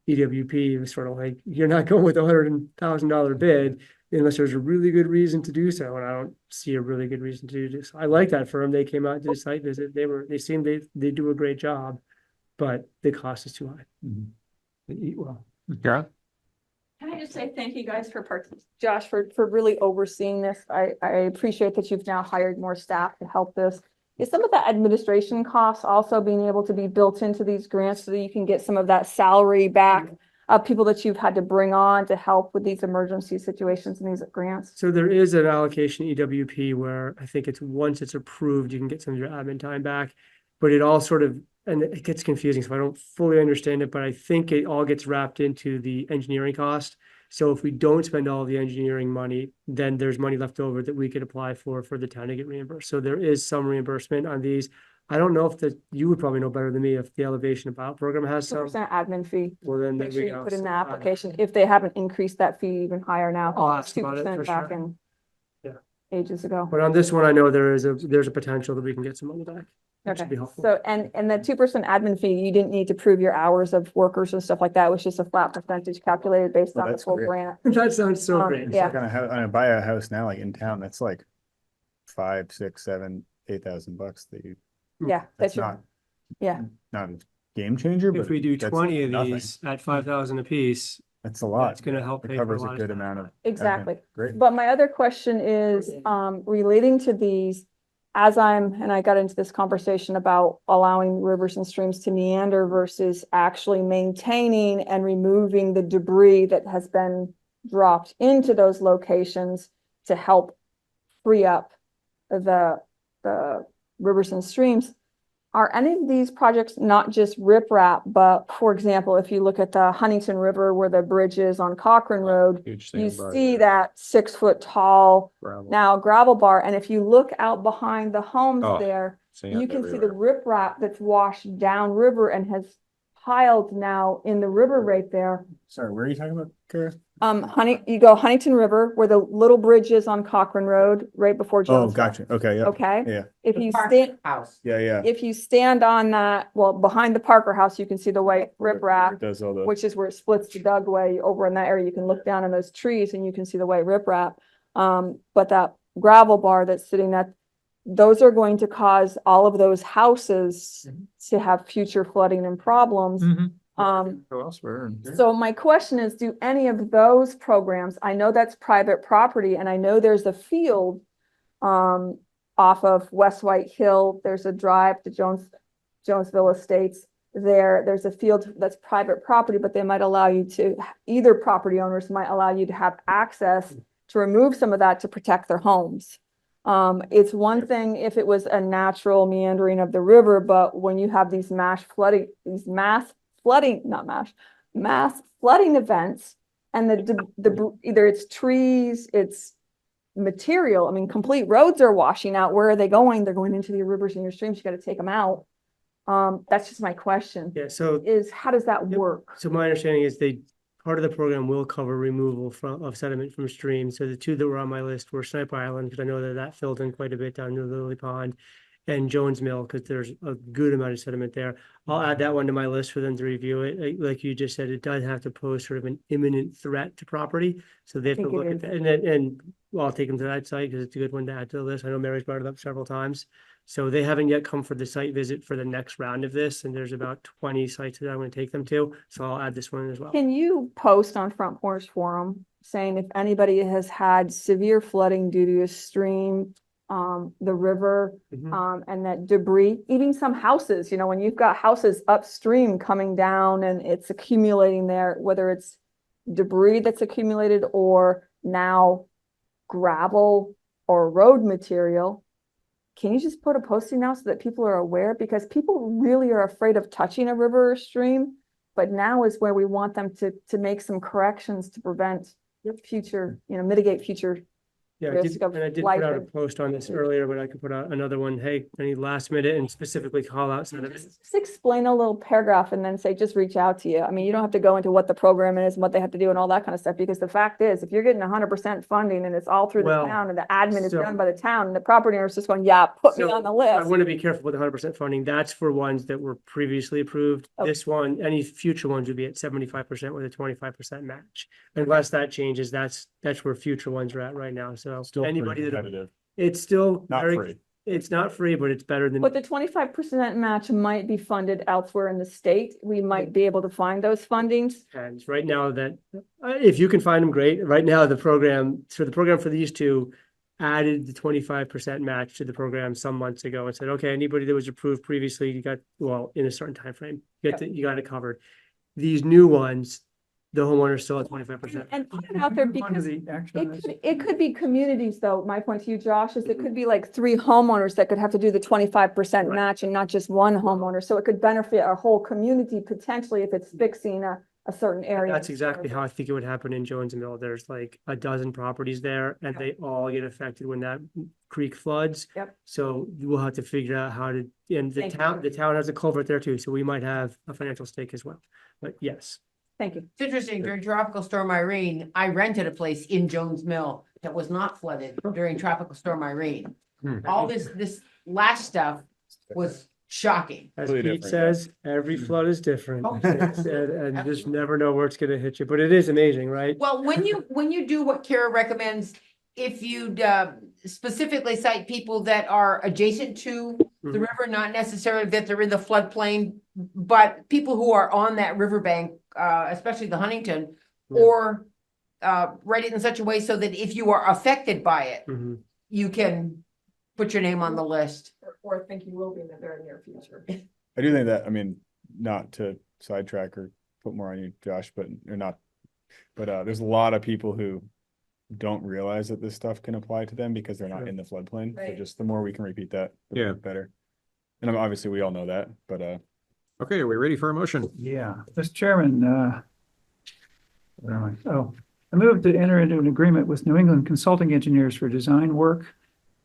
EWP was sort of like, you're not going with a $100,000 bid unless there's a really good reason to do so. And I don't see a really good reason to do this. I like that firm. They came out to the site visit. They seemed they do a great job, but the cost is too high. Mhm. They eat well. Karen? Can I just say thank you guys for Josh, for really overseeing this. I appreciate that you've now hired more staff to help this. Is some of the administration costs also being able to be built into these grants so that you can get some of that salary back of people that you've had to bring on to help with these emergency situations and these grants? So there is an allocation EWP where I think it's once it's approved, you can get some of your admin time back. But it all sort of, and it gets confusing, so I don't fully understand it, but I think it all gets wrapped into the engineering cost. So if we don't spend all the engineering money, then there's money left over that we could apply for the town to get reimbursed. So there is some reimbursement on these. I don't know if you would probably know better than me if the Elevation About program has some. 2% admin fee. Well, then there Make sure we you go. put in the So, application, if they haven't increased that fee even higher now. I'll ask about it for 2% back sure. in Yeah. ages ago. But on this one, I know there's a potential that we can get some money back. Which would be Okay, helpful. so, and the 2% admin fee, you didn't need to prove your hours of workers and stuff like that. It was just a flat percentage calculated based Well, on the that's full great. grant. That sounds so great. It's Yeah. like on a buy a house now, like in town, that's like 5, 6, 7, 8,000 bucks that you, Yeah, that's that's your, not, yeah. not a game changer, but If we do that's 20 of nothing. these at 5,000 apiece, That's a lot. that's gonna help It pay for a covers lot a of good stuff. amount of. Exactly. admin. Great. But my other question is, relating to these, and I got into this conversation about allowing rivers and streams to meander versus actually maintaining and removing the debris that has been dropped into those locations to help free up the rivers and streams. Are any of these projects not just riprap, but for example, if you look at the Huntington River where the bridge is on Cochrane Road, Huge you sandbar see there. that 6-foot tall Gravel. now gravel bar. And if you look out behind the homes Oh, there, Sand you can see the everywhere. riprap that's washed down river and has piled now in the river right there. Sorry, where are you talking about, Kara? You go Huntington River where the little bridge is on Cochrane Road, right before Oh, Jonesville. gotcha. Okay, yeah. Okay. Yeah, If you stand, House. yeah. if you stand on that, well, behind the Parker House, you can see the white riprap, It does all the. which is where it splits to Dugway. Over in that area, you can look down on those trees and you can see the white riprap. But that gravel bar that's sitting those are going to cause all of those houses to have future flooding and problems. Go elsewhere. So my question is, do any of those programs, I know that's private property and I know there's a field off of West White Hill, there's a drive to Jonesville Estates. There's a field that's private property, but they might allow you to, either property owners might allow you to have access to remove some of that to protect their homes. It's one thing if it was a natural meandering of the river, but when you have these mass flooding events and either it's trees, it's material. I mean, complete roads are washing out. Where are they going? They're going into your rivers and your streams. You got to take them out. That's just my question. Yeah, so Is how does that work? So my understanding is part of the program will cover removal of sediment from streams. So the two that were on my list were Sniper Island, because I know that filled in quite a bit down near Lily Pond, and Jones Mill, because there's a good amount of sediment there. I'll add that one to my list for them to review it. Like you just said, it does have to pose sort of an imminent threat to property. So they have to Think it look at is. that, and well, I'll take them to that site because it's a good one to add to the list. I know Mary's brought it up several times. So they haven't yet come for the site visit for the next round of this, and there's about 20 sites that I'm going to take them to. So I'll add this one as well. Can you post on Front Porch Forum saying if anybody has had severe flooding due to a stream, the river, and that debris, even some houses, you know, when you've got houses upstream coming down and it's accumulating there, whether it's debris that's accumulated or now gravel or road material, can you just put a posting now so that people are aware? Because people really are afraid of touching a river or stream, but now is where we want them to make some corrections to prevent future, you know, mitigate future Yeah, risk of I did life put out a and- post on this earlier, but I could put out another one. Hey, any last minute and specifically call out some of this. Just explain a little paragraph and then say, just reach out to you. I mean, you don't have to go into what the program is and what they have to do and all that kind of stuff, because the fact is, if you're getting 100% funding and it's all through the Well, town and the admin is so- done by the town and the property owner is just going, yeah, put me So, on the I list. want to be careful with 100% funding. That's for ones that were previously approved. Okay. This one, any future ones would be at 75% with a 25% match. Unless that changes, that's where future ones are at right now. So Still pretty anybody that, competitive. it's still Not very, free. it's not free, but it's better than. But the 25% match might be funded elsewhere in the state. We might be able to find those fundings. And right now that, if you can find them, great. Right now, the program for these two added the 25% match to the program some months ago and said, okay, anybody that was approved previously, you got, well, in a certain time frame, you got it covered. These new ones, the homeowner's still at 25%. And put it out there because it could be communities though. My point to you, Josh, is it could be like 3 homeowners that could have to do the 25% match and not just one homeowner. So it could benefit our whole community potentially if it's fixing a certain area. That's exactly how I think it would happen in Jones Mill. There's like a dozen properties there and they all get affected when that creek floods. Yep. So we'll have to figure out how to, and the Thank you. town has a culvert there too, so we might have a financial stake as well. But yes. Thank you. It's interesting, during Tropical Storm Irene, I rented a place in Jones Mill that was not flooded during Tropical Storm Irene. All this last stuff was shocking. As Totally Pete different, says, every flood is different. Oh. And you just never know where it's gonna hit you, but it is amazing, right? Well, when you do what Kara recommends, if you'd specifically cite people that are adjacent to the Mhm. river, not necessarily that they're in the floodplain, but people who are on that riverbank, especially the Huntington, Yeah. or write it in such a way so that if you are affected by it, Mhm. you can put your name on the list. Or think you will be in the very near future. I do think that, I mean, not to sidetrack or put more on you, Josh, but there's a lot of people who don't realize that this stuff can apply to them because they're not Sure. in the floodplain. So Right. just the more we can repeat that, the Yeah. better. And obviously we all know that, but Okay, are we ready for a motion? Yeah, Mr. Chairman, where am I? Oh, I moved to enter into an agreement with New England Consulting Engineers for design work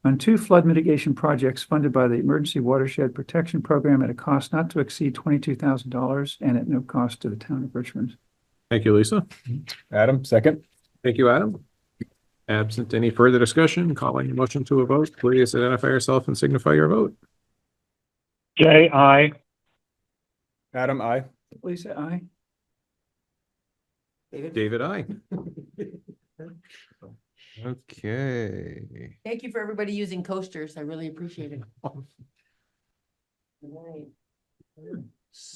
on 2 flood mitigation projects funded by the Emergency Watershed Protection Program at a cost not to exceed $22,000 and at no cost to the town of Richmond. Thank you, Lisa. Adam, second. Thank you, Adam. Absent any further discussion, calling the motion to a vote, please identify yourself and signify your vote. Jay, I. Adam, I. Lisa, aye. David, I. Okay. Thank you for everybody using coasters. I really appreciate it.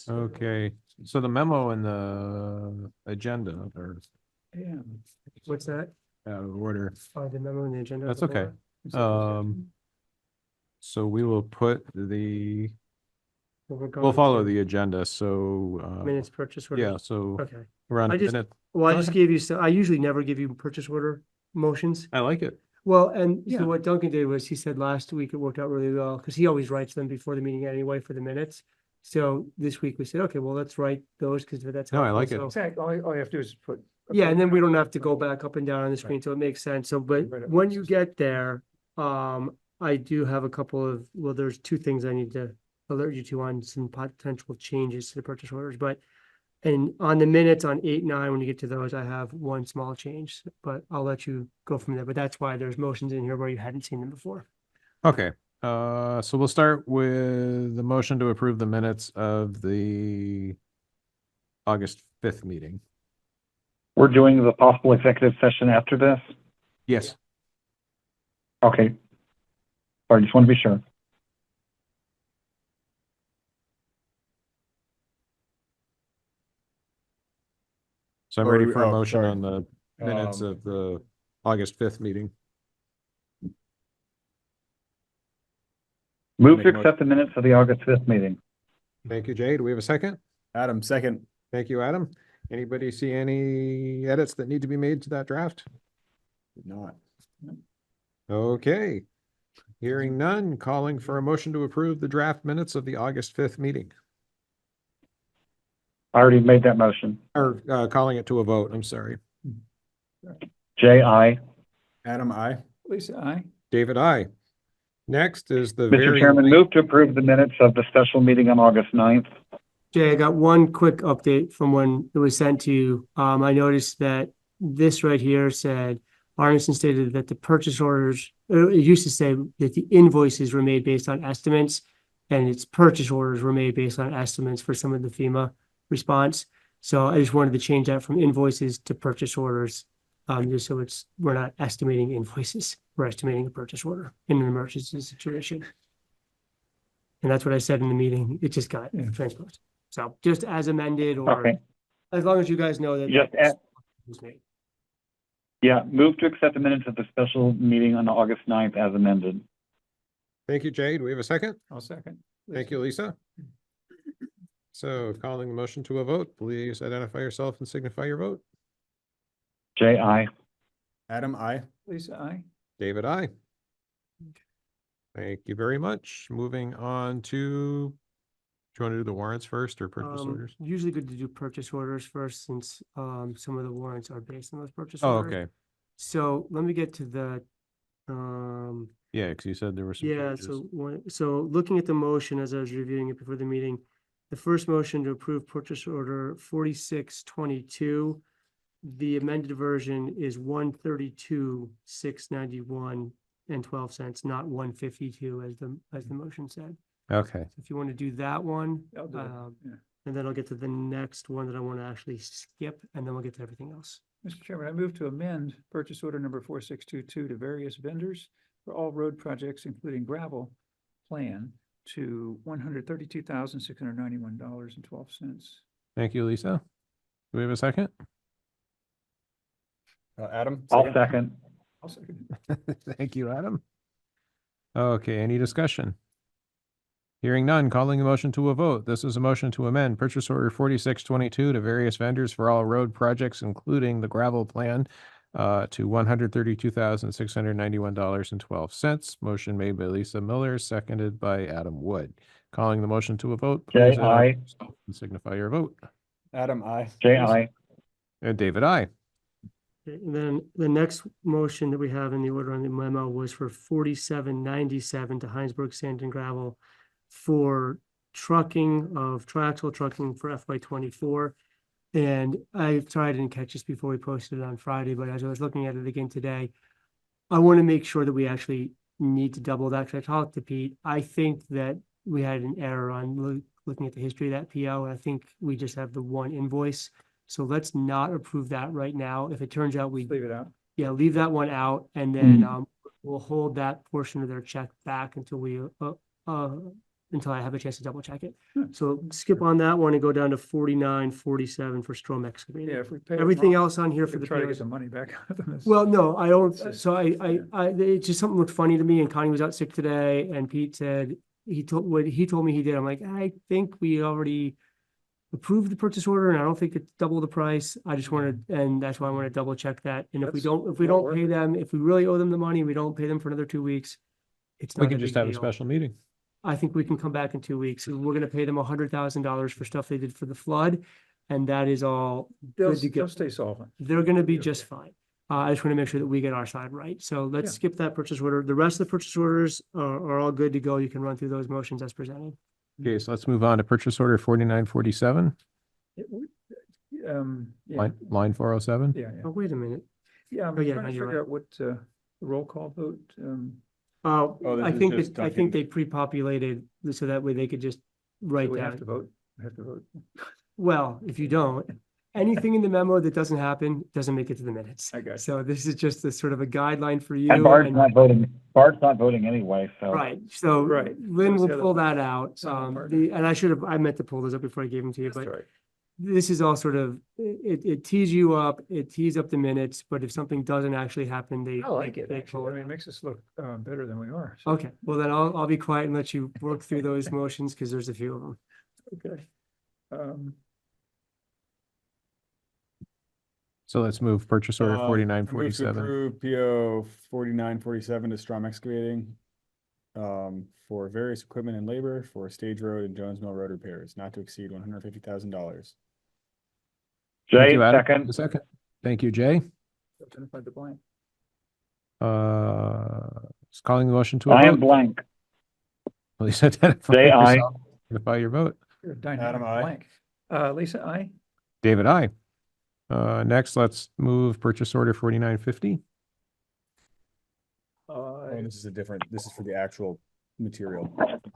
Okay, so the memo and the agenda are Yeah. What's that? out of order. Oh, the memo on the agenda. That's okay. So we will put we'll follow the agenda, so, Minutes purchase order. yeah, so Okay. we're on I just- minute. Well, I Go just ahead. gave you, so I usually never give you purchase order motions. I like it. Well, and Yeah. so what Duncan did was he said last week it worked out really well because he always writes them before the meeting anyway for the minutes. So this week we said, okay, well, let's write those because that's. No, I helpful. like it. So- Exactly. All you have to do is put. Yeah, and then we don't have to go back up and down on the screen, so it makes sense. So, but Right up when the you system. get there, I do have a couple of, well, there's 2 things I need to alert you to on some potential changes to the purchase orders, but and on the minutes on 8, 9, when you get to those, I have 1 small change, but I'll let you go from there. But that's why there's motions in here where you hadn't seen them before. Okay, So we'll start with the motion to approve the minutes of the August 5th meeting. We're doing the possible executive session after this? Yes. Okay. Sorry, just want to be sure. So I'm Or ready we- for a oh, motion sorry. on the minutes of the August 5th meeting. Move Make to a motion. accept the minutes of the August 5th meeting. Thank you, Jay. Do we have a second? Adam, second. Thank you, Adam. Anybody see any edits that need to be made to that draft? Did not. Okay. Hearing none, calling for a motion to approve the draft minutes of the August 5th meeting. I already made that motion. Or calling it to a vote, I'm sorry. Jay, I. Adam, I. Lisa, aye. David, I. Next is the Mr. very Chairman, late- move to approve the minutes of the special meeting on August 9th. Jay, I got one quick update from when it was sent to you. I noticed that this right here said, Arneson stated that the purchase orders, it used to say that the invoices were made based on estimates, and its purchase orders were made based on estimates for some of the FEMA response. So I just wanted to change that from invoices to purchase orders. Just so we're not estimating invoices, we're estimating a purchase order in an emergency situation. And that's what I said in the meeting. It just got transposed. So just as amended, or Okay. as long as you guys know that. Just that's add- was made. Yeah, move to accept the minutes of the special meeting on August 9th as amended. Thank you, Jay. Do we have a second? I'll second. Thank you, Lisa. So calling the motion to a vote, please identify yourself and signify your vote. Jay, I. Adam, I. Lisa, aye. David, I. Thank you very much. Moving on to, do you want to do the warrants first or purchase orders? Usually good to do purchase orders first, since some of the warrants are based on those purchase Oh, orders. okay. So let me get to the Yeah, because you said there were some yeah, changes. so looking at the motion as I was reviewing it before the meeting, the first motion to approve purchase order 4622. The amended version is 132,691.12, not 152 as the motion said. Okay. So if you want to do that one, I'll do it. Yeah. and then I'll get to the next one that I want to actually skip, and then we'll get to everything else. Mr. Chairman, I move to amend purchase order number 4622 to various vendors for all road projects, including gravel plan, to $132,691.12. Thank you, Lisa. Do we have a second? Adam. I'll second. I'll second. Thank you, Adam. Okay, any discussion? Hearing none, calling the motion to a vote. This is a motion to amend purchase order 4622 to various vendors for all road projects, including the gravel plan, to $132,691.12. Motion made by Lisa Miller, seconded by Adam Wood. Calling the motion to a vote. Jay, Please I. identify yourself and signify your vote. Adam, I. Jay, I. And David, I. Okay, and then the next motion that we have in the order on the memo was for 4797 to Heinsberg Sand and Gravel for trucking of triaxle trucking for FY24. And I sorry I didn't catch this before we posted it on Friday, but as I was looking at it again today, I want to make sure that we actually need to double that. Because I talked to Pete. I think that we had an error on looking at the history of that PO. And I think we just have the one invoice. So let's not approve that right now. If it turns out we Leave it out. yeah, leave that one out, and then we'll hold that portion of their check back until we until I have a chance to double check it. So skip on that one and go down to 4947 for Strom excavating. Yeah, if we pay it Everything wrong, else on here we for can the try to get POs. the money back out of this. Well, no, I don't. It's- So it's just something looked funny to me, and Connie was out sick today, and Pete said he told me he did. I'm like, I think we already approved the purchase order, and I don't think it's double the price. I just wanted, and that's why I want to double check that. And if we That's don't well pay them, if we really owe them the money, we don't pay them for another 2 weeks. It's not We a can just big have a deal. special meeting. I think we can come back in 2 weeks. We're gonna pay them $100,000 for stuff they did for the flood, and that is all They'll, good to go. they'll stay solvent. They're gonna be just fine. I just want to make sure that we get our side right. So let's Yeah. skip that purchase order. The rest of the purchase orders are all good to go. You can run through those motions as presented. Okay, so let's move on to purchase order 4947, Yeah. line 407. Yeah, yeah. Oh, wait a minute. Yeah, I'm Oh, yeah, trying no, to you're figure right. out what, roll call vote, this I is think just that, I think Duncan. they pre-populated, so that way they could just write We have to down. vote. We have to vote. Well, if you don't, anything in the memo that doesn't happen, doesn't make it to the minutes. I got you. So this is just a sort of a guideline for you. And Bart's and- not voting. Bart's not voting anyway, so. Right, so Right. Lynn What's will the other pull part? that out. Some part. And I meant to pull those up before I gave them to you, That's but right. this is all sort of, it tees you up, it tees up the minutes, but if something doesn't actually happen, they. I like it, they actually. pull I mean, it makes us look better than we are. so. Okay, well then I'll be quiet and let you work through those motions, because there's a few of them. Okay. So let's move purchase order I 4947. Approve PO 4947 to Strom Excavating for various equipment and labor for Stage Road and Jones Mill Road repairs, not to exceed $150,000. Thank Jay, you, Adam. second. A second. Thank you, Jay. Identify the blank. Just calling the motion to a I am vote. blank. Please identify Jay, aye. yourself. Identify your vote. You're a dynamic Adam, aye. blank. Lisa, aye. David, aye. Next, let's move purchase order 4950. Oh, this is a different, this is for the actual material, correct?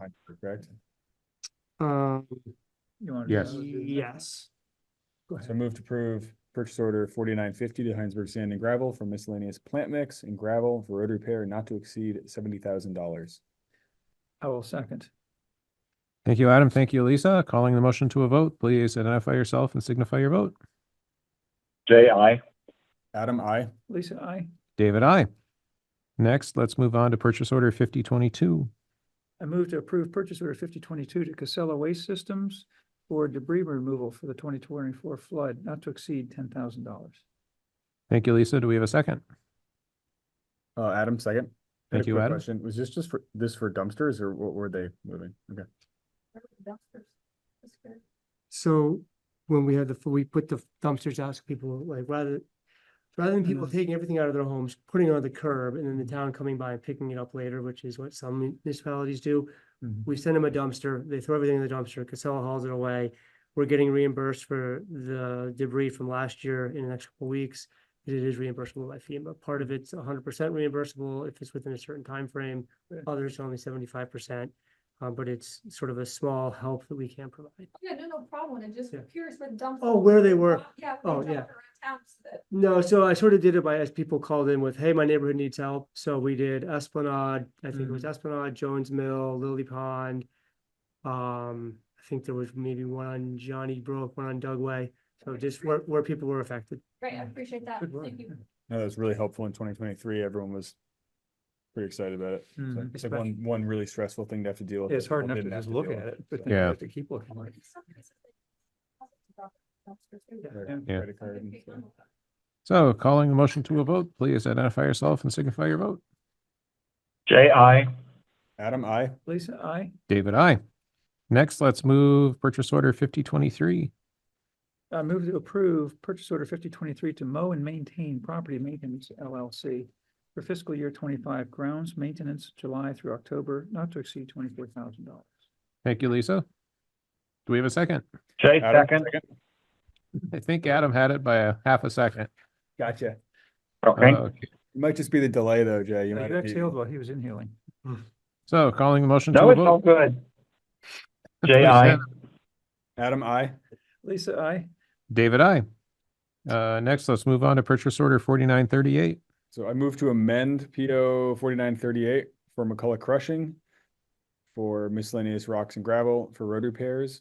You want to? Yes. Yes. Go So ahead. move to approve purchase order 4950 to Heinsberg Sand and Gravel for miscellaneous plant mix and gravel for road repair not to exceed $70,000. I will second. Thank you, Adam. Thank you, Lisa. Calling the motion to a vote. Please identify yourself and signify your vote. Jay, aye. Adam, I. Lisa, aye. David, aye. Next, let's move on to purchase order 5022. I move to approve purchase order 5022 to Casella Waste Systems for debris removal for the 2024 flood, not to exceed $10,000. Thank you, Lisa. Do we have a second? Adam, second. Thank you, Adam. Question. Was this just for dumpsters or what were they moving? Okay. So when we had we put the dumpsters out, so people like, rather than people taking everything out of their homes, putting it on the curb and then the town coming by and picking it up later, which is what some municipalities do. We send them a dumpster, they throw everything in the dumpster, Casella hauls it away. We're getting reimbursed for the debris from last year in the next couple of weeks. It is reimbursable by FEMA. Part of it's 100% reimbursable if it's within a certain time frame. Others only 75%. But it's sort of a small help that we can provide. Yeah, no problem. And just Yeah. curious where the dumpsters. Oh, where they were. Yeah. Oh, yeah. around town so that- No, so I sort of did it by as people called in with, hey, my neighborhood needs help. So we did Esplanade, I think it was Esplanade, Jones Mill, Lily Pond. I think there was maybe one on Johnny Brook, one on Dugway. So just where people were affected. Great, I appreciate that. Good work. Thank you. No, that was really helpful in 2023. Everyone was pretty excited about it. So Mhm. it's like one really stressful thing to have to deal with. It's hard that enough to didn't have just look deal at with. it, but So, then you Yeah. have to keep looking at it. their Yeah. credit card and stuff. So calling the motion to a vote, please identify yourself and signify your vote. Jay, aye. Adam, I. Lisa, aye. David, aye. Next, let's move purchase order 5023. I move to approve purchase order 5023 to mow and maintain Property Maintenance LLC for fiscal year 25 grounds maintenance, July through October, not to exceed $24,000. Thank you, Lisa. Do we have a second? Jay, Adam, second. I think Adam had it by a half a second. Gotcha. Okay. It might just be the delay though, Jay. You You might exhaled while he was inhaling. So calling the motion to No, a it's all vote. good. Jay, Please, aye. Adam, I. Lisa, aye. David, aye. Next, let's move on to purchase order 4938. So I move to amend PO 4938 for McCullough Crushing for miscellaneous rocks and gravel for road repairs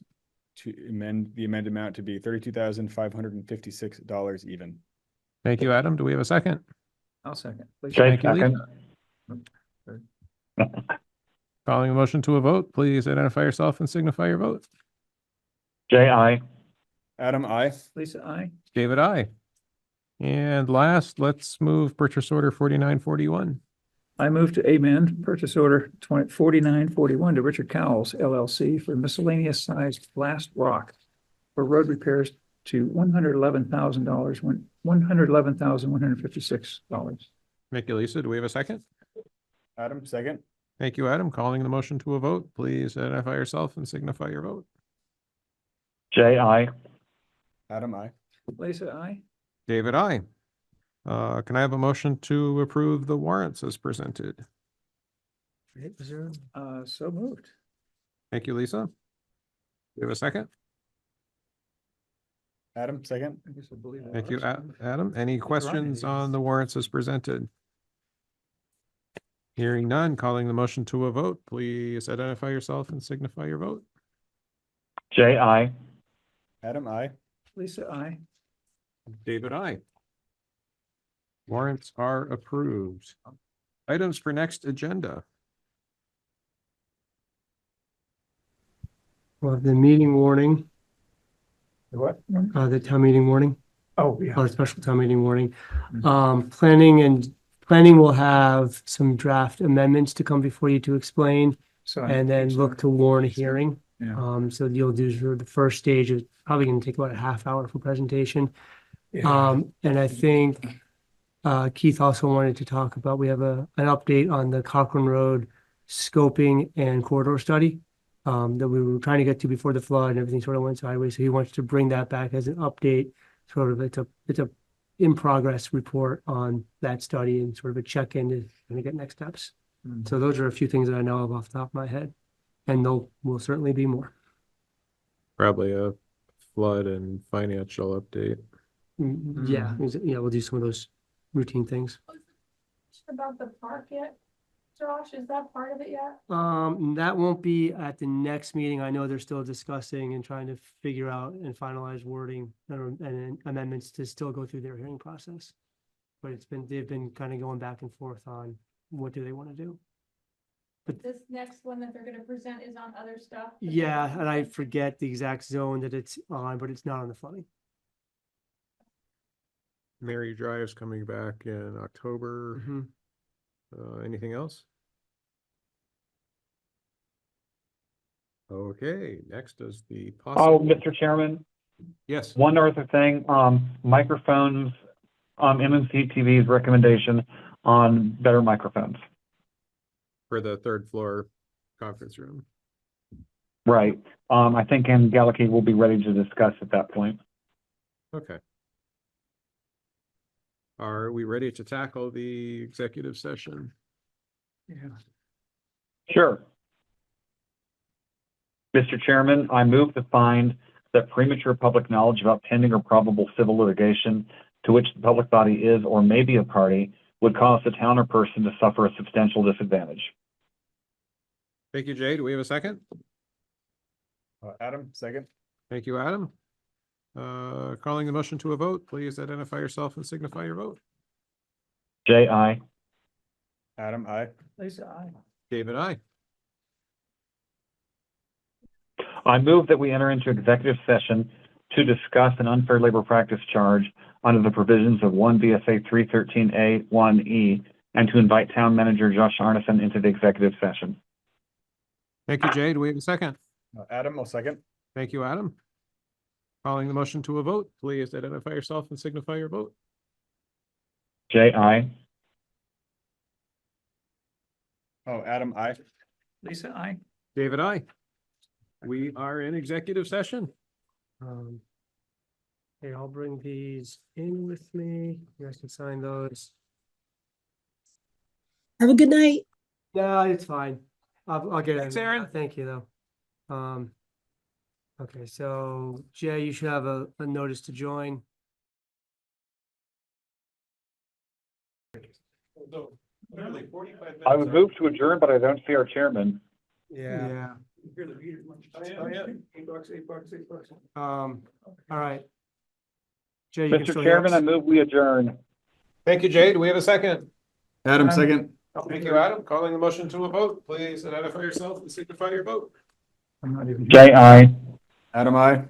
to amend the amended amount to be $32,556 even. Thank you, Adam. Do we have a second? I'll second. Lisa, Jay, Thank you, Lisa. second. Calling a motion to a vote, please identify yourself and signify your vote. Jay, aye. Adam, I. Lisa, aye. David, aye. And last, let's move purchase order 4941. I move to amend purchase order 4941 to Richard Cowles LLC for miscellaneous sized blast rock for road repairs to $111,000, $111,156. Thank you, Lisa. Do we have a second? Adam, second. Thank you, Adam. Calling the motion to a vote, please identify yourself and signify your vote. Jay, aye. Adam, I. Lisa, aye. David, aye. Can I have a motion to approve the warrants as presented? So moved. Thank you, Lisa. Do you have a second? Adam, second? I guess I believe that. Thank you, Adam. Any questions on the warrants as presented? Hearing none, calling the motion to a vote, please identify yourself and signify your vote. Jay, I. Adam, I. Lisa, I. David, I. Warrants are approved. Items for next agenda. Well, the meeting warning, What? the town meeting warning, Oh, yeah. or special town meeting warning. Planning will have some draft amendments to come before you to explain, So and then look to warn a hearing. Yeah. So you'll do sort of the first stage is probably gonna take about a half hour for presentation. Yeah. And I think Keith also wanted to talk about, we have an update on the Cochrane Road scoping and corridor study that we were trying to get to before the flood and everything sort of went sideways. So he wants to bring that back as an update, sort of it's a in progress report on that study and sort of a check-in to kind of get next steps. So those are a few things that I know of off the top of my head, and there will certainly be more. Probably a flood and financial update. Yeah, we'll do some of those routine things. About the park yet? Josh, is that part of it yet? That won't be at the next meeting. I know they're still discussing and trying to figure out and finalize wording and amendments to still go through their hearing process. But they've been kind of going back and forth on what do they want to do. But This next one that they're gonna present is on other stuff? yeah, and I forget the exact zone that it's on, but it's not on the flooding. Mary Drive's coming back in October. Anything else? Okay, next is the Oh, possible. Mr. Chairman, Yes, one other thing, microphones, MNC TV's recommendation on better microphones. for the third floor conference room. Right. I think in Gallican we'll be ready to discuss at that point. Okay. Are we ready to tackle the executive session? Yeah. Sure. Mr. Chairman, I move to find that premature public knowledge about pending or probable civil litigation to which the public body is or may be a party would cause the town or person to suffer a substantial disadvantage. Thank you, Jay. Do we have a second? Adam, second? Thank you, Adam. Calling the motion to a vote, please identify yourself and signify your vote. Jay, I. Adam, I. Lisa, I. David, I. I move that we enter into executive session to discuss an unfair labor practice charge under the provisions of 1 VSA 313A1E and to invite town manager Josh Arneson into the executive session. Thank you, Jay. Do we have a second? Adam, will second. Thank you, Adam. Calling the motion to a vote, please identify yourself and signify your vote. Jay, I. Oh, Adam, I. Lisa, I. David, I. We are in executive session. Here, I'll bring these in with me. You guys can sign those. Have a good night. No, it's fine. I'll get it. Thanks, Aaron. Thank you, though. Okay, so Jay, you should have a notice to join. I would move to adjourn, but I don't see our chairman. Yeah. $8. All right. Jay, you can Mr. still hear Chairman, us? I move we adjourn. Thank you, Jay. Do we have a second? Adam, second. Thank you, Adam. Calling the motion to a vote, please identify yourself and signify your vote. I'm not even. Jay, I. Adam, I.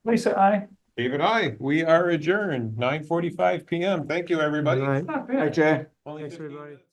Lisa, I. David, I. We are adjourned, 9:45 PM. Thank you, everybody. All right. Not bad. Hi, Jay. Only Thanks, 15 everybody. minutes.